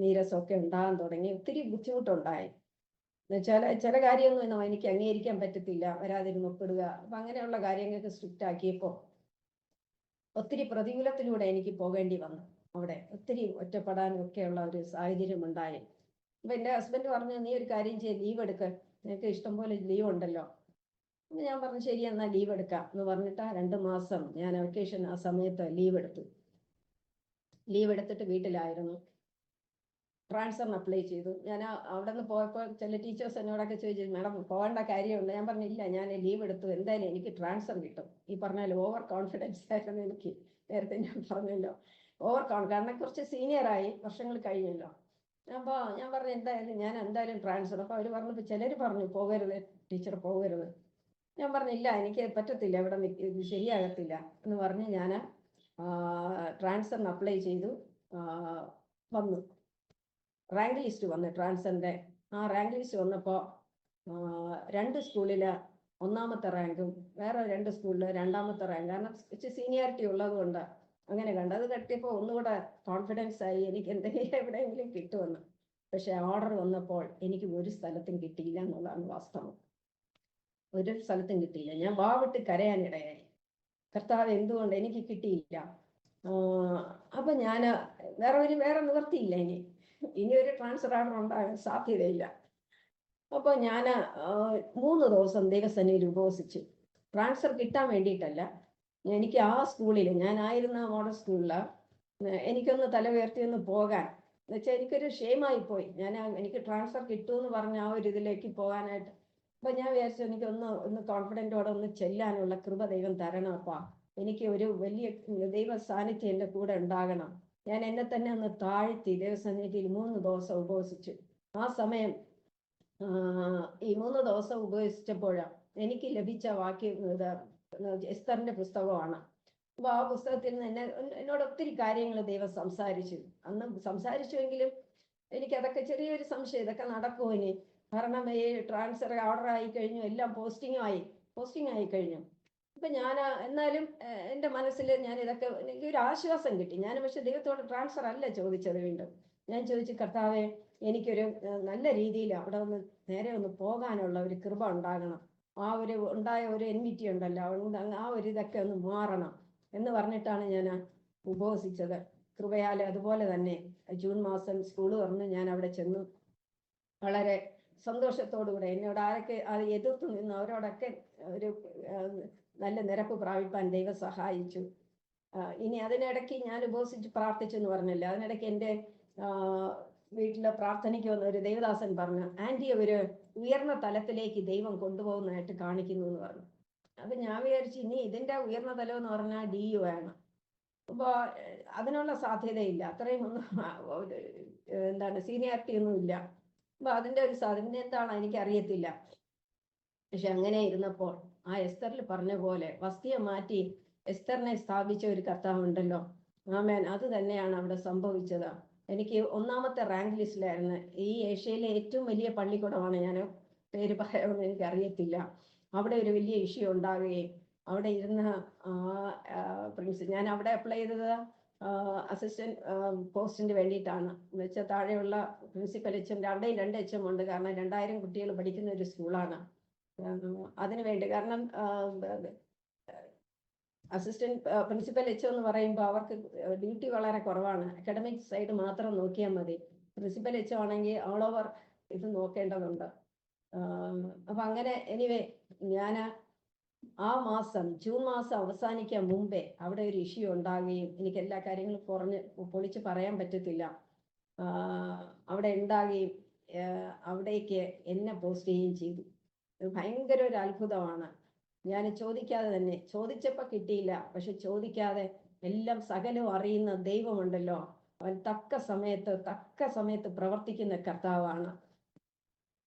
നീരസമൊക്കെ ഉണ്ടാകാൻ തുടങ്ങി. ഒത്തിരി ബുദ്ധിമുട്ടുണ്ടായി. എന്നുവെച്ചാൽ ചില കാര്യമൊന്നും എനിക്ക് അംഗീകരിക്കാൻ പറ്റത്തില്ല, വരാതിരുന്ന് ഒപ്പിടുക. അപ്പൊ അങ്ങനെയുള്ള കാര്യങ്ങൾക്ക് സ്ട്രിക്റ്റ് ആക്കിയപ്പോൾ ഒത്തിരി പ്രതികൂലത്തിലൂടെ എനിക്ക് പോകേണ്ടി വന്നു. അവിടെ ഒത്തിരി ഒറ്റപ്പെടാനും ഒക്കെയുള്ള ഒരു സാഹചര്യം ഉണ്ടായി. അപ്പൊ എൻ്റെ ഹസ്ബൻഡ് പറഞ്ഞു, നീ ഒരു കാര്യം ചെയ്ത് ലീവ് എടുക്ക, നിനക്ക് ഇഷ്ടംപോലെ ലീവ് ഉണ്ടല്ലോ. ഞാൻ പറഞ്ഞു ശരി, എന്നാൽ ലീവ് എടുക്കാം എന്ന് പറഞ്ഞിട്ട് 2 മാസം ഞാൻ വെക്കേഷൻ ആ സമയത്ത് ലീവ് എടുത്തു. ലീവ് എടുത്തിട്ട് വീട്ടിലായിരുന്നു. ട്രാൻസ്ഫറിന് അപ്ലൈ ചെയ്തു. ഞാൻ അവിടെ നിന്ന് പോയപ്പോൾ ചില ടീച്ചേഴ്സ് എന്നോടൊക്കെ ചോദിച്ചു, മാഡം പോകേണ്ട കാര്യമുണ്ട്. ഞാൻ പറഞ്ഞില്ല, ഞാൻ ലീവ് എടുത്തു, എന്തായാലും എനിക്ക് ട്രാൻസ്ഫർ കിട്ടും. ഈ പറഞ്ഞാൽ ഓവർ കോൺഫിഡൻസ് ആയിരുന്നു എനിക്ക്. നേരത്തെ ഞാൻ പറഞ്ഞല്ലോ, കാരണം കുറച്ച് സീനിയറായി, വർഷങ്ങൾ കഴിഞ്ഞല്ലോ. അപ്പോൾ ഞാൻ പറഞ്ഞു ഞാൻ എന്തായാലും ട്രാൻസ്ഫർ. അപ്പോൾ അവർ പറഞ്ഞു, ചിലർ പറഞ്ഞു പോകരുത് ടീച്ചർ, പോകരുത്. ഞാൻ പറഞ്ഞില്ല, എനിക്ക് പറ്റത്തില്ല, ഇവിടെ ഇത് ശരിയാകത്തില്ല എന്ന് പറഞ്ഞ് ഞാൻ ട്രാൻസ്ഫറിന് അപ്ലൈ ചെയ്തു. വന്നു, റാങ്ക് ലിസ്റ്റ് വന്നു ട്രാൻസ്ഫറിൻ്റെ. ആ റാങ്ക് ലിസ്റ്റ് വന്നപ്പോൾ 2 സ്കൂളിൽ 1ാമത്തെ റാങ്കും വേറെ 2 സ്കൂളിൽ 2ാമത്തെ റാങ്ക്. കാരണം സീനിയോറിറ്റി ഉള്ളത് കൊണ്ട് അങ്ങനെ കണ്ടു. അത് കട്ടിയപ്പോൾ ഒന്നുകൂടെ കോൺഫിഡൻസ് ആയി, എനിക്ക് എന്തെങ്കിലും എവിടെയെങ്കിലും കിട്ടുമെന്ന്. പക്ഷെ ഓർഡർ വന്നപ്പോൾ എനിക്ക് ഒരു സ്ഥലത്തും കിട്ടിയില്ല എന്നുള്ളതാണ് വാസ്തവം. ഒരു സ്ഥലത്തും കിട്ടിയില്ല. ഞാൻ വാവിട്ട് കരയാനിടയായി. കർത്താവ്, എന്തുകൊണ്ട് എനിക്ക് കിട്ടിയില്ല? അപ്പൊ ഞാൻ വേറെ നിവർത്തിയില്ല. ഇനി ഒരു ട്രാൻസ്ഫർ ഓർഡർ ഉണ്ടാകാൻ സാധ്യതയില്ല. അപ്പോൾ ഞാൻ 3 ദിവസം ദൈവസന്നിധിയിൽ ഉപവസിച്ചു. ട്രാൻസ്ഫർ കിട്ടാൻ വേണ്ടിയിട്ടല്ല, എനിക്ക് ആ സ്കൂളിൽ, ഞാനായിരുന്ന മോഡൽ സ്കൂളിൽ എനിക്കൊന്ന് തല ഉയർത്തി ഒന്ന് പോകാൻ, എന്നുവെച്ചാൽ എനിക്കൊരു ഷെയിമായി പോയി. എനിക്ക് ട്രാൻസ്ഫർ കിട്ടുമെന്ന് പറഞ്ഞ ആ ഒരു ഇതിലേക്ക് പോകാനായിട്ട്. അപ്പം ഞാൻ വിചാരിച്ചു, എനിക്കൊന്ന് കോൺഫിഡൻറ്റോടെ ഒന്ന് ചെല്ലാനുള്ള കൃപ ദൈവം തരണം. അപ്പം എനിക്ക് ഒരു വലിയ ദൈവ സാന്നിധ്യം എൻ്റെ കൂടെ ഉണ്ടാകണം. ഞാൻ എന്നെ തന്നെ ഒന്ന് താഴ്ത്തി ദൈവസന്നിധിയിൽ 3 ദിവസം ഉപവസിച്ചു. ആ സമയം ഈ 3 ദിവസം ഉപവസിച്ചപ്പോഴാണ് എനിക്ക് ലഭിച്ച വാക്യം എസ്തറിന്റെ പുസ്തകമാണ്. അപ്പോൾ ആ പുസ്തകത്തിൽ നിന്ന് എന്നോട് ഒത്തിരി കാര്യങ്ങൾ ദൈവം സംസാരിച്ചു. അന്ന് സംസാരിച്ചുവെങ്കിലും എനിക്കതൊക്കെ ചെറിയൊരു സംശയം, ഇതൊക്കെ നടക്കുമോ ഇനി? കാരണം ഈ ട്രാൻസ്ഫർ ഓർഡർ ആയി കഴിഞ്ഞു, എല്ലാം പോസ്റ്റിംഗ് ആയി കഴിഞ്ഞു. അപ്പം ഞാൻ എന്നാലും എൻ്റെ മനസ്സിൽ എനിക്കൊരു ആശ്വാസം കിട്ടി. ഞാൻ പക്ഷെ ദൈവത്തോട് ട്രാൻസ്ഫർ അല്ല ചോദിച്ചത്. വീണ്ടും ഞാൻ ചോദിച്ചു, കർത്താവേ, എനിക്കൊരു നല്ല രീതിയിൽ അവിടെ നേരെ പോകാനുള്ള ഒരു കൃപ ഉണ്ടാകണം. ആ ഒരു ഉണ്ടായ ഒരു എൻവിറ്റി ഉണ്ടല്ലോ, ആ ഒരു ഇതൊക്കെ ഒന്ന് മാറണം എന്ന് പറഞ്ഞിട്ടാണ് ഞാൻ ഉപവസിച്ചത്. കൃപയാൽ അതുപോലെ തന്നെ ജൂൺ മാസം സ്കൂൾ തുറന്ന് ഞാൻ അവിടെ ചെന്നു. വളരെ സന്തോഷത്തോടുകൂടെ എന്നോട് ആരൊക്കെ അത് എതിർത്ത് നിന്ന് അവരോടൊക്കെ ഒരു നല്ല നിരപ്പ് പ്രാപിപ്പാൻ ദൈവം സഹായിച്ചു. ഇനി അതിനിടയ്ക്ക് ഞാൻ ഉപവസിച്ച് പ്രാർത്ഥിച്ചെന്ന് പറഞ്ഞില്ല. അതിനിടയ്ക്ക് എൻ്റെ വീട്ടിലെ പ്രാർത്ഥനയ്ക്ക് വന്ന ഒരു ദേവദാസൻ പറഞ്ഞു, ആൻറ്റി ഒരു ഉയർന്ന തലത്തിലേക്ക് ദൈവം കൊണ്ടുപോകുന്നതായിട്ട് കാണിക്കുന്നു എന്ന് പറഞ്ഞു. അപ്പൊ ഞാൻ വിചാരിച്ചു, ഇനി ഇതിന്റെ ഉയർന്ന തലം എന്ന് പറഞ്ഞാൽ DU ആണ്. അപ്പോൾ അതിനുള്ള സാധ്യതയില്ല, അത്രയും ഒന്നും സീനിയോറിറ്റി ഒന്നും ഇല്ല. അപ്പൊ അതിന്റെ ഒരു സാധ്യത എന്താണ് എനിക്കറിയത്തില്ല. പക്ഷെ അങ്ങനെ ഇരുന്നപ്പോൾ ആ എസ്തറിൽ പറഞ്ഞ പോലെ വസ്തിയെ മാറ്റി എസ്തറിനെ സ്ഥാപിച്ച ഒരു കർത്താവ് ഉണ്ടല്ലോ. ആമേൻ. അത് തന്നെയാണ് അവിടെ സംഭവിച്ചത്. എനിക്ക് 1ാമത്തെ റാങ്ക് ലിസ്റ്റിലായിരുന്നു. ഈ ഏഷ്യയിലെ ഏറ്റവും വലിയ പള്ളിക്കൂടമാണ്, ഞാൻ പേര് പറയാമെന്ന് എനിക്കറിയത്തില്ല. അവിടെ ഒരു വലിയ ഇഷ്യൂ ഉണ്ടാവുകയും അവിടെ ഇരുന്ന ഞാൻ അവിടെ അപ്ലൈ ചെയ്തത് അസിസ്റ്റന്റ് പോസ്റ്റിന് വേണ്ടിയിട്ടാണ്. എന്ന് വെച്ചാൽ താഴെയുള്ള പ്രിൻസിപ്പൽ HM അവിടെയും 2 HM ഉണ്ട്. കാരണം 2000 കുട്ടികൾ പഠിക്കുന്ന ഒരു സ്കൂളാണ്. അതിനു വേണ്ടി, കാരണം അസിസ്റ്റന്റ് പ്രിൻസിപ്പൽ HM എന്ന് പറയുമ്പോൾ അവർക്ക് ഡ്യൂട്ടി വളരെ കുറവാണ്. അക്കാഡമിക് സൈഡ് മാത്രം നോക്കിയാൽ മതി. പ്രിൻസിപ്പൽ HM ആണെങ്കിൽ ഓൾ ഓവർ ഇത് നോക്കേണ്ടതുണ്ട്. അപ്പൊ അങ്ങനെ എനിവേ ഞാൻ ആ മാസം ജൂൺ മാസം അവസാനിക്കാൻ മുമ്പേ അവിടെ ഒരു ഇഷ്യൂ ഉണ്ടാകുകയും എനിക്ക് എല്ലാ കാര്യങ്ങളും പൊളിച്ച് പറയാൻ പറ്റത്തില്ല. അവിടെ ഉണ്ടാകുകയും അവിടേക്ക് എന്നെ പോസ്റ്റ് ചെയ്യുകയും ചെയ്തു. ഭയങ്കര ഒരു അത്ഭുതമാണ്. ഞാൻ ചോദിക്കാതെ തന്നെ, ചോദിച്ചപ്പോൾ കിട്ടിയില്ല, പക്ഷെ ചോദിക്കാതെ എല്ലാം സകലവും അറിയുന്ന ദൈവമുണ്ടല്ലോ, അവൻ തക്ക സമയത്ത് പ്രവർത്തിക്കുന്ന കർത്താവാണ്.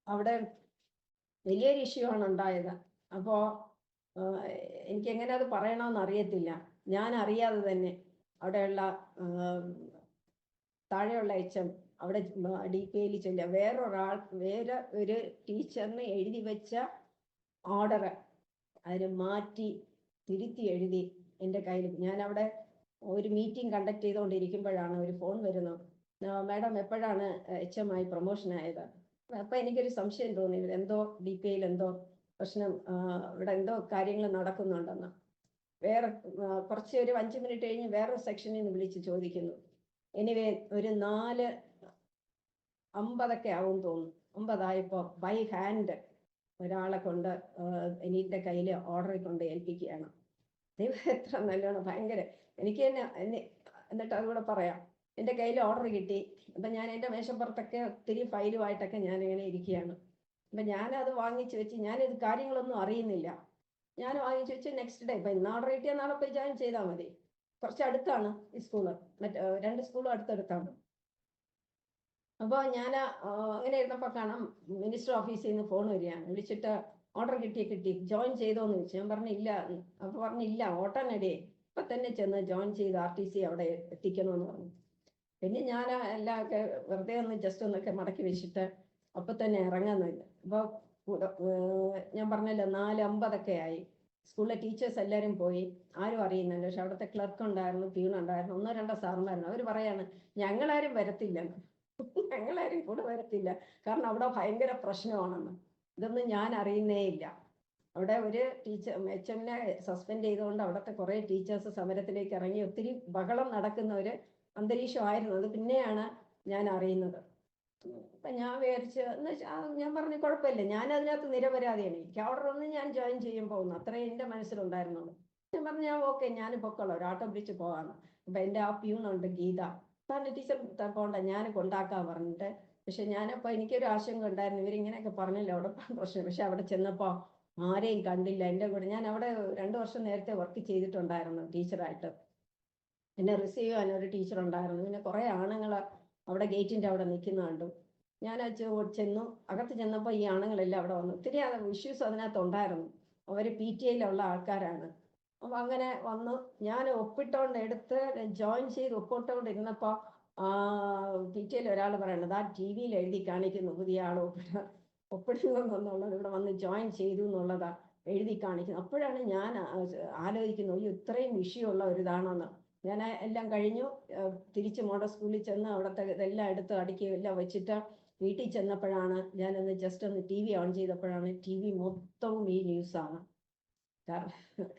അവിടെ വലിയൊരു ഇഷ്യൂ ആണ് ഉണ്ടായത്. അപ്പോൾ എനിക്ക് എങ്ങനെ അത് പറയണമെന്ന് അറിയത്തില്ല. ഞാൻ അറിയാതെ തന്നെ അവിടെയുള്ള താഴെയുള്ള HM അവിടെ DPയിൽ ചെല്ലുക, വേറെ ഒരു ടീച്ചറിന് എഴുതി വെച്ച ഓർഡർ അതിന് മാറ്റി തിരുത്തി എഴുതി എൻ്റെ കയ്യിൽ. ഞാൻ അവിടെ ഒരു മീറ്റിംഗ് കണ്ടക്ട് ചെയ്തുകൊണ്ടിരിക്കുമ്പോഴാണ് ഒരു ഫോൺ വരുന്നത്. മാഡം എപ്പോഴാണ് HM ആയി പ്രൊമോഷൻ ആയത്? അപ്പം എനിക്കൊരു സംശയം തോന്നി, എന്തോ DPയിൽ എന്തോ പ്രശ്നം, ഇവിടെ എന്തോ കാര്യങ്ങൾ നടക്കുന്നുണ്ടെന്ന്. ഒരു 5 മിനിറ്റ് കഴിഞ്ഞ് വേറൊരു സെക്ഷനിൽ നിന്ന് വിളിച്ച് ചോദിക്കുന്നു. എനിവേ ഒരു 4:50 ആവും തോന്നുന്നു. 50 ആയപ്പോൾ ബൈ ഹാൻഡ് ഒരാളെ കൊണ്ട് എൻ്റെ കയ്യിൽ ഓർഡറിൽ കൊണ്ട് ഏൽപ്പിക്കുകയാണ്. ദൈവം എത്ര നല്ലോണം, ഭയങ്കര. എനിക്ക് തന്നെ എന്നിട്ട് അതുകൂടെ പറയാം, എൻ്റെ കയ്യിൽ ഓർഡർ കിട്ടി. അപ്പം ഞാൻ എൻ്റെ മേശപ്പുറത്തൊക്കെ ഒത്തിരി ഫയലുമായിട്ടൊക്കെ ഞാനിങ്ങനെ ഇരിക്കുകയാണ്. അപ്പം ഞാനത് വാങ്ങിച്ചു വെച്ച്, ഞാനിത് കാര്യങ്ങളൊന്നും അറിയുന്നില്ല. ഞാൻ വാങ്ങിച്ചു വെച്ച് നെക്സ്റ്റ് ഡേ, ഇപ്പം ഇന്ന് ഓർഡർ കിട്ടിയാൽ നാളെ പോയി ജോയിൻ ചെയ്താൽ മതി. കുറച്ച് അടുത്താണ് ഈ സ്കൂള്, 2 സ്കൂളും അടുത്തടുത്താണ്. അപ്പോൾ ഞാൻ അങ്ങനെ ഇരുന്നപ്പോൾ കാണാം മിനിസ്റ്റർ ഓഫീസിൽ നിന്ന് ഫോൺ വരികയാണ്. വിളിച്ചിട്ട് ഓർഡർ കിട്ടി ജോയിൻ ചെയ്തോന്ന് ചോദിച്ചു. ഞാൻ പറഞ്ഞില്ല. അപ്പോൾ പറഞ്ഞില്ല, ഓട്ടനടിയെ ഇപ്പം തന്നെ ചെന്ന് ജോയിൻ ചെയ്ത് RTC അവിടെ എത്തിക്കണമെന്ന് പറഞ്ഞു. പിന്നെ ഞാൻ എല്ലാം ഒക്കെ വെറുതെ ജസ്റ്റ് ഒന്നൊക്കെ മടക്കി വെച്ചിട്ട് അപ്പം തന്നെ ഇറങ്ങാന്നില്ല. അപ്പോൾ ഞാൻ പറഞ്ഞല്ലോ 4:50 ആയി. സ്കൂളിലെ ടീച്ചേഴ്സ് എല്ലാവരും പോയി, ആരും അറിയുന്നില്ല. പക്ഷെ അവിടുത്തെ ക്ലർക്ക് ഉണ്ടായിരുന്നു, പ്യൂൺ ഉണ്ടായിരുന്നു, 1-2 സാറുമായിരുന്നു. അവർ പറയാണ് ഞങ്ങളാരും വരത്തില്ലെന്ന്. ഞങ്ങളാരും കൂടെ വരത്തില്ല, കാരണം അവിടെ ഭയങ്കര പ്രശ്നമാണെന്ന്. ഇതൊന്നും ഞാൻ അറിയുന്നേ ഇല്ല. അവിടെ ഒരു ടീച്ചർ HMനെ സസ്പെൻഡ് ചെയ്തുകൊണ്ട് അവിടുത്തെ കുറേ ടീച്ചേഴ്സ് സമരത്തിലേക്ക് ഇറങ്ങി ഒത്തിരി ബഹളം നടക്കുന്ന ഒരു അന്തരീക്ഷമായിരുന്നു. അത് പിന്നെയാണ് ഞാൻ അറിയുന്നത്. അപ്പം ഞാൻ വിചാരിച്ച് എന്ന് വെച്ചാൽ ഞാൻ പറഞ്ഞു കുഴപ്പമില്ല, ഞാൻ അതിനകത്ത് നിരപരാധിയാണ്, എനിക്ക് അവിടെ ഒന്ന് ഞാൻ ജോയിൻ ചെയ്യാൻ പോകുന്നു, അത്രയും എൻ്റെ മനസ്സിലുണ്ടായിരുന്നുള്ളൂ. ഞാൻ പറഞ്ഞു ഞാൻ ഓക്കെ, ഞാൻ പൊക്കോളാം, ഒരു ഓട്ടോ പിടിച്ച് പോകാമെന്ന്. അപ്പം എൻ്റെ ആ പ്യൂണുണ്ട് ഗീത, സാറിൻ്റെ ടീച്ചർ പോകണ്ട, ഞാൻ കൊണ്ടാക്കാൻ പറഞ്ഞിട്ട്. പക്ഷെ ഞാനപ്പോൾ എനിക്കൊരു ആശങ്ക ഉണ്ടായിരുന്നു, ഇവരിങ്ങനെയൊക്കെ പറഞ്ഞില്ല അവിടെ പ്രശ്നം. പക്ഷെ അവിടെ ചെന്നപ്പോൾ ആരെയും കണ്ടില്ല എൻ്റെ കൂടെ. ഞാൻ അവിടെ 2 വർഷം നേരത്തെ വർക്ക് ചെയ്തിട്ടുണ്ടായിരുന്നു ടീച്ചറായിട്ട്. എന്നെ റിസീവ് ചെയ്യാൻ ഒരു ടീച്ചർ ഉണ്ടായിരുന്നു. പിന്നെ കുറേ ആണുങ്ങൾ അവിടെ ഗേറ്റിൻ്റെ അവിടെ നിൽക്കുന്ന കണ്ടു. ഞാൻ ചെന്നു, അകത്ത് ചെന്നപ്പോൾ ഈ ആണുങ്ങളെല്ലാം അവിടെ വന്നു. ഒത്തിരി ഇഷ്യൂസ് അതിനകത്ത് ഉണ്ടായിരുന്നു. അവർ PTA ആൾക്കാരാണ്. അപ്പം അങ്ങനെ വന്നു, ഞാൻ ഒപ്പിട്ടോണ്ട് എടുത്ത് ജോയിൻ ചെയ്ത് ഒപ്പിട്ടോണ്ടിരുന്നപ്പോൾ PTA ഒരാൾ പറയണത് ആ TV എഴുതി കാണിക്കുന്നു പുതിയ ആൾ ഒപ്പിടുന്നുള്ളത്, ഇവിടെ വന്ന് ജോയിൻ ചെയ്തു എന്നുള്ളതാ എഴുതി കാണിക്കുന്നു. അപ്പോഴാണ് ഞാൻ ആലോചിക്കുന്നത് ഇത്രയും വിഷയമുള്ള ഒരിതാണെന്ന്. ഞാൻ എല്ലാം കഴിഞ്ഞു തിരിച്ച് മോഡൽ സ്കൂളിൽ ചെന്ന് അവിടുത്തെ ഇതെല്ലാം എടുത്ത് അടുക്കി എല്ലാം വെച്ചിട്ട് വീട്ടിൽ ചെന്നപ്പോഴാണ് ഞാനൊന്ന് ജസ്റ്റ് ഒന്ന് TV ഓൺ ചെയ്തപ്പോഴാണ് TV മൊത്തവും ഈ ന്യൂസാണ്.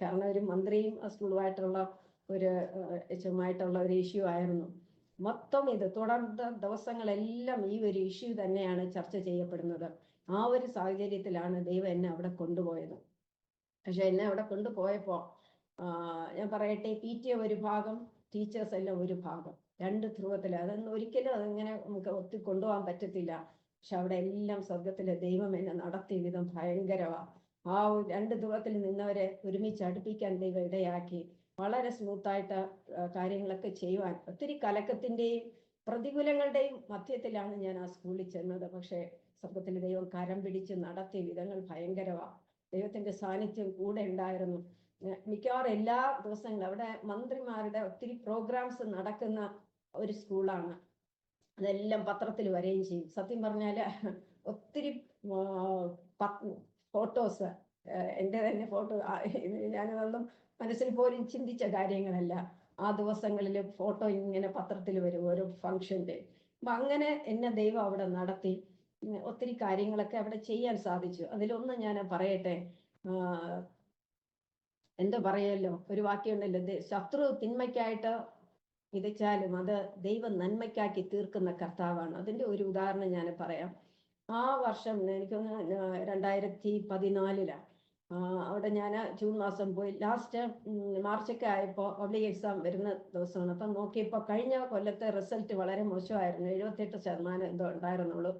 കാരണം ഒരു മന്ത്രിയും സ്കൂളുമായിട്ടുള്ള ഒരു HMായിട്ടുള്ള ഒരു ഇഷ്യൂ ആയിരുന്നു. മൊത്തം ഇത് തുടർന്ന ദിവസങ്ങളെല്ലാം ഈ ഒരു ഇഷ്യൂ തന്നെയാണ് ചർച്ച ചെയ്യപ്പെടുന്നത്. ആ ഒരു സാഹചര്യത്തിലാണ് ദൈവം എന്നെ അവിടെ കൊണ്ടുപോയത്. പക്ഷെ എന്നെ അവിടെ കൊണ്ടുപോയപ്പോൾ ഞാൻ പറയട്ടെ, PTA ഒരു ഭാഗം, ടീച്ചേഴ്സ് എല്ലാം ഒരു ഭാഗം, 2 ധ്രുവത്തിൽ. അതൊന്നും ഒരിക്കലും അതിങ്ങനെ നമുക്ക് ഒത്തി കൊണ്ടുപോകാൻ പറ്റത്തില്ല. പക്ഷെ അവിടെ എല്ലാം സ്വർഗത്തിലെ ദൈവം എന്നെ നടത്തിയ വിധം ഭയങ്കരമാണ്. ആ 2 ധ്രുവത്തിൽ നിന്നവരെ ഒരുമിച്ച് അടുപ്പിക്കാൻ ദൈവം ഇടയാക്കി. വളരെ സ്മൂത്തായിട്ട് കാര്യങ്ങളൊക്കെ ചെയ്യുവാൻ. ഒത്തിരി കലക്കത്തിൻ്റെയും പ്രതികൂലങ്ങളുടെയും മധ്യത്തിലാണ് ഞാൻ ആ സ്കൂളിൽ ചെന്നത്. പക്ഷേ സ്വർഗത്തിലെ ദൈവം കരം പിടിച്ച് നടത്തിയ വിധങ്ങൾ ഭയങ്കരമാണ്. ദൈവത്തിൻ്റെ സാന്നിധ്യം കൂടെ ഉണ്ടായിരുന്നു. മിക്കവാറും എല്ലാ ദിവസങ്ങളും അവിടെ മന്ത്രിമാരുടെ ഒത്തിരി പ്രോഗ്രാംസ് നടക്കുന്ന ഒരു സ്കൂളാണ്. അതെല്ലാം പത്രത്തിൽ വരികയും ചെയ്യും. സത്യം പറഞ്ഞാൽ ഒത്തിരി ഫോട്ടോസ്, എൻ്റെ തന്നെ ഫോട്ടോ, ഞാനതൊന്നും മനസ്സിൽ പോലും ചിന്തിച്ച കാര്യങ്ങളല്ല. ആ ദിവസങ്ങളിൽ ഫോട്ടോ ഇങ്ങനെ പത്രത്തിൽ വരും ഓരോ ഫംഗ്ഷൻ്റെ. അപ്പം അങ്ങനെ എന്നെ ദൈവം അവിടെ നടത്തി ഒത്തിരി കാര്യങ്ങളൊക്കെ അവിടെ ചെയ്യാൻ സാധിച്ചു. അതിലൊന്ന് ഞാൻ പറയട്ടെ, എന്താ പറയല്ലോ, ഒരു വാക്യമുണ്ടല്ലോ, ശത്രു തിന്മയ്ക്കായിട്ട് വിതച്ചാലും അത് ദൈവം നന്മയ്ക്കാക്കി തീർക്കുന്ന കർത്താവാണ്. അതിൻ്റെ ഒരു ഉദാഹരണം ഞാൻ പറയാം. ആ വർഷം എനിക്കൊന്ന് 2014 അവിടെ ഞാൻ ജൂൺ മാസം പോയി. ലാസ്റ്റ് മാർച്ചൊക്കെ ആയപ്പോൾ പബ്ലിക് എക്സാം വരുന്ന ദിവസമാണ്. അപ്പം നോക്കിയപ്പോൾ കഴിഞ്ഞ കൊല്ലത്തെ റിസൾട്ട് വളരെ മോശമായിരുന്നു, 78% എന്തോ ഉണ്ടായിരുന്നുള്ളൂ.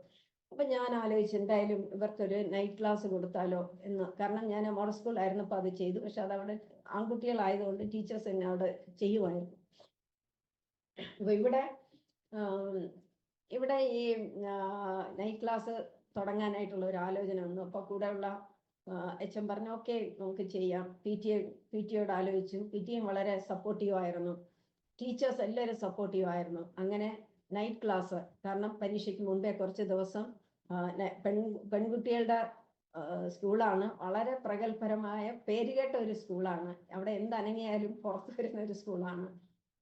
അപ്പം ഞാൻ ആലോചിച്ചു എന്തായാലും ഇവർക്കൊരു നൈറ്റ് ക്ലാസ് കൊടുത്താലോ എന്ന്. കാരണം ഞാൻ മോഡൽ സ്കൂളിലായിരുന്നപ്പോൾ അത് ചെയ്തു. പക്ഷെ അതവിടെ ആൺകുട്ടികളായതുകൊണ്ട് ടീച്ചേഴ്സ് എന്നെ അവിടെ ചെയ്യുമായിരുന്നു. അപ്പോൾ ഇവിടെ ഈ നൈറ്റ് ക്ലാസ് തുടങ്ങാനായിട്ടുള്ള ഒരു ആലോചന വന്നു. അപ്പോൾ കൂടെയുള്ള HM പറഞ്ഞു ഓക്കെ നമുക്ക് ചെയ്യാം. PTA ആലോചിച്ചു. PTA വളരെ സപ്പോർട്ടീവ് ആയിരുന്നു. ടീച്ചേഴ്സ് എല്ലാവരും സപ്പോർട്ടീവ് ആയിരുന്നു. അങ്ങനെ നൈറ്റ് ക്ലാസ്, കാരണം പരീക്ഷയ്ക്ക് മുമ്പേ കുറച്ച് ദിവസം പെൺകുട്ടികളുടെ സ്കൂളാണ്. വളരെ പ്രഗത്ഭരമായ പേരുകേട്ട ഒരു സ്കൂളാണ്. അവിടെ എന്തനങ്ങിയാലും പുറത്തു വരുന്ന ഒരു സ്കൂളാണ്.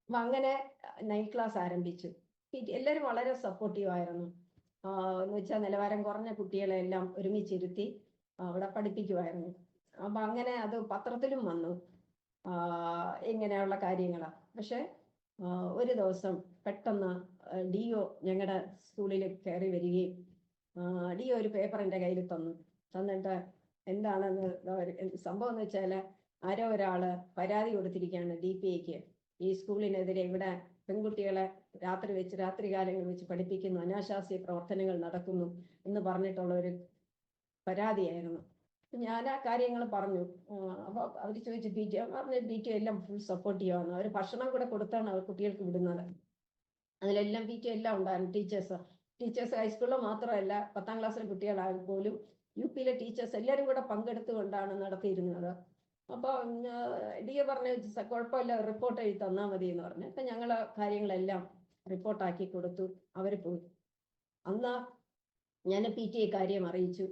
അപ്പം അങ്ങനെ നൈറ്റ് ക്ലാസ് ആരംഭിച്ചു. എല്ലാവരും വളരെ സപ്പോർട്ടീവ് ആയിരുന്നു. എന്ന് വെച്ചാൽ നിലവാരം കുറഞ്ഞ കുട്ടികളെല്ലാം ഒരുമിച്ചിരുത്തി അവിടെ പഠിപ്പിക്കുമായിരുന്നു. അപ്പം അങ്ങനെ അത് പത്രത്തിലും വന്നു ഇങ്ങനെയുള്ള കാര്യങ്ങളാണ്. പക്ഷെ ഒരു ദിവസം പെട്ടെന്ന് DO ഞങ്ങളുടെ സ്കൂളിൽ കയറി വരികയും DO ഒരു പേപ്പർ എൻ്റെ കയ്യിൽ തന്നിട്ട് എന്താണെന്ന് സംഭവം എന്ന് വെച്ചാൽ ആരോ ഒരാൾ പരാതി കൊടുത്തിരിക്കുകയാണ് DPIക്ക്. ഈ സ്കൂളിനെതിരെ ഇവിടെ പെൺകുട്ടികളെ രാത്രികാലങ്ങളിൽ വെച്ച് പഠിപ്പിക്കുന്നു, അനാശാസ്യ പ്രവർത്തനങ്ങൾ നടക്കുന്നു എന്ന് പറഞ്ഞിട്ടുള്ള ഒരു പരാതിയായിരുന്നു. ഞാൻ ആ കാര്യങ്ങൾ പറഞ്ഞു. അപ്പോൾ അവർ ചോദിച്ചു PTA എല്ലാം ഫുൾ സപ്പോർട്ടീവ് ആണ്. അവർ ഭക്ഷണം കൂടെ കൊടുത്താണ് അവർ കുട്ടികൾക്ക് വിടുന്നത്. അതിലെല്ലാം PTA എല്ലാം ഉണ്ടായിരുന്നു. ടീച്ചേഴ്സ് ഹൈസ്കൂളിൽ മാത്രമല്ല 10ാം ക്ലാസ്സിലെ കുട്ടികളായാലും പോലും UPയിലെ ടീച്ചേഴ്സ് എല്ലാവരും കൂടെ പങ്കെടുത്തുകൊണ്ടാണ് നടത്തിയിരുന്നത്. അപ്പോൾ DO പറഞ്ഞു കുഴപ്പമില്ല, റിപ്പോർട്ട് എഴുതി തന്നാൽ മതി എന്ന് പറഞ്ഞു. അപ്പം ഞങ്ങൾ കാര്യങ്ങളെല്ലാം റിപ്പോർട്ടാക്കി കൊടുത്തു. അവർ പോയി. അന്ന് ഞാൻ PTA കാര്യം അറിയിച്ചു.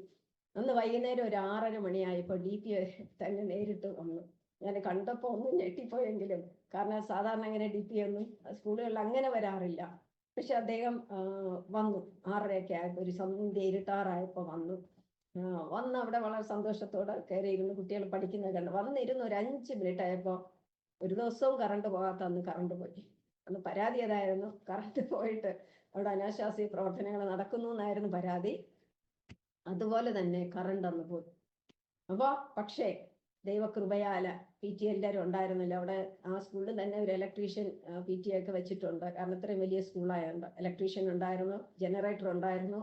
അന്ന് വൈകുന്നേരം ഒരു 6:30 മണിയായപ്പോൾ DPO തന്നെ നേരിട്ട് വന്നു. ഞാൻ കണ്ടപ്പോൾ ഒന്നും ഞെട്ടിപ്പോയെങ്കിലും, കാരണം സാധാരണ അങ്ങനെ DPO ഒന്നും സ്കൂളുകളിൽ അങ്ങനെ വരാറില്ല. പക്ഷെ അദ്ദേഹം വന്നു 6:30 ആയപ്പോൾ, ഒരു സന്ധ്യ ഇരുട്ടാറായപ്പോൾ വന്നു. വന്ന് അവിടെ വളരെ സന്തോഷത്തോടെ കയറിയിരുന്ന് കുട്ടികൾ പഠിക്കുന്നത് കണ്ട് വന്നിരുന്ന് ഒരു 5 മിനിറ്റ് ആയപ്പോൾ, ഒരു ദിവസവും കറണ്ട് പോകാത്ത അന്ന് കറണ്ട് പോയി. അന്ന് പരാതി അതായിരുന്നു, കറണ്ട് പോയിട്ട് അവിടെ അനാശാസ്യ പ്രവർത്തനങ്ങൾ നടക്കുന്നു എന്നായിരുന്നു പരാതി. അതുപോലെ തന്നെ കറണ്ട് അന്ന് പോയി. അപ്പോൾ പക്ഷേ ദൈവകൃപയാല PT എല്ലാവരും ഉണ്ടായിരുന്നില്ല അവിടെ. ആ സ്കൂളിൽ തന്നെ ഒരു ഇലക്ട്രീഷ്യൻ PT ഒക്കെ വെച്ചിട്ടുണ്ട്, കാരണം ഇത്രയും വലിയ സ്കൂളായതുകൊണ്ട്. ഇലക്ട്രീഷ്യൻ ഉണ്ടായിരുന്നു, ജനറേറ്റർ ഉണ്ടായിരുന്നു.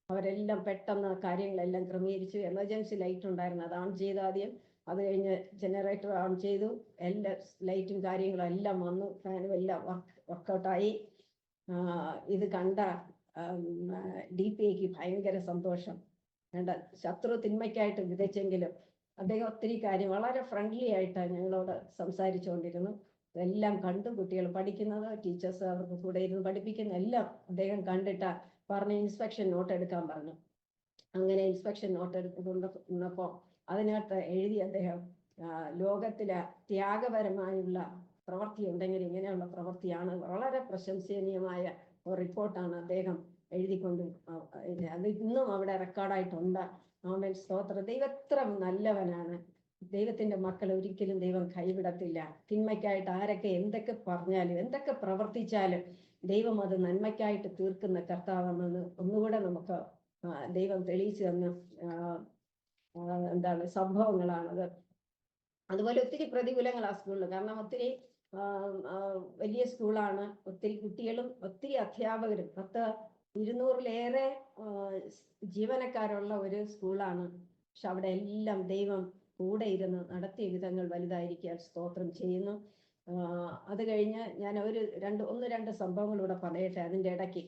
അവരെല്ലാം പെട്ടെന്ന് കാര്യങ്ങളെല്ലാം ക്രമീകരിച്ചു. എമർജൻസി ലൈറ്റ് ഉണ്ടായിരുന്നു, അത് ഓൺ ചെയ്ത് ആദ്യം. അത് കഴിഞ്ഞ് ജനറേറ്റർ ഓൺ ചെയ്തു. എല്ലാ ലൈറ്റും കാര്യങ്ങളും എല്ലാം വന്നു, ഫാനും എല്ലാം വർക്കൗട്ടായി. ഇത് കണ്ട DPAക്ക് ഭയങ്കര സന്തോഷം. വേണ്ട, ശത്രു തിന്മയ്ക്കായിട്ട് വിതച്ചെങ്കിലും അദ്ദേഹം ഒത്തിരി കാര്യം വളരെ ഫ്രണ്ട്ലി ആയിട്ടാണ് ഞങ്ങളോട് സംസാരിച്ചുകൊണ്ടിരുന്നു. എല്ലാം കണ്ടു. കുട്ടികൾ പഠിക്കുന്നത്, ടീച്ചേഴ്സ് അവർക്ക് കൂടെ ഇരുന്ന് പഠിപ്പിക്കുന്ന എല്ലാം അദ്ദേഹം കണ്ടിട്ടാ പറഞ്ഞ് ഇൻസ്പെക്ഷൻ നോട്ട് എടുക്കാൻ പറഞ്ഞു. അങ്ങനെ ഇൻസ്പെക്ഷൻ നോട്ട് എടുക്കുന്നപ്പോൾ അതിനകത്ത് എഴുതി അദ്ദേഹം, ലോകത്തിലെ ത്യാഗപരമായുള്ള പ്രവൃത്തി ഉണ്ടെങ്കിൽ ഇങ്ങനെയുള്ള പ്രവൃത്തിയാണ്. വളരെ പ്രശംസനീയമായ ഒരു റിപ്പോർട്ടാണ് അദ്ദേഹം എഴുതിക്കൊണ്ട്. അത് ഇന്നും അവിടെ റെക്കോർഡായിട്ടുണ്ട്. ആമേൻ, സ്തോത്രം. ദൈവം എത്ര നല്ലവനാണ്. ദൈവത്തിന്റെ മക്കൾ ഒരിക്കലും ദൈവം കൈവിടത്തില്ല. തിന്മയ്ക്കായിട്ട് ആരൊക്കെ എന്തൊക്കെ പറഞ്ഞാലും എന്തൊക്കെ പ്രവർത്തിച്ചാലും ദൈവം അത് നന്മയ്ക്കായിട്ട് തീർക്കുന്ന കർത്താവാണെന്ന് ഒന്നുകൂടെ നമുക്ക് ദൈവം തെളിയിച്ചു തന്ന സംഭവങ്ങളാണത്. അതുപോലെ ഒത്തിരി പ്രതികൂലങ്ങൾ ആ സ്കൂളിൽ, കാരണം ഒത്തിരി വലിയ സ്കൂളാണ്, ഒത്തിരി കുട്ടികളും ഒത്തിരി അധ്യാപകരും, 200-ലേറെ ജീവനക്കാരുള്ള ഒരു സ്കൂളാണ്. പക്ഷെ അവിടെ എല്ലാം ദൈവം കൂടെ ഇരുന്ന് നടത്തിയ വിധങ്ങൾ വലുതായിരിക്കാൻ സ്തോത്രം ചെയ്യുന്നു. അത് കഴിഞ്ഞ് ഞാൻ ഒരു 1-2 സംഭവങ്ങളിലൂടെ പറയട്ടെ. അതിൻ്റെ ഇടയ്ക്ക്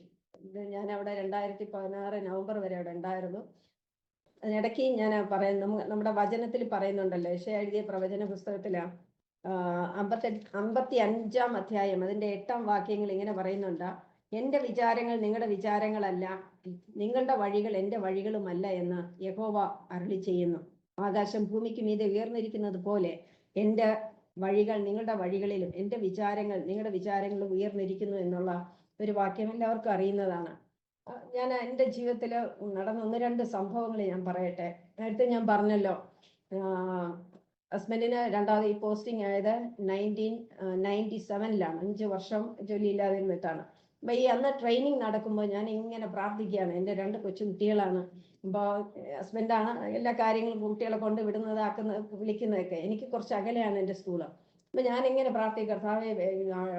ഞാൻ അവിടെ 2016 നവംബർ വരെ അവിടെ ഉണ്ടായിരുന്നു. അതിനിടയ്ക്ക് ഞാൻ നമ്മുടെ വചനത്തിൽ പറയുന്നുണ്ടല്ലോ, യെശയ്യാ എഴുതിയ പ്രവചന പുസ്തകത്തിലാണ് 55-ാം അധ്യായം അതിൻ്റെ 8-ാം വാക്യങ്ങൾ ഇങ്ങനെ പറയുന്നുണ്ട്: എൻ്റെ വിചാരങ്ങൾ നിങ്ങളുടെ വിചാരങ്ങളല്ല, നിങ്ങളുടെ വഴികൾ എൻ്റെ വഴികളുമല്ല എന്ന് യഹോവ അരുളി ചെയ്യുന്നു. ആകാശം ഭൂമിക്ക് മീതെ ഉയർന്നിരിക്കുന്നത് പോലെ എൻ്റെ വഴികൾ നിങ്ങളുടെ വഴികളിലും എൻ്റെ വിചാരങ്ങൾ നിങ്ങളുടെ വിചാരങ്ങളും ഉയർന്നിരിക്കുന്നു എന്നുള്ള ഒരു വാക്യം എല്ലാവർക്കും അറിയുന്നതാണ്. ഞാൻ എൻ്റെ ജീവിതത്തിൽ നടന്ന 1-2 സംഭവങ്ങൾ ഞാൻ പറയട്ടെ. നേരത്തെ ഞാൻ പറഞ്ഞല്ലോ, ഹസ്ബൻഡിന് രണ്ടാമത് ഈ പോസ്റ്റിംഗ് ആയത് 1997-ലാണ്. 5 വർഷം ജോലിയില്ലാതെ ഇരുന്നിട്ടാണ്. അപ്പൊ ഈ അന്ന് ട്രെയിനിങ് നടക്കുമ്പോൾ ഞാൻ ഇങ്ങനെ പ്രാർത്ഥിക്കുകയാണ്. എൻ്റെ 2 കൊച്ചുകുട്ടികളാണ്. അപ്പോൾ ഹസ്ബൻഡാണ് എല്ലാ കാര്യങ്ങളും കുട്ടികളെ കൊണ്ട് വിളിക്കുന്നതൊക്കെ. എനിക്ക് കുറച്ച് അകലെയാണ് എൻ്റെ സ്കൂള്. അപ്പൊ ഞാനിങ്ങനെ പ്രാർത്ഥിക്കും, കർത്താവേ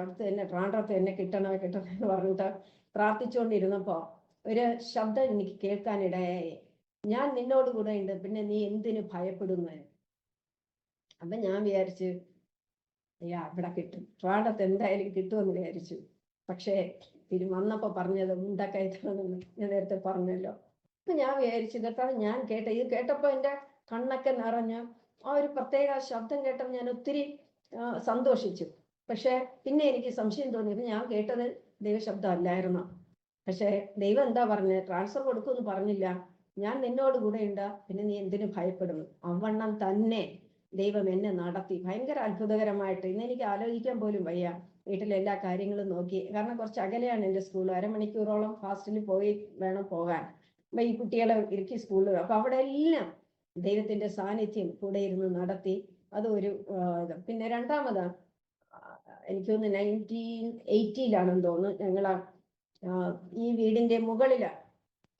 അടുത്ത് തന്നെ ട്രാൻഡ്രത്ത് എന്നെ കിട്ടണം എന്ന് പറഞ്ഞിട്ട് പ്രാർത്ഥിച്ചുകൊണ്ടിരുന്നപ്പോൾ ഒരു ശബ്ദം എനിക്ക് കേൾക്കാനിടയായി: ഞാൻ നിന്നോട് കൂടെ ഉണ്ട്, പിന്നെ നീ എന്തിനു ഭയപ്പെടുന്നു? അപ്പൊ ഞാൻ വിചാരിച്ചു, ഇവിടെ കിട്ടും, ട്രാൻഡ്രത്ത് എന്തായാലും കിട്ടുമെന്ന് വിചാരിച്ചു. പക്ഷേ വന്നപ്പോ പറഞ്ഞത് മുണ്ടക്കയത്താണെന്ന് ഞാൻ നേരത്തെ പറഞ്ഞല്ലോ. അപ്പൊ ഞാൻ വിചാരിച്ചു, കർത്താവ് ഞാൻ ഇത് കേട്ടപ്പോ എൻ്റെ കണ്ണൊക്കെ നിറഞ്ഞ് ആ ഒരു പ്രത്യേക ശബ്ദം കേട്ടപ്പോൾ ഞാൻ ഒത്തിരി സന്തോഷിച്ചു. പക്ഷെ പിന്നെ എനിക്ക് സംശയം തോന്നി, ഞാൻ കേട്ടത് ദൈവശബ്ദം അല്ലായിരുന്നു. പക്ഷെ ദൈവം എന്താ പറഞ്ഞത്? ട്രാൻസ്ഫർ കൊടുക്കുമെന്ന് പറഞ്ഞില്ല, ഞാൻ നിന്നോട് കൂടെ ഉണ്ട്, പിന്നെ നീ എന്തിനു ഭയപ്പെടുന്നു? അവണ്ണം തന്നെ ദൈവം എന്നെ നടത്തി ഭയങ്കര അത്ഭുതകരമായിട്ട്. ഇന്ന് എനിക്ക് ആലോചിക്കാൻ പോലും വയ്യ. വീട്ടിലെ എല്ലാ കാര്യങ്ങളും നോക്കി, കാരണം കുറച്ച് അകലെയാണ് എൻ്റെ സ്കൂൾ. 1/2 മണിക്കൂറോളം ഫാസ്റ്റിൽ പോയി വേണം പോകാൻ. അപ്പൊ ഈ കുട്ടികളെ ഇറുക്കി സ്കൂളിൽ, അപ്പൊ അവിടെ എല്ലാം ദൈവത്തിന്റെ സാന്നിധ്യം കൂടെ ഇരുന്ന് നടത്തി. അത് ഒരു പിന്നെ രണ്ടാമത് എനിക്കൊന്ന് 1980-ലാണെന്ന് തോന്നുന്നു, ഞങ്ങൾ ഈ വീടിന്റെ മുകളില്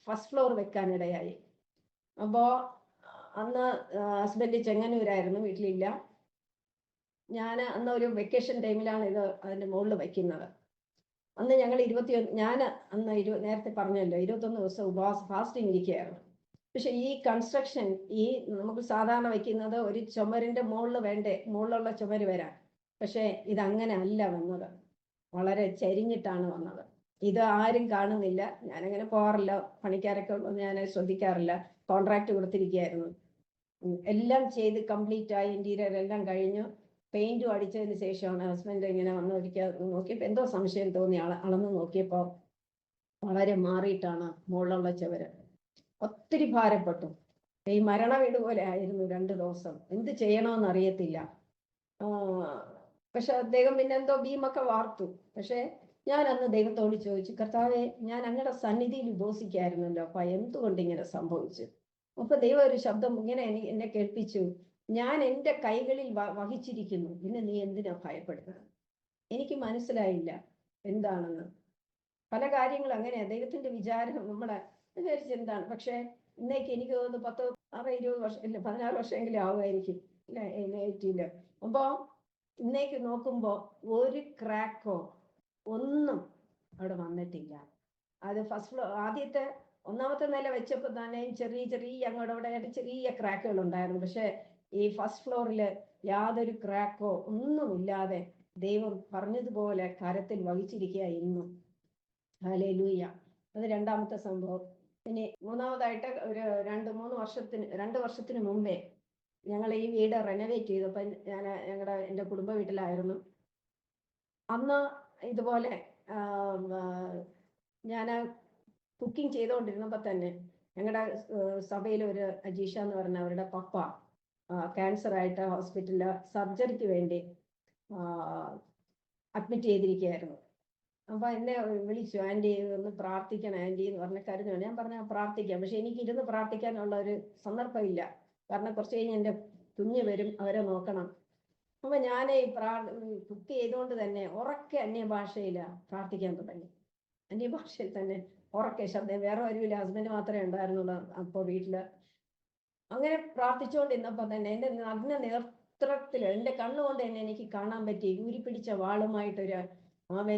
ഫസ്റ്റ് ഫ്ലോർ വെക്കാനിടയായി. അപ്പോ അന്ന് ഹസ്ബൻഡ് ചെങ്ങന്നൂരായിരുന്നു, വീട്ടിലില്ല. ഞാൻ അന്ന് ഒരു വെക്കേഷൻ ടൈമിലാണ് ഇത് അതിന്റെ മുകളിൽ വയ്ക്കുന്നത്. അന്ന് ഞങ്ങൾ നേരത്തെ പറഞ്ഞല്ലോ 21 ദിവസം ഫാസ്റ്റിംഗ് ഇരിക്കുകയായിരുന്നു. പക്ഷെ ഈ കൺസ്ട്രക്ഷൻ നമുക്ക് സാധാരണ വയ്ക്കുന്നത് ഒരു ചുമരിന്റെ മുകളിൽ വേണ്ടേ, മുകളിലുള്ള ചുമര് വരാൻ. പക്ഷെ ഇതങ്ങനെ അല്ല വന്നത്, വളരെ ചരിഞ്ഞിട്ടാണ് വന്നത്. ഇത് ആരും കാണുന്നില്ല, ഞാനങ്ങനെ പോകാറില്ല, പണിക്കാരൊക്കെ ഉള്ളത് ഞാൻ ശ്രദ്ധിക്കാറില്ല. കോൺട്രാക്ട് കൊടുത്തിരിക്കുകയായിരുന്നു. എല്ലാം ചെയ്ത് കംപ്ലീറ്റ് ആയി, ഇന്റീരിയർ എല്ലാം കഴിഞ്ഞു. പെയിന്റും അടിച്ചതിന് ശേഷമാണ് ഹസ്ബൻഡ് ഇങ്ങനെ വന്ന് ഒരിക്കൽ നോക്കിയപ്പോൾ എന്തോ സംശയം തോന്നി. അളന്ന് നോക്കിയപ്പോൾ വളരെ മാറിയിട്ടാണ് മുകളിലുള്ള ചുവര്. ഒത്തിരി ഭാരപ്പെട്ടു. ഈ മരണ വീട് പോലെ ആയിരുന്നു 2 ദിവസം. എന്ത് ചെയ്യണമെന്ന് അറിയത്തില്ല. പക്ഷെ അദ്ദേഹം പിന്നെ എന്തോ ബീമൊക്കെ വാർത്തു. പക്ഷെ ഞാൻ അന്ന് ദൈവത്തോട് ചോദിച്ചു, കർത്താവെ, ഞാൻ അങ്ങയുടെ സന്നിധിയിൽ ഉപവസിക്കായിരുന്നല്ലോ, അപ്പൊ എന്തുകൊണ്ട് ഇങ്ങനെ സംഭവിച്ചു? അപ്പൊ ദൈവം ഒരു ശബ്ദം ഇങ്ങനെ എന്നെ കേൾപ്പിച്ചു, ഞാൻ എൻ്റെ കൈകളിൽ വഹിച്ചിരിക്കുന്നു, പിന്നെ നീ എന്തിനാ ഭയപ്പെടുന്നത്? എനിക്ക് മനസ്സിലായില്ല എന്താണെന്ന്. പല കാര്യങ്ങളും അങ്ങനെയാ, ദൈവത്തിന്റെ വിചാരം നമ്മളെ വിചാരിച്ച് എന്താണ്. പക്ഷെ ഇന്നേക്ക് എനിക്ക് തോന്നുന്നു 20 വർഷം ഇല്ല 16 വർഷമെങ്കിലും ആവുമായിരിക്കും അല്ലെ 80-ല്. അപ്പൊ ഇന്നേക്ക് നോക്കുമ്പോ ഒരു ക്രാക്കോ ഒന്നും അവിടെ വന്നിട്ടില്ല. അത് ഫസ്റ്റ് ഫ്ലോർ ആദ്യത്തെ 1ാമത്തെ നില വെച്ചപ്പോൾ തന്നെ ചെറിയ അങ്ങോട്ടവിടെ ചെറിയ ക്രാക്കുകൾ ഉണ്ടായിരുന്നു. പക്ഷെ ഈ ഫസ്റ്റ് ഫ്ലോറിൽ യാതൊരു ക്രാക്കോ ഒന്നുമില്ലാതെ ദൈവം പറഞ്ഞതുപോലെ കരത്തിൽ വഹിച്ചിരിക്കുക ഇന്നും. ഹല്ലേലൂയ. അത് 2ാമത്തെ സംഭവം. ഇനി 3ാമതായിട്ട് ഒരു 2 വർഷത്തിന് മുമ്പേ ഞങ്ങൾ ഈ വീട് റെനോവേറ്റ് ചെയ്തപ്പോൾ എൻ്റെ കുടുംബ വീട്ടിലായിരുന്നു. അന്ന് ഇതുപോലെ ഞാൻ കുക്കിംഗ് ചെയ്തുകൊണ്ടിരുന്നപ്പോൾ തന്നെ ഞങ്ങളുടെ സഭയിൽ ഒരു അജീഷ എന്ന് പറഞ്ഞ അവരുടെ പപ്പ ക്യാൻസറായിട്ട് ഹോസ്പിറ്റലിൽ സർജറിക്ക് വേണ്ടി അഡ്മിറ്റ് ചെയ്തിരിക്കുകയായിരുന്നു. അപ്പൊ എന്നെ വിളിച്ചു, ആൻറ്റി ഒന്ന് പ്രാർത്ഥിക്കണം ആൻറ്റി എന്ന് പറഞ്ഞ കരുതണം. ഞാൻ പറഞ്ഞ പ്രാർത്ഥിക്കാം, പക്ഷെ എനിക്ക് ഇരുന്ന് പ്രാർത്ഥിക്കാനുള്ള ഒരു സന്ദർഭമില്ല. കാരണം കുറച്ച് കഴിഞ്ഞ് എൻ്റെ കുഞ്ഞ് വരും, അവരെ നോക്കണം. അപ്പൊ ഞാൻ ഈ കുക്ക് ചെയ്തുകൊണ്ട് തന്നെ ഉറക്കെ അന്യഭാഷയിൽ പ്രാർത്ഥിക്കാൻ തുടങ്ങി. അന്യഭാഷയിൽ തന്നെ ഉറക്കെ ശബ്ദം, വേറെ ആരുമില്ല, ഹസ്ബൻഡ് മാത്രമേ ഉണ്ടായിരുന്നുള്ളൂ അപ്പോൾ വീട്ടില്. അങ്ങനെ പ്രാർത്ഥിച്ചുകൊണ്ടിരുന്നപ്പോൾ തന്നെ എൻ്റെ നഗ്ന നേത്രത്തിൽ എൻ്റെ കണ്ണുകൊണ്ട് തന്നെ എനിക്ക് കാണാൻ പറ്റി, ഊരിപ്പിടിച്ച വാളുമായിട്ടൊരു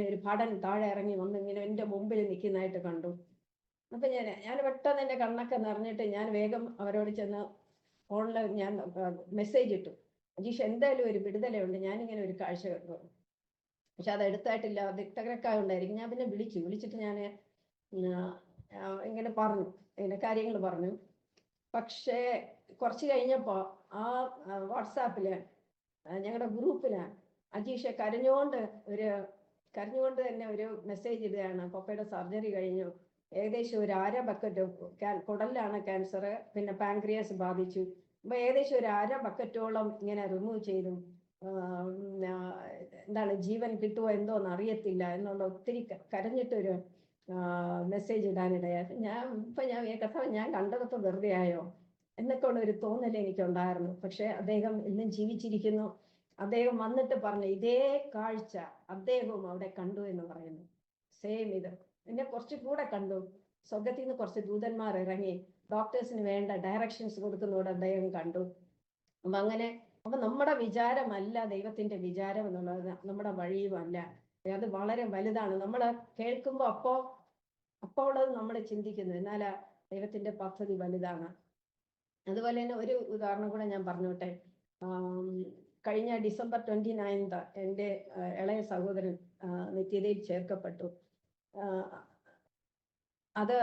ഒരു ഭടൻ താഴെ ഇറങ്ങി വന്ന് ഇങ്ങനെ എൻ്റെ മുമ്പിൽ നിൽക്കുന്നതായിട്ട് കണ്ടു. അപ്പൊ ഞാൻ പെട്ടെന്ന് എൻ്റെ കണ്ണൊക്കെ നിറഞ്ഞിട്ട് ഞാൻ വേഗം അവരോട് ചെന്ന് ഫോണിൽ ഞാൻ മെസ്സേജ് ഇട്ടു, അജീഷ് എന്തായാലും ഒരു വിടുതലുണ്ട്, ഞാനിങ്ങനെ ഒരു കാഴ്ച കണ്ടു. പക്ഷെ അത് എടുത്തായിട്ടില്ല, തിക്തകരക്കായുണ്ടായിരിക്കും. ഞാൻ പിന്നെ വിളിച്ചിട്ട് ഞാൻ ഇങ്ങനെ പറഞ്ഞു, ഇങ്ങനെ കാര്യങ്ങൾ പറഞ്ഞു. പക്ഷേ കുറച്ച് കഴിഞ്ഞപ്പോൾ ആ വാട്സാപ്പില് ഞങ്ങളുടെ ഗ്രൂപ്പില് അജീഷ കരഞ്ഞുകൊണ്ട് തന്നെ ഒരു മെസ്സേജ് ഇടുകയാണ്, പപ്പയുടെ സർജറി കഴിഞ്ഞു, ഏകദേശം ഒരു 1/2 ബക്കറ്റ് കുടലിലാണ് ക്യാൻസർ, പിന്നെ പാൻക്രിയാസ് ബാധിച്ചു, അപ്പൊ ഏകദേശം ഒരു 1/2 ബക്കറ്റോളം ഇങ്ങനെ റിമൂവ് ചെയ്തു, ജീവൻ കിട്ടുമോ എന്തോന്ന് അറിയത്തില്ല എന്നുള്ള ഒത്തിരി കരഞ്ഞിട്ടൊരു മെസ്സേജ് ഇടാനിടയായി. ഞാൻ കണ്ടതൊക്കെ വെറുതെ ആയോ എന്നൊക്കെ ഉള്ള ഒരു തോന്നൽ എനിക്കുണ്ടായിരുന്നു. പക്ഷെ അദ്ദേഹം ഇന്നും ജീവിച്ചിരിക്കുന്നു. അദ്ദേഹം വന്നിട്ട് പറഞ്ഞു, ഇതേ കാഴ്ച അദ്ദേഹവും അവിടെ കണ്ടു എന്ന് പറയുന്നു. സെയിം ഇത് എന്നെ കുറച്ചുകൂടെ കണ്ടു. സ്വർഗത്തിൽ നിന്ന് കുറച്ച് ദൂതന്മാർ ഇറങ്ങി ഡോക്ടേഴ്സിന് വേണ്ട ഡയറക്ഷൻസ് കൊടുക്കുന്നതോടെ അദ്ദേഹം കണ്ടു. അപ്പൊ നമ്മുടെ വിചാരമല്ല ദൈവത്തിന്റെ വിചാരം എന്നുള്ളത്, നമ്മുടെ വഴിയുമല്ല. അത് വളരെ വലുതാണ്. നമ്മൾ കേൾക്കുമ്പോൾ അപ്പോ ഉള്ളത് നമ്മൾ ചിന്തിക്കുന്നു, എന്നാൽ ദൈവത്തിന്റെ പദ്ധതി വലുതാണ്. അതുപോലെ തന്നെ ഒരു ഉദാഹരണം കൂടെ ഞാൻ പറഞ്ഞോട്ടെ. കഴിഞ്ഞ ഡിസംബർ 29 എൻ്റെ ഇളയ സഹോദരൻ നിത്യതയിൽ ചേർക്കപ്പെട്ടു. അത്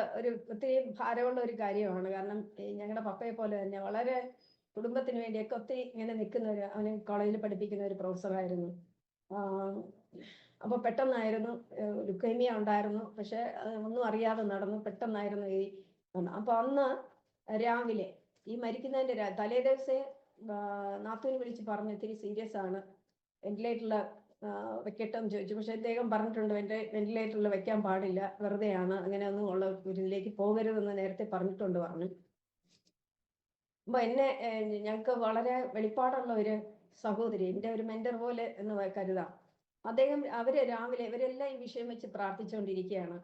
ഒത്തിരി ഭാരമുള്ള ഒരു കാര്യമാണ്. കാരണം ഞങ്ങളുടെ പപ്പയെ പോലെ തന്നെ വളരെ കുടുംബത്തിന് വേണ്ടിയൊക്കെ ഒത്തിരി ഇങ്ങനെ നിൽക്കുന്ന അവന് കോളേജിൽ പഠിപ്പിക്കുന്ന ഒരു പ്രൊഫസറായിരുന്നു. അപ്പോൾ പെട്ടെന്നായിരുന്നു ലുക്കേമിയ ഉണ്ടായിരുന്നു. പക്ഷെ ഒന്നും അറിയാതെ നടന്നു, പെട്ടെന്നായിരുന്നു ഈ. അപ്പോൾ അന്ന് രാവിലെ ഈ മരിക്കുന്നതിൻ്റെ തലേ ദിവസേ നാത്തൂന് വിളിച്ച് പറഞ്ഞു, ഇത്തിരി സീരിയസ് ആണ്, വെന്റിലേറ്ററിൽ വെക്കട്ടെന്ന് ചോദിച്ചു. പക്ഷെ അദ്ദേഹം പറഞ്ഞിട്ടുണ്ട്, വെന്റിലേറ്ററിൽ വെക്കാൻ പാടില്ല, വെറുതെയാണ്, അങ്ങനെയൊന്നും ഉള്ള ഇതിലേക്ക് പോകരുതെന്ന് നേരത്തെ പറഞ്ഞിട്ടുണ്ട് പറഞ്ഞു. അപ്പൊ ഞങ്ങൾക്ക് വളരെ വെളിപ്പാടുള്ള ഒരു സഹോദരി, എൻ്റെ ഒരു മെന്റർ പോലെ എന്ന് കരുതാം. അവര് രാവിലെ ഇവരെല്ലാം ഈ വിഷയം വെച്ച് പ്രാർത്ഥിച്ചുകൊണ്ടിരിക്കുകയാണ്.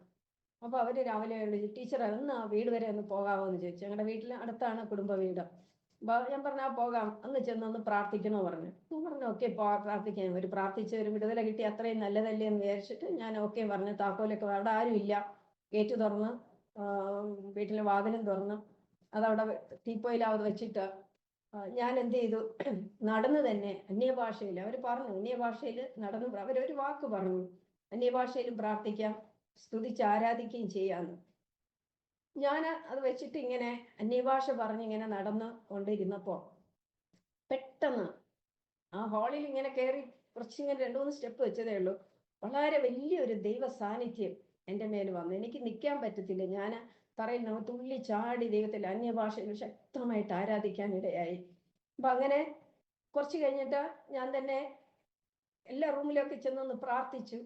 അപ്പൊ അവര് രാവിലെ ടീച്ചർ ഒന്ന് ആ വീട് വരെ ഒന്ന് പോകാമോ എന്ന് ചോദിച്ചു. ഞങ്ങളുടെ വീട്ടിൽ അടുത്താണ് കുടുംബ വീട്. അപ്പൊ ഞാൻ പറഞ്ഞാ പോകാം, അന്ന് ചെന്നൊന്ന് പ്രാർത്ഥിക്കണോ പറഞ്ഞു. ഞാൻ പറഞ്ഞു ഓക്കെ പ്രാർത്ഥിക്കാം. ഒരു പ്രാർത്ഥിച്ച് ഒരു വിടുതല കിട്ടി, അത്രയും നല്ലതല്ലേ എന്ന് വിചാരിച്ചിട്ട് ഞാൻ ഓക്കെ പറഞ്ഞു. താക്കോലൊക്കെ അവിടെ ആരും ഇല്ല, ഗേറ്റ് തുറന്ന് വീട്ടിലെ വാതിലും തുറന്ന് അതവിടെ ടീപ്പോയിലാവത് വെച്ചിട്ട് ഞാൻ എന്ത് ചെയ്തു, നടന്നു തന്നെ അന്യഭാഷയിൽ അവർ പറഞ്ഞു, അന്യഭാഷയിൽ നടന്നു അവരൊരു വാക്ക് പറഞ്ഞു, അന്യഭാഷയിലും പ്രാർത്ഥിക്കാം, സ്തുതിച്ച് ആരാധിക്കുകയും ചെയ്യാന്ന്. ഞാൻ അത് വെച്ചിട്ട് ഇങ്ങനെ അന്യഭാഷ പറഞ്ഞിങ്ങനെ നടന്ന് കൊണ്ടിരുന്നപ്പോ പെട്ടെന്ന് ആ ഹാളിൽ ഇങ്ങനെ കയറി കുറച്ചിങ്ങനെ 2-3 സ്റ്റെപ്പ് വെച്ചതേ ഉള്ളൂ, വളരെ വലിയൊരു ദൈവ സാന്നിധ്യം എൻ്റെ മേൽ വന്നു. എനിക്ക് നിൽക്കാൻ പറ്റത്തില്ല. ഞാൻ തറയിൽ തുള്ളി ചാടി ദൈവത്തിൽ അന്യഭാഷയിൽ ശക്തമായിട്ട് ആരാധിക്കാൻ ഇടയായി. അപ്പൊ അങ്ങനെ കുറച്ച് കഴിഞ്ഞിട്ട് ഞാൻ തന്നെ എല്ലാ റൂമിലൊക്കെ ചെന്നൊന്ന് പ്രാർത്ഥിച്ചു.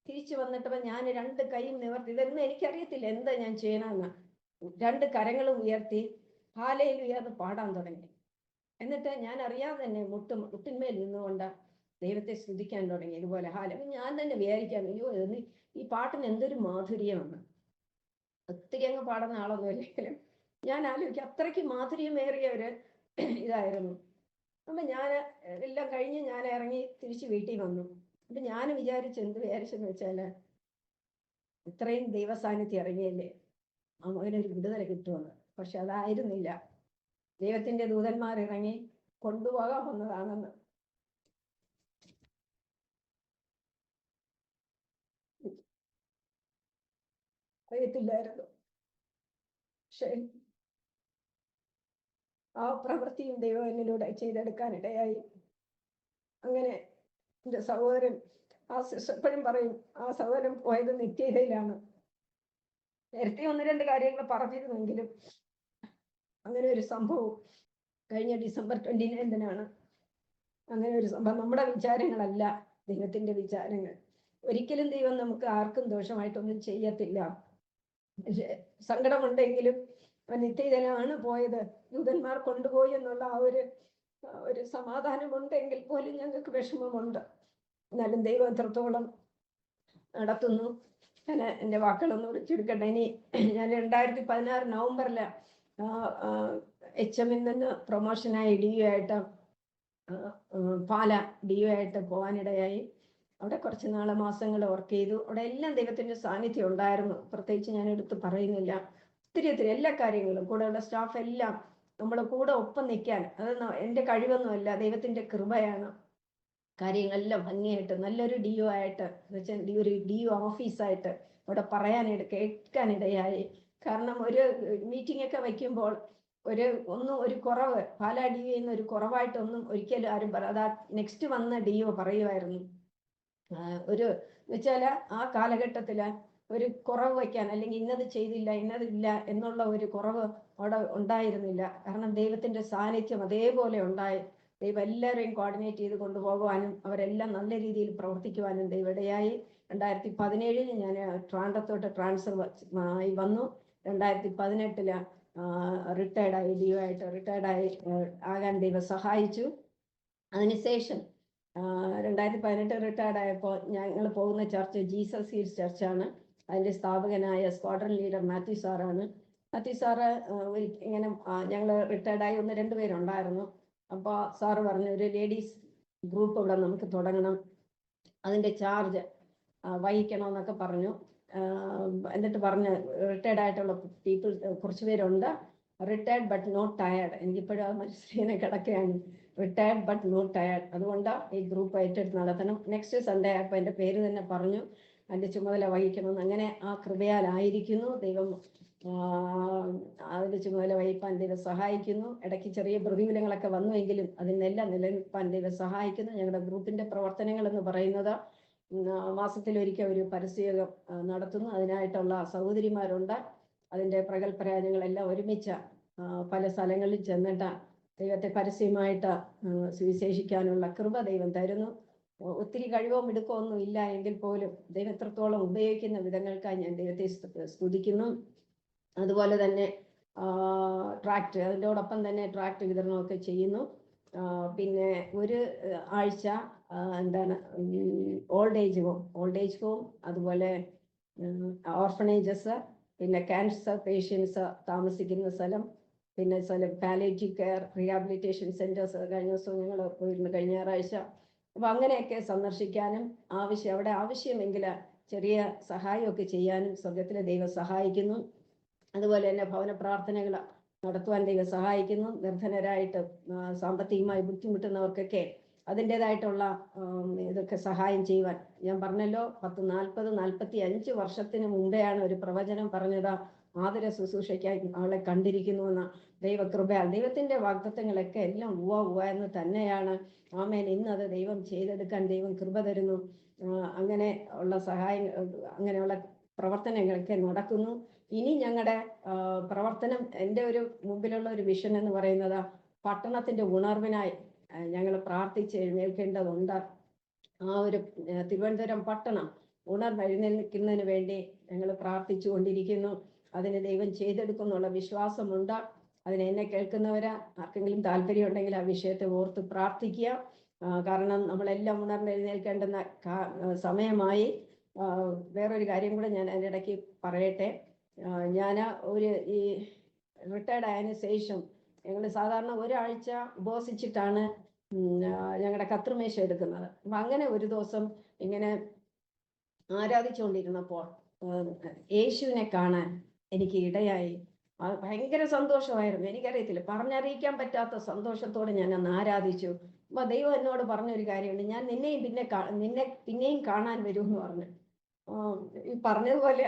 തിരിച്ചു വന്നിട്ടപ്പോൾ ഞാൻ 2 കൈയും നിവർത്തി. ഇതൊന്നും എനിക്കറിയത്തില്ല എന്താ ഞാൻ ചെയ്യണമെന്ന്. 2 കരങ്ങളും ഉയർത്തി ഹാലേലൂയ പാടാൻ തുടങ്ങി. എന്നിട്ട് ഞാൻ അറിയാതെ തന്നെ മുട്ടിന്മേൽ നിന്നുകൊണ്ട് ദൈവത്തെ സ്തുതിക്കാൻ തുടങ്ങി. ഇതുപോലെ ഞാൻ തന്നെ വിചാരിക്കാൻ, അയ്യോ ഈ പാട്ടിന് എന്തൊരു മാധുര്യമാണ്. ഒത്തിരി അങ്ങ് പാടുന്ന ആളൊന്നും ഇല്ലെങ്കിലും ഞാൻ ആലോചിക്കും അത്രയ്ക്ക് മാധുര്യമേറിയ ഒരു ഇതായിരുന്നു. അപ്പം ഞാൻ എല്ലാം കഴിഞ്ഞ് ഞാൻ ഇറങ്ങി തിരിച്ച് വീട്ടിൽ വന്നു. അപ്പം ഞാൻ വിചാരിച്ചെന്ന് വെച്ചാൽ ഇത്രയും ദൈവസാന്നിധ്യം ഇറങ്ങിയല്ലേ ആ മകനൊരു വിടുതല കിട്ടുമെന്ന്. പക്ഷെ അതായിരുന്നില്ല. ദൈവത്തിന്റെ ദൂതന്മാരിറങ്ങി കൊണ്ടുപോകാൻ വന്നതാണെന്ന് അറിയത്തില്ലായിരുന്നു. പക്ഷെ ആ പ്രവൃത്തിയും ദൈവം എന്നിലൂടെ ചെയ്തെടുക്കാനിടയായി. അങ്ങനെ എൻ്റെ സഹോദരൻ, ആ സിസ്റ്റർ എപ്പോഴും പറയും ആ സഹോദരൻ പോയത് നിത്യതയിലാണ്. നേരത്തെ 1-2 കാര്യങ്ങൾ പറഞ്ഞിരുന്നെങ്കിലും അങ്ങനെ ഒരു സംഭവം കഴിഞ്ഞ ഡിസംബർ 29 അങ്ങനെ ഒരു സംഭവം. നമ്മുടെ വിചാരങ്ങളല്ല ദൈവത്തിന്റെ വിചാരങ്ങൾ. ഒരിക്കലും ദൈവം നമുക്ക് ആർക്കും ദോഷമായിട്ടൊന്നും ചെയ്യത്തില്ല. പക്ഷെ സങ്കടമുണ്ടെങ്കിലും നിത്യതയിലാണ് പോയത്, ദൂതന്മാർ കൊണ്ടുപോയി എന്നുള്ള ആ ഒരു സമാധാനമുണ്ടെങ്കിൽ പോലും ഞങ്ങൾക്ക് വിഷമമുണ്ട്. എന്നാലും ദൈവം എത്രത്തോളം നടത്തുന്നു. ഞാൻ എൻ്റെ വാക്കുകളൊന്നും ചുരുക്കട്ടെ. ഇനി ഞാൻ 2016 നവംബറിൽ HM നിന്ന് പ്രൊമോഷനായി DU ആയിട്ട് പാല DU ആയിട്ട് പോകാനിടയായി. അവിടെ കുറച്ച് മാസങ്ങൾ വർക്ക് ചെയ്തു. അവിടെ എല്ലാം ദൈവത്തിന്റെ സാന്നിധ്യം ഉണ്ടായിരുന്നു. പ്രത്യേകിച്ച് ഞാൻ എടുത്ത് പറയുന്നില്ല. ഒത്തിരി എല്ലാ കാര്യങ്ങളും കൂടെയുള്ള സ്റ്റാഫ് എല്ലാം നമ്മുടെ കൂടെ ഒപ്പം നിൽക്കാൻ, അത് എൻ്റെ കഴിവൊന്നുമല്ല, ദൈവത്തിന്റെ കൃപയാണ്. കാര്യങ്ങളെല്ലാം ഭംഗിയായിട്ട് നല്ലൊരു DU ആയിട്ട് ഒരു DU ഓഫീസായിട്ട് അവിടെ കേൾക്കാനിടയായി. കാരണം ഒരു മീറ്റിംഗ് ഒക്കെ വയ്ക്കുമ്പോൾ ഒരു കുറവ് പാല DU ചെയ്യുന്ന ഒരു കുറവായിട്ടൊന്നും ഒരിക്കലും ആരും അതാ നെക്സ്റ്റ് വന്ന DU പറയുമായിരുന്നു. വെച്ചാൽ ആ കാലഘട്ടത്തില് ഒരു കുറവ് വയ്ക്കാൻ, അല്ലെങ്കിൽ ഇന്നത് ചെയ്തില്ല ഇന്നതില്ല എന്നുള്ള ഒരു കുറവ് അവിടെ ഉണ്ടായിരുന്നില്ല. കാരണം ദൈവത്തിന്റെ സാന്നിധ്യം അതേപോലെ ഉണ്ടായി. ദൈവം എല്ലാവരെയും കോർഡിനേറ്റ് ചെയ്ത് കൊണ്ടുപോകുവാനും അവരെല്ലാം നല്ല രീതിയിൽ പ്രവർത്തിക്കുവാനും ദൈവം ഇടയായി. 2017 ഞാൻ ട്രാൻഡത്തോട്ട് ട്രാൻസ്ഫർ ആയി വന്നു. 2018 റിട്ടയർഡായി, DU ആയിട്ട് റിട്ടയർഡായി ആകാൻ ദൈവം സഹായിച്ചു. അതിനുശേഷം 2018 റിട്ടയർഡ് ആയപ്പോൾ ഞങ്ങൾ പോകുന്ന ചർച്ച് ജീസസ് ഹീൽസ് ചർച്ചാണ്. അതിൻ്റെ സ്ഥാപകനായ സ്ക്വാഡ്രൺ ലീഡർ മാത്യു സാറാണ്. മാത്യു സാറ് ഇങ്ങനെ ഞങ്ങൾ റിട്ടയർഡായി 1-2 പേരുണ്ടായിരുന്നു. അപ്പോൾ സാറ് പറഞ്ഞു ഒരു ലേഡീസ് ഗ്രൂപ്പ് ഇവിടെ നമുക്ക് തുടങ്ങണം, അതിൻ്റെ ചാർജ് വഹിക്കണമെന്നൊക്കെ പറഞ്ഞു. എന്നിട്ട് പറഞ്ഞ് റിട്ടയർഡ് ആയിട്ടുള്ള പീപ്പിൾ കുറച്ച് പേരുണ്ട്, റിട്ടയർഡ് ബട്ട് നോട്ട് ടയർഡ്. എനിക്കിപ്പോഴും ആ മനസ്സിലിങ്ങനെ കിടക്കുകയാണ്, റിട്ടയർഡ് ബട്ട് നോട്ട് ടയർഡ്. അതുകൊണ്ട് ഈ ഗ്രൂപ്പ് ഏറ്റെടുത്ത് നടത്തണം. നെക്സ്റ്റ് സൺഡേ ആയപ്പോൾ എൻ്റെ പേര് തന്നെ പറഞ്ഞു അതിൻ്റെ ചുമതല വഹിക്കണമെന്ന്. അങ്ങനെ ആ കൃപയാലായിരിക്കുന്നു ദൈവം അതിൻ്റെ ചുമതല വഹിപ്പാൻ ദൈവം സഹായിക്കുന്നു. ഇടയ്ക്ക് ചെറിയ പ്രതികൂലങ്ങളൊക്കെ വന്നുവെങ്കിലും അതിനെല്ലാം നിലനിൽപ്പാൻ ദൈവം സഹായിക്കുന്നു. ഞങ്ങളുടെ ഗ്രൂപ്പിൻ്റെ പ്രവർത്തനങ്ങൾ എന്ന് പറയുന്നത് മാസത്തിലൊരിക്കൽ ഒരു പരസ്യയോഗം നടത്തുന്നു. അതിനായിട്ടുള്ള സഹോദരിമാരുണ്ട്. അതിൻ്റെ പ്രഗത്ഭരായ ഞങ്ങളെല്ലാം ഒരുമിച്ച് പല സ്ഥലങ്ങളിൽ ചെന്നിട്ട് ദൈവത്തെ പരസ്യമായിട്ട് സുവിശേഷിക്കാനുള്ള കൃപ ദൈവം തരുന്നു. ഒത്തിരി കഴിവോ മിടുക്കോ ഒന്നും ഇല്ല എങ്കിൽ പോലും ദൈവം എത്രത്തോളം ഉപയോഗിക്കുന്ന വിധങ്ങൾക്കായി ഞാൻ ദൈവത്തെ സ്തുതിക്കുന്നു. അതുപോലെ തന്നെ അതിൻ്റെയോടൊപ്പം തന്നെ ട്രാക്ട് വിതരണമൊക്കെ ചെയ്യുന്നു. പിന്നെ ഒരു ആഴ്ച ഓൾഡ് ഏജ് ഹോം, അതുപോലെ ഓർഫണേജസ്, പിന്നെ ക്യാൻസർ പേഷ്യൻസ് താമസിക്കുന്ന സ്ഥലം, പിന്നെ പാലിയേറ്റീവ് കെയർ റീഹാബിലിറ്റേഷൻ സെന്റേഴ്സ് കഴിഞ്ഞ ദിവസം ഞങ്ങൾ പോയിരുന്നു, കഴിഞ്ഞ ഞായറാഴ്ച. അപ്പം അങ്ങനെയൊക്കെ സന്ദർശിക്കാനും അവിടെ ആവശ്യമെങ്കിൽ ചെറിയ സഹായമൊക്കെ ചെയ്യാനും സ്വർഗത്തിലെ ദൈവം സഹായിക്കുന്നു. അതുപോലെ തന്നെ ഭവന പ്രാർത്ഥനകൾ നടത്തുവാൻ ദൈവം സഹായിക്കുന്നു. നിർധനരായിട്ട് സാമ്പത്തികമായി ബുദ്ധിമുട്ടുന്നവർക്കൊക്കെ അതിൻ്റെതായിട്ടുള്ള ഇതൊക്കെ സഹായം ചെയ്യുവാൻ. ഞാൻ പറഞ്ഞല്ലോ 40-45 വർഷത്തിന് മുമ്പെയാണ് ഒരു പ്രവചനം പറഞ്ഞത്, ആതുര ശുശ്രൂഷയ്ക്കായി അവളെ കണ്ടിരിക്കുന്നു എന്ന. ദൈവകൃപയാൽ ദൈവത്തിന്റെ വാഗ്ദത്തങ്ങളൊക്കെ എല്ലാം ഉവ്വ എന്ന് തന്നെയാണ്. ആമേൻ. ഇന്നത് ദൈവം ചെയ്തെടുക്കാൻ ദൈവം കൃപ തരുന്നു. അങ്ങനെ ഉള്ള അങ്ങനെയുള്ള പ്രവർത്തനങ്ങളൊക്കെ നടക്കുന്നു. ഇനി ഞങ്ങളുടെ പ്രവർത്തനം, എൻ്റെ ഒരു മുമ്പിലുള്ള ഒരു വിഷൻ എന്ന് പറയുന്നത് പട്ടണത്തിന്റെ ഉണർവിനായി ഞങ്ങൾ പ്രാർത്ഥിച്ച് എഴുന്നേൽക്കേണ്ടതുണ്ട്. ആ ഒരു തിരുവനന്തപുരം പട്ടണം ഉണർന്നെഴുന്നേൽക്കുന്നതിന് വേണ്ടി ഞങ്ങൾ പ്രാർത്ഥിച്ചു കൊണ്ടിരിക്കുന്നു. അതിന് ദൈവം ചെയ്തെടുക്കുന്നുള്ള വിശ്വാസമുണ്ട്. അതിന് എന്നെ കേൾക്കുന്നവര് ആർക്കെങ്കിലും താല്പര്യം ഉണ്ടെങ്കിൽ ആ വിഷയത്തെ ഓർത്ത് പ്രാർത്ഥിക്കുക. കാരണം നമ്മളെല്ലാം ഉണർന്നെഴുന്നേൽക്കേണ്ടുന്ന സമയമായി. വേറൊരു കാര്യം കൂടെ ഞാൻ അതിനിടയ്ക്ക് പറയട്ടെ. ഞാൻ ഈ റിട്ടയർഡ് ആയതിനു ശേഷം ഞങ്ങൾ സാധാരണ ഒരാഴ്ച ഉപവസിച്ചിട്ടാണ് ഞങ്ങളുടെ കത്രിമേശ എടുക്കുന്നത്. അപ്പം അങ്ങനെ ഒരു ദിവസം ഇങ്ങനെ ആരാധിച്ചുകൊണ്ടിരുന്നപ്പോൾ യേശുവിനെ കാണാൻ എനിക്ക് ഇടയായി. ഭയങ്കര സന്തോഷമായിരുന്നു. എനിക്കറിയത്തില്ല, പറഞ്ഞറിയിക്കാൻ പറ്റാത്ത സന്തോഷത്തോടെ ഞാൻ അന്ന് ആരാധിച്ചു. അപ്പൊ ദൈവം എന്നോട് പറഞ്ഞൊരു കാര്യമുണ്ട്, ഞാൻ നിന്നെ പിന്നെയും കാണാൻ വരുമെന്ന് പറഞ്ഞു. ഈ പറഞ്ഞതുപോലെ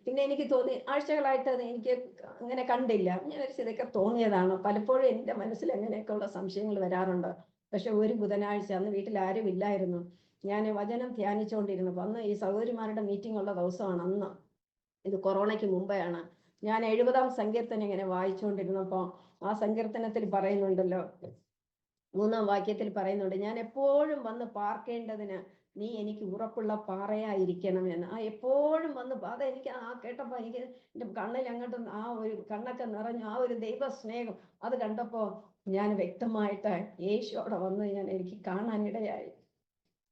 പിന്നെ എനിക്ക് തോന്നി, ആഴ്ചകളായിട്ട് അത് എനിക്ക് അങ്ങനെ കണ്ടില്ല. ഞാൻ ഇതൊക്കെ തോന്നിയതാണ്. പലപ്പോഴും എൻ്റെ മനസ്സിൽ അങ്ങനെയൊക്കെയുള്ള സംശയങ്ങൾ വരാറുണ്ട്. പക്ഷെ ഒരു ബുധനാഴ്ച, അന്ന് വീട്ടിൽ ആരും ഇല്ലായിരുന്നു, ഞാൻ വചനം ധ്യാനിച്ചുകൊണ്ടിരുന്നപ്പോൾ, അന്ന് ഈ സഹോദരിമാരുടെ മീറ്റിംഗ് ഉള്ള ദിവസമാണ്. അന്ന് ഇത് കൊറോണയ്ക്ക് മുമ്പെയാണ്. ഞാൻ 70-ാം സങ്കീർത്തനം ഇങ്ങനെ വായിച്ചുകൊണ്ടിരുന്നപ്പോൾ ആ സങ്കീർത്തനത്തിൽ പറയുന്നുണ്ടല്ലോ, 3-ാം വാക്യത്തിൽ പറയുന്നുണ്ട്, ഞാൻ എപ്പോഴും വന്ന് പാർക്കേണ്ടതിന് നീ എനിക്ക് ഉറപ്പുള്ള പാറയായിരിക്കണമെന്ന്. എപ്പോഴും വന്ന് അതെനിക്ക് കേട്ടപ്പോൾ എനിക്ക് എൻ്റെ കണ്ണിൽ അങ്ങോട്ടും ഒരു കണ്ണൊക്കെ നിറഞ്ഞു. ഒരു ദൈവ സ്നേഹം അത് കണ്ടപ്പോൾ ഞാൻ വ്യക്തമായിട്ട് യേശുവോടെ വന്ന് എനിക്ക് കാണാനിടയായി.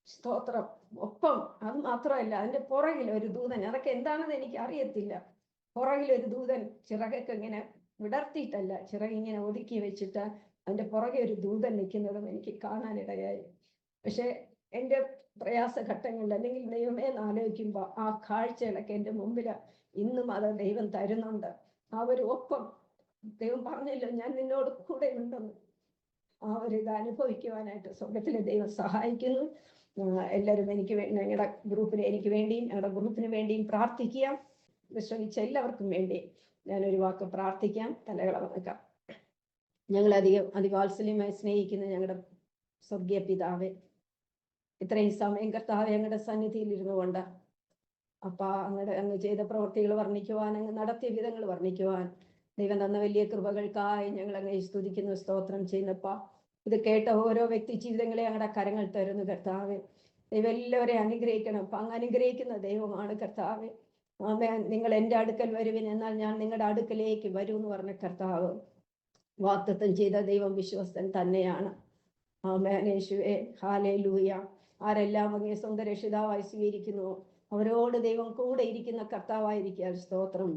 സ്തോത്രം. ഒപ്പം അത് മാത്രമല്ല, അതിന്റെ പുറകിൽ ഒരു ദൂതൻ, അതൊക്കെ എന്താണെന്ന് എനിക്ക് അറിയത്തില്ല. പുറകിൽ ഒരു ദൂതൻ ചിറകൊക്കെ ഇങ്ങനെ വിടർത്തിയിട്ടല്ല, ചിറകിങ്ങനെ ഒതുക്കി വെച്ചിട്ട് അതിന്റെ പുറകെ ഒരു ദൂതൻ നിൽക്കുന്നതും എനിക്ക് കാണാനിടയായി. പക്ഷെ എൻ്റെ പ്രയാസഘട്ടങ്ങളിൽ അല്ലെങ്കിൽ ദൈവമേ എന്ന് ആലോചിക്കുമ്പോൾ ആ കാഴ്ചകളൊക്കെ എൻ്റെ മുമ്പിൽ ഇന്നും അത് ദൈവം തരുന്നുണ്ട്. ഒരു ഒപ്പം ദൈവം പറഞ്ഞല്ലോ, ഞാൻ നിന്നോട് കൂടെ ഉണ്ടെന്ന്. ഇത് അനുഭവിക്കുവാനായിട്ട് സ്വർഗത്തിലെ ദൈവം സഹായിക്കുന്നു. എല്ലാവരും ഞങ്ങളുടെ ഗ്രൂപ്പിന് വേണ്ടിയും പ്രാർത്ഥിക്കുക. ശ്രമിച്ച എല്ലാവർക്കും വേണ്ടി ഞാനൊരു വാക്ക് പ്രാർത്ഥിക്കാം. തലകള വന്നേക്കാം. ഞങ്ങൾ അതിവാത്സല്യമായി സ്നേഹിക്കുന്ന ഞങ്ങളുടെ സ്വർഗീയ പിതാവേ, ഇത്രയും സമയം കർത്താവേ ഞങ്ങളുടെ സന്നിധിയിൽ ഇരുന്നു കൊണ്ട് അങ്ങ് ചെയ്ത പ്രവൃത്തികൾ വർണ്ണിക്കുവാൻ, അങ്ങ് നടത്തിയ വിധങ്ങൾ വർണ്ണിക്കുവാൻ, ദൈവം തന്ന വലിയ കൃപകൾക്കായി ഞങ്ങൾ അങ്ങ് സ്തുതിക്കുന്നു, സ്തോത്രം ചെയ്യുന്നപ്പാ. ഇത് കേട്ട ഓരോ വ്യക്തി ജീവിതങ്ങളെ ഞങ്ങളുടെ കരങ്ങൾ തരുന്നു കർത്താവേ. ദൈവം എല്ലാവരെയും അനുഗ്രഹിക്കണം. അങ്ങ് അനുഗ്രഹിക്കുന്ന ദൈവമാണ് കർത്താവേ. നിങ്ങൾ എൻ്റെ അടുക്കൽ വരുവിൻ, എന്നാൽ ഞാൻ നിങ്ങളുടെ അടുക്കലേക്ക് വരൂ എന്ന് പറഞ്ഞ കർത്താവ് വാഗ്ദത്തം ചെയ്ത ദൈവം വിശ്വസ്തൻ തന്നെയാണ്. ആമേൻ. യേശുവേ, ഹല്ലേലൂയ. ആരെല്ലാം അങ്ങേ സ്വന്തം രക്ഷിതാവായി സ്വീകരിക്കുന്നു അവരോട് ദൈവം കൂടെ ഇരിക്കുന്ന കർത്താവായിരിക്കാൻ സ്തോത്രം.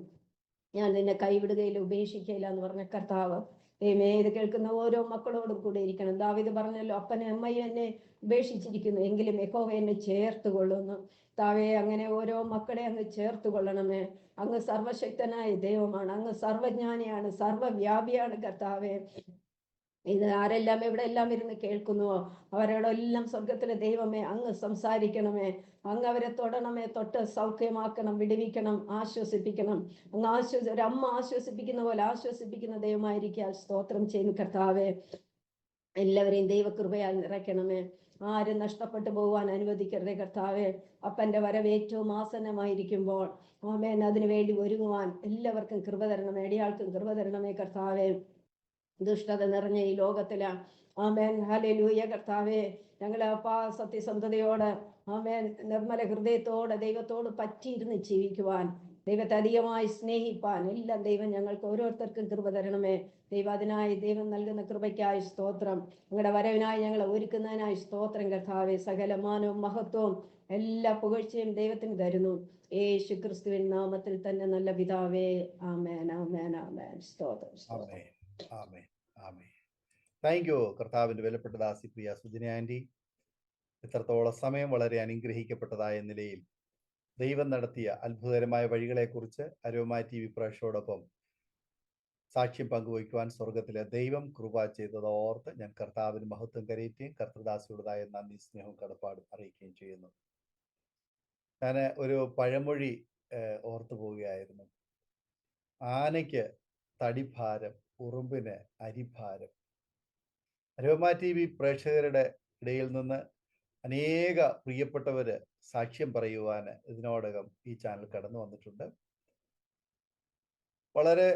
ഞാൻ നിന്നെ കൈവിടുകയില്ല, ഉപേക്ഷിക്കയില്ല എന്ന് പറഞ്ഞ കർത്താവ് ഇത് കേൾക്കുന്ന ഓരോ മക്കളോടും കൂടെ ഇരിക്കണം. ദാവീദ് പറഞ്ഞല്ലോ, അപ്പനെ അമ്മയും എന്നെ ഉപേക്ഷിച്ചിരിക്കുന്നു, എങ്കിലും യഹോവ എന്നെ ചേർത്ത് കൊള്ളുന്നു. താവേ, അങ്ങനെ ഓരോ മക്കളെ അങ്ങ് ചേർത്ത് കൊള്ളണമേ. അങ്ങ് സർവശക്തനായ ദൈവമാണ്, അങ്ങ് സർവജ്ഞാനിയാണ്, സർവവ്യാപിയാണ് കർത്താവേ. ഇത് ആരെല്ലാം എവിടെ എല്ലാം ഇരുന്ന് കേൾക്കുന്നുവോ അവരോടെല്ലാം സ്വർഗത്തിലെ ദൈവമേ അങ്ങ് സംസാരിക്കണമേ. അങ്ങ് അവരെ തൊടണമേ, തൊട്ട് സൗഖ്യമാക്കണം, വിടുവിക്കണം, ആശ്വസിപ്പിക്കണം. അങ്ങ് ഒരമ്മ ആശ്വസിപ്പിക്കുന്ന പോലെ ആശ്വസിപ്പിക്കുന്ന ദൈവമായിരിക്കാൻ സ്തോത്രം ചെയ്യുന്നു കർത്താവേ. എല്ലാവരെയും ദൈവകൃപയാൽ നിറയ്ക്കണമേ. ആരും നഷ്ടപ്പെട്ടു പോകുവാൻ അനുവദിക്കരുതേ കർത്താവേ. അപ്പന്റെ വരവ് ഏറ്റവും ആസന്നമായിരിക്കുമ്പോൾ ആമേൻ അതിനു വേണ്ടി ഒരുങ്ങുവാൻ എല്ലാവർക്കും കൃപ തരണമേ, ഇടയാൾക്കും കൃപ തരണമേ കർത്താവേ. ദുഷ്ടത നിറഞ്ഞ ഈ ലോകത്തില് ആമേൻ ഹല്ലേലൂയ കർത്താവേ, ഞങ്ങളെ സത്യസന്ധതയോട് ആമേൻ നിർമ്മല ഹൃദയത്തോടെ ദൈവത്തോട് പറ്റിയിരുന്ന് ജീവിക്കുവാൻ, ദൈവത്തെ അധികമായി സ്നേഹിപ്പാൻ എല്ലാം ദൈവം ഞങ്ങൾക്ക് ഓരോരുത്തർക്കും കൃപ തരണമേ. അതിനായി ദൈവം നൽകുന്ന കൃപയ്ക്കായി സ്തോത്രം. ഞങ്ങളുടെ വരവിനായി ഞങ്ങളെ ഒരുക്കുന്നതിനായി സ്തോത്രം കർത്താവേ. സകലമാനവും മഹത്വവും എല്ലാ പുകഴ്ചയും ദൈവത്തിന് തരുന്നു, യേശു ക്രിസ്തുവിൻ നാമത്തിൽ തന്നെ നല്ല പിതാവേ. ആമേൻ, ആമേൻ, ആമേൻ. സ്തോത്രം, സ്തോത്രം. ആമേൻ, ആമേൻ. താങ്ക് യു കർത്താവിന്റെ വിലപ്പെട്ട ദാസി പ്രിയ സുജന ആന്റി. ഇത്രത്തോളം സമയം വളരെ അനുഗ്രഹിക്കപ്പെട്ടതായ നിലയിൽ ദൈവം നടത്തിയ അത്ഭുതകരമായ വഴികളെക്കുറിച്ച് അരോമ TV പ്രേക്ഷകരോടൊപ്പം സാക്ഷ്യം പങ്കുവയ്ക്കുവാൻ സ്വർഗത്തിലെ ദൈവം കൃപ ചെയ്തതോർത്ത് ഞാൻ കർത്താവിന് മഹത്വം കരയറ്റുകയും കർത്തൃദാസിയുടേതായ നന്ദി, സ്നേഹവും കടപ്പാടും അറിയിക്കുകയും ചെയ്യുന്നു. ഞാൻ ഒരു പഴമൊഴി ഓർത്തു പോവുകയായിരുന്നു. ആനയ്ക്ക് തടിഭാരം, ഉറുമ്പിന് അരിഭാരം. അരോമ TV പ്രേക്ഷകരുടെ ഇടയിൽ നിന്ന് അനേക പ്രിയപ്പെട്ടവര് സാക്ഷ്യം പറയുവാൻ ഇതിനോടകം ഈ ചാനൽ കടന്നു വന്നിട്ടുണ്ട്. വളരെ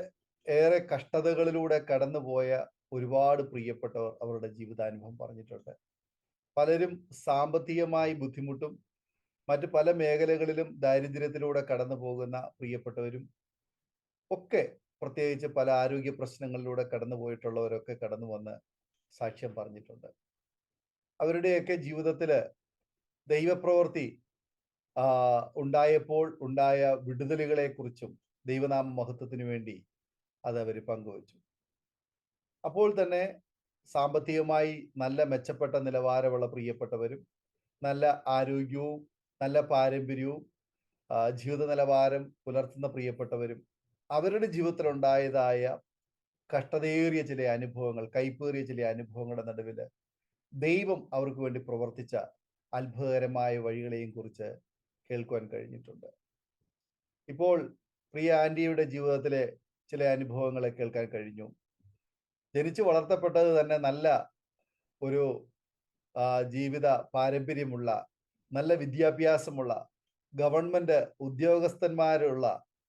ഏറെ കഷ്ടതകളിലൂടെ കടന്നുപോയ ഒരുപാട് പ്രിയപ്പെട്ടവർ അവരുടെ ജീവിതാനുഭവം പറഞ്ഞിട്ടുണ്ട്. പലരും സാമ്പത്തികമായി ബുദ്ധിമുട്ടും മറ്റ് പല മേഖലകളിലും ദാരിദ്ര്യത്തിലൂടെ കടന്നു പോകുന്ന പ്രിയപ്പെട്ടവരും ഒക്കെ, പ്രത്യേകിച്ച് പല ആരോഗ്യ പ്രശ്നങ്ങളിലൂടെ കടന്നു പോയിട്ടുള്ളവരൊക്കെ കടന്നു വന്ന് സാക്ഷ്യം പറഞ്ഞിട്ടുണ്ട്. അവരുടെയൊക്കെ ജീവിതത്തില് ദൈവപ്രവൃത്തി ഉണ്ടായപ്പോൾ ഉണ്ടായ വിടുതലുകളെ കുറിച്ചും ദൈവനാമ മഹത്വത്തിന് വേണ്ടി അത് അവർ പങ്കുവച്ചു. അപ്പോൾ തന്നെ സാമ്പത്തികമായി നല്ല മെച്ചപ്പെട്ട നിലവാരമുള്ള പ്രിയപ്പെട്ടവരും നല്ല ആരോഗ്യവും നല്ല പാരമ്പര്യവും ജീവിത നിലവാരം പുലർത്തുന്ന പ്രിയപ്പെട്ടവരും അവരുടെ ജീവിതത്തിൽ ഉണ്ടായതായ കഷ്ടതയേറിയ ചില അനുഭവങ്ങൾ, കൈപ്പേറിയ ചില അനുഭവങ്ങളുടെ നടുവിൽ ദൈവം അവർക്ക് വേണ്ടി പ്രവർത്തിച്ച അത്ഭുതകരമായ വഴികളെയും കുറിച്ച് കേൾക്കുവാൻ കഴിഞ്ഞിട്ടുണ്ട്. ഇപ്പോൾ പ്രിയ ആന്റിയുടെ ജീവിതത്തിലെ ചില അനുഭവങ്ങളെ കേൾക്കാൻ കഴിഞ്ഞു. ജനിച്ചു വളർത്തപ്പെട്ടത് തന്നെ നല്ല ഒരു ജീവിത പാരമ്പര്യമുള്ള, നല്ല വിദ്യാഭ്യാസമുള്ള, ഗവൺമെന്റ് ഉദ്യോഗസ്ഥന്മാരുള്ള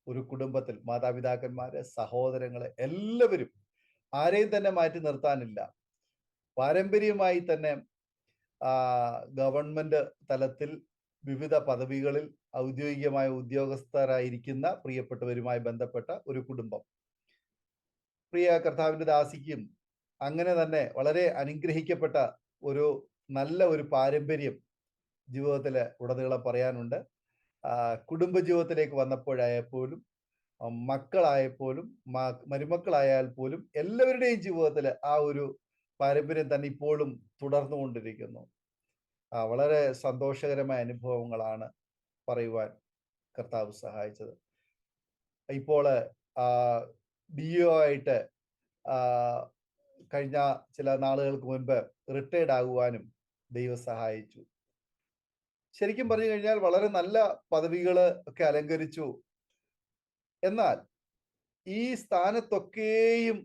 ഒരു കുടുംബത്തിൽ മാതാപിതാക്കന്മാര്, സഹോദരങ്ങള് എല്ലാവരും, ആരെയും തന്നെ മാറ്റി നിർത്താനില്ല. പാരമ്പര്യമായി തന്നെ ഗവൺമെന്റ് തലത്തിൽ വിവിധ പദവികളിൽ ഔദ്യോഗികമായ ഉദ്യോഗസ്ഥരായിരിക്കുന്ന പ്രിയപ്പെട്ടവരുമായി ബന്ധപ്പെട്ട ഒരു കുടുംബം. പ്രിയ കർത്താവിന്റെ ദാസിക്കും അങ്ങനെ തന്നെ വളരെ അനുഗ്രഹിക്കപ്പെട്ട ഒരു നല്ല ഒരു പാരമ്പര്യം ജീവിതത്തിൽ ഉടനീളം പറയാനുണ്ട്. കുടുംബജീവിതത്തിലേക്ക് വന്നപ്പോഴായപ്പോലും, മക്കളായപ്പോലും, മരുമക്കളായാൽ പോലും എല്ലാവരുടെയും ജീവിതത്തിൽ ആ ഒരു പാരമ്പര്യം തന്നെ ഇപ്പോഴും തുടർന്നുകൊണ്ടിരിക്കുന്നു. വളരെ സന്തോഷകരമായ അനുഭവങ്ങളാണ് പറയുവാൻ കർത്താവ് സഹായിച്ചത്. ഇപ്പോൾ DO ആയിട്ട് കഴിഞ്ഞ ചില നാളുകൾക്ക് മുൻപ് റിട്ടയർഡ് ആകുവാനും ദൈവം സഹായിച്ചു. ശരിക്കും പറഞ്ഞു കഴിഞ്ഞാൽ വളരെ നല്ല പദവികൾ ഒക്കെ അലങ്കരിച്ചു. എന്നാൽ ഈ സ്ഥാനത്തൊക്കെയും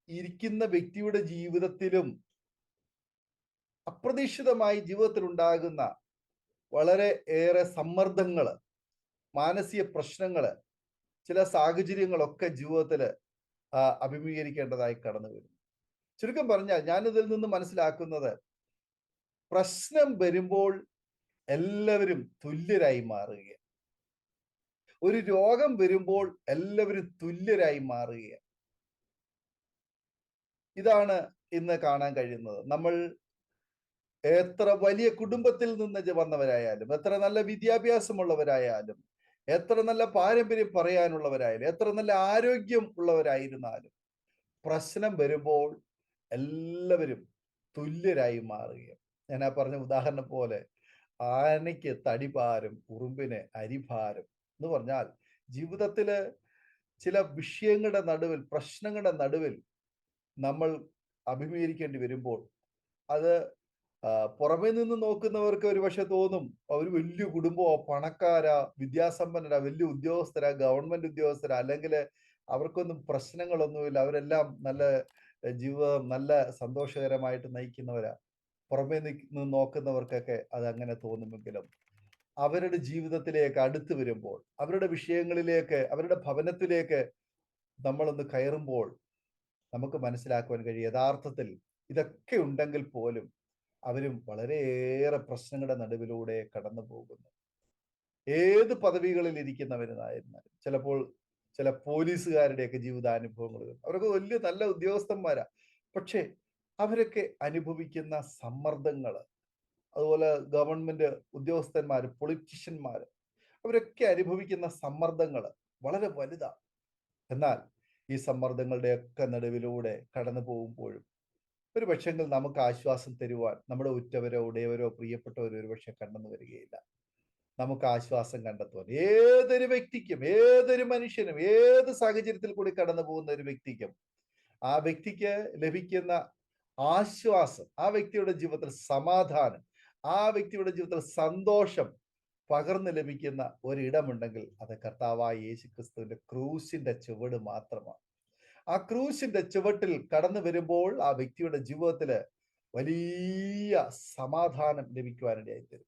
ഇരിക്കുന്ന വ്യക്തിയുടെ ജീവിതത്തിലും അപ്രതീക്ഷിതമായി ജീവിതത്തിൽ ഉണ്ടാകുന്ന വളരെ ഏറെ സമ്മർദ്ദങ്ങള്, മാനസിക പ്രശ്നങ്ങള്, ചില സാഹചര്യങ്ങളൊക്കെ ജീവിതത്തിൽ അഭിമുഖീകരിക്കേണ്ടതായി കടന്നു വരും. ചുരുക്കം പറഞ്ഞാൽ ഞാനിതിൽ നിന്ന് മനസ്സിലാക്കുന്നത്, പ്രശ്നം വരുമ്പോൾ എല്ലാവരും തുല്യരായി മാറുകയാണ്. ഒരു രോഗം വരുമ്പോൾ എല്ലാവരും തുല്യരായി മാറുകയാണ്. ഇതാണ് ഇന്ന് കാണാൻ കഴിയുന്നത്. നമ്മൾ എത്ര വലിയ കുടുംബത്തിൽ നിന്ന് വന്നവരായാലും, എത്ര നല്ല വിദ്യാഭ്യാസമുള്ളവരായാലും, എത്ര നല്ല പാരമ്പര്യം പറയാനുള്ളവരായാലും, എത്ര നല്ല ആരോഗ്യം ഉള്ളവരായിരുന്നാലും, പ്രശ്നം വരുമ്പോൾ എല്ലാവരും തുല്യരായി മാറുകയാണ്. ഞാൻ ആ പറഞ്ഞ ഉദാഹരണം പോലെ, ആനയ്ക്ക് തടിഭാരം, ഉറുമ്പിന് അരിഭാരം എന്ന് പറഞ്ഞാൽ, ജീവിതത്തില് ചില വിഷയങ്ങളുടെ നടുവിൽ, പ്രശ്നങ്ങളുടെ നടുവിൽ നമ്മൾ അഭിമുഖീകരിക്കേണ്ടി വരുമ്പോൾ അത് പുറമേ നിന്ന് നോക്കുന്നവർക്ക് ഒരു പക്ഷെ തോന്നും അവർ വലിയ കുടുംബമോ, പണക്കാരാ, വിദ്യാസമ്പന്നരാ, വലിയ ഉദ്യോഗസ്ഥരാ, ഗവൺമെന്റ് ഉദ്യോഗസ്ഥരാ, അല്ലെങ്കിൽ അവർക്കൊന്നും പ്രശ്നങ്ങളൊന്നുമില്ല, അവരെല്ലാം നല്ല ജീവിതം നല്ല സന്തോഷകരമായിട്ട് നയിക്കുന്നവരാ. പുറമേ നിന്ന് നോക്കുന്നവർക്കൊക്കെ അത് അങ്ങനെ തോന്നുമെങ്കിലും അവരുടെ ജീവിതത്തിലേക്ക് അടുത്ത് വരുമ്പോൾ, അവരുടെ വിഷയങ്ങളിലേക്ക്, അവരുടെ ഭവനത്തിലേക്ക് നമ്മളൊന്ന് കയറുമ്പോൾ നമുക്ക് മനസ്സിലാക്കുവാൻ കഴിയും, യഥാർത്ഥത്തിൽ ഇതൊക്കെ ഉണ്ടെങ്കിൽ പോലും അവരും വളരെയേറെ പ്രശ്നങ്ങളുടെ നടുവിലൂടെ കടന്നു പോകുന്നു. ഏത് പദവികളിൽ ഇരിക്കുന്നവരുന്നായിരുന്നാലും, ചിലപ്പോൾ ചില പോലീസുകാരുടെയൊക്കെ ജീവിതാനുഭവങ്ങൾ, അവരൊക്കെ വലിയ നല്ല ഉദ്യോഗസ്ഥന്മാരാ, പക്ഷെ അവരൊക്കെ അനുഭവിക്കുന്ന സമ്മർദ്ദങ്ങൾ, അതുപോലെ ഗവൺമെന്റ് ഉദ്യോഗസ്ഥന്മാർ, പൊളിറ്റീഷ്യന്മാർ, അവരൊക്കെ അനുഭവിക്കുന്ന സമ്മർദ്ദങ്ങൾ വളരെ വലുതാണ്. എന്നാൽ ഈ സമ്മർദ്ദങ്ങളുടെയൊക്കെ നടുവിലൂടെ കടന്നു പോകുമ്പോഴും ഒരു പക്ഷെങ്കിൽ നമുക്ക് ആശ്വാസം തരുവാൻ നമ്മുടെ ഉറ്റവരോ ഉടയവരോ പ്രിയപ്പെട്ടവരോ ഒരു പക്ഷെ കണ്ടെന്നു വരികയില്ല. നമുക്ക് ആശ്വാസം കണ്ടെത്തുവാൻ ഏതൊരു വ്യക്തിക്കും, ഏതൊരു മനുഷ്യനും, ഏത് സാഹചര്യത്തിൽ കൂടി കടന്നു പോകുന്ന ഒരു വ്യക്തിക്കും, ആ വ്യക്തിക്ക് ലഭിക്കുന്ന ആശ്വാസം, ആ വ്യക്തിയുടെ ജീവിതത്തിൽ സമാധാനം, ആ വ്യക്തിയുടെ ജീവിതത്തിൽ സന്തോഷം പകർന്നു ലഭിക്കുന്ന ഒരിടമുണ്ടെങ്കിൽ അത് കർത്താവായ യേശുക്രിസ്തുവിന്റെ ക്രൂശിന്റെ ചുവട് മാത്രമാണ്. ആ ക്രൂശിന്റെ ചുവട്ടിൽ കടന്നു വരുമ്പോൾ ആ വ്യക്തിയുടെ ജീവിതത്തില് വലിയ സമാധാനം ലഭിക്കുവാനിടയായി തരും.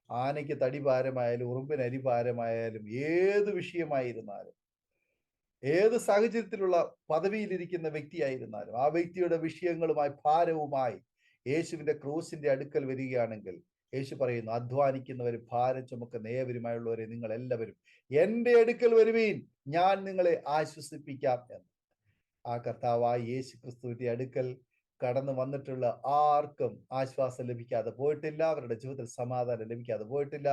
ആനയ്ക്ക് തടിഭാരമായാലും, ഉറുമ്പിന് അരിഭാരമായാലും, ഏത് വിഷയമായിരുന്നാലും, ഏത് സാഹചര്യത്തിലുള്ള പദവിയിലിരിക്കുന്ന വ്യക്തിയായിരുന്നാലും, ആ വ്യക്തിയുടെ വിഷയങ്ങളുമായി, ഭാരവുമായി യേശുവിന്റെ ക്രൂശിന്റെ അടുക്കൽ വരികയാണെങ്കിൽ യേശു പറയുന്നു, അധ്വാനിക്കുന്നവരും ഭാരം ചുമക്കുന്ന ഏവരുമായുള്ളവരെ നിങ്ങൾ എല്ലാവരും എൻ്റെ അടുക്കൽ വരുവീൻ, ഞാൻ നിങ്ങളെ ആശ്വസിപ്പിക്കാം എന്ന്. ആ കർത്താവായ യേശു ക്രിസ്തുവിന്റെ അടുക്കൽ കടന്നു വന്നിട്ടുള്ള ആർക്കും ആശ്വാസം ലഭിക്കാതെ പോയിട്ടില്ല, അവരുടെ ജീവിതത്തിൽ സമാധാനം ലഭിക്കാതെ പോയിട്ടില്ല.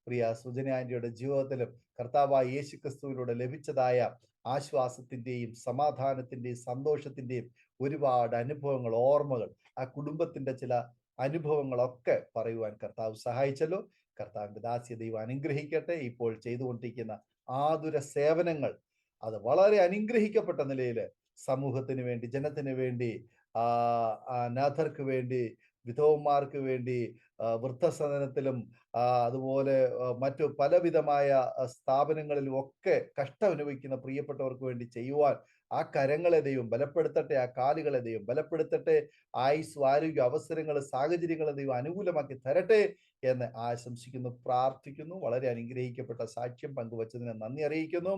പ്രിയ സുജന ആന്റിയുടെ ജീവിതത്തിലും കർത്താവായ യേശു ക്രിസ്തുവിലൂടെ ലഭിച്ചതായ ആശ്വാസത്തിന്റെയും സമാധാനത്തിന്റെയും സന്തോഷത്തിന്റെയും ഒരുപാട് അനുഭവങ്ങൾ, ഓർമ്മകൾ, ആ കുടുംബത്തിന്റെ ചില അനുഭവങ്ങളൊക്കെ പറയുവാൻ കർത്താവ് സഹായിച്ചല്ലോ. കർത്താവിന്റെ ദാസ്യ ദൈവം അനുഗ്രഹിക്കട്ടെ. ഇപ്പോൾ ചെയ്തുകൊണ്ടിരിക്കുന്ന ആതുര സേവനങ്ങൾ അത് വളരെ അനുഗ്രഹിക്കപ്പെട്ട നിലയിൽ സമൂഹത്തിന് വേണ്ടി, ജനത്തിന് വേണ്ടി, അനാഥർക്ക് വേണ്ടി, വിധവന്മാർക്ക് വേണ്ടി, വൃദ്ധസദനത്തിലും അതുപോലെ മറ്റു പലവിധമായ സ്ഥാപനങ്ങളിലും ഒക്കെ കഷ്ടം അനുഭവിക്കുന്ന പ്രിയപ്പെട്ടവർക്ക് വേണ്ടി ചെയ്യുവാൻ ആ കരങ്ങളെ ദൈവം ബലപ്പെടുത്തട്ടെ, ആ കാലുകളെ ദൈവം ബലപ്പെടുത്തട്ടെ, ആയുസ്, ആരോഗ്യ, അവസരങ്ങൾ, സാഹചര്യങ്ങളെ ദൈവം അനുകൂലമാക്കി തരട്ടെ എന്ന് ആശംസിക്കുന്നു, പ്രാർത്ഥിക്കുന്നു. വളരെ അനുഗ്രഹിക്കപ്പെട്ട സാക്ഷ്യം പങ്കുവച്ചതിന് നന്ദി അറിയിക്കുന്നു.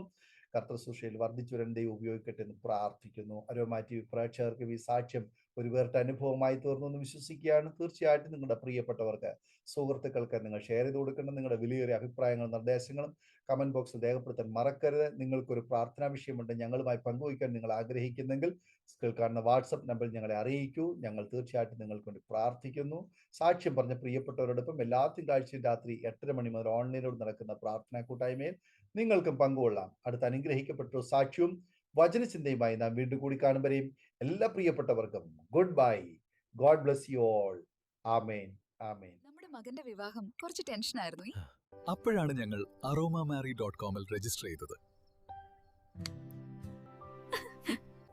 കർത്തൃശുശ്രൂഷയിൽ വർദ്ധിച്ചു വരാൻ ദൈവം ഉപയോഗിക്കട്ടെ എന്ന് പ്രാർത്ഥിക്കുന്നു. അരോമ TV പ്രേക്ഷകർക്ക് ഈ സാക്ഷ്യം ഒരു വേറിട്ട അനുഭവമായി തീർന്നു എന്ന് വിശ്വസിക്കുകയാണ്. തീർച്ചയായിട്ടും നിങ്ങളുടെ പ്രിയപ്പെട്ടവർക്ക്, സുഹൃത്തുക്കൾക്ക് നിങ്ങൾ ഷെയർ ചെയ്ത് കൊടുക്കണം. നിങ്ങളുടെ വിലയേറിയ അഭിപ്രായങ്ങളും നിർദ്ദേശങ്ങളും കമന്റ് ബോക്സിൽ രേഖപ്പെടുത്താൻ മറക്കരുത്. നിങ്ങൾക്കൊരു പ്രാർത്ഥനാ വിഷയമുണ്ട് ഞങ്ങളുമായി പങ്കുവയ്ക്കാൻ നിങ്ങൾ ആഗ്രഹിക്കുന്നെങ്കിൽ സ്ക്രീനിൽ കാണുന്ന വാട്സപ്പ് നമ്പറിൽ ഞങ്ങളെ അറിയിക്കൂ. ഞങ്ങൾ തീർച്ചയായിട്ടും നിങ്ങൾക്ക് വേണ്ടി പ്രാർത്ഥിക്കുന്നു. സാക്ഷ്യം പറഞ്ഞ പ്രിയപ്പെട്ടവരോടൊപ്പം എല്ലാ തിങ്കളാഴ്ചയും രാത്രി 8:30 മണി മുതൽ ഓൺലൈനിലൂടെ നടക്കുന്ന പ്രാർത്ഥനാ കൂട്ടായ്മയിൽ നിങ്ങൾക്കും പങ്കുകൊള്ളാം. അടുത്ത അനുഗ്രഹിക്കപ്പെട്ട സാക്ഷ്യവും വചനചിന്തയുമായി നാം വീണ്ടും കൂടി കാണുമ്പോഴേയും എല്ലാ പ്രിയപ്പെട്ടവർക്കും goodbye. God bless you all. ആമേൻ, ആമേൻ. നമ്മുടെ മകന്റെ വിവാഹം കുറച്ച് ടെൻഷനായിരുന്നു. അപ്പോഴാണ് ഞങ്ങൾ aromamary.com-ൽ രജിസ്റ്റർ ചെയ്തത്.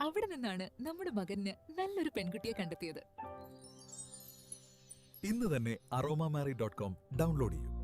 അവിടെ നിന്നാണ് നമ്മുടെ മകന് നല്ലൊരു പെൺകുട്ടിയെ കണ്ടെത്തിയത്. ഇന്ന് തന്നെ aromamary.com ഡൗൺലോഡ് ചെയ്യൂ.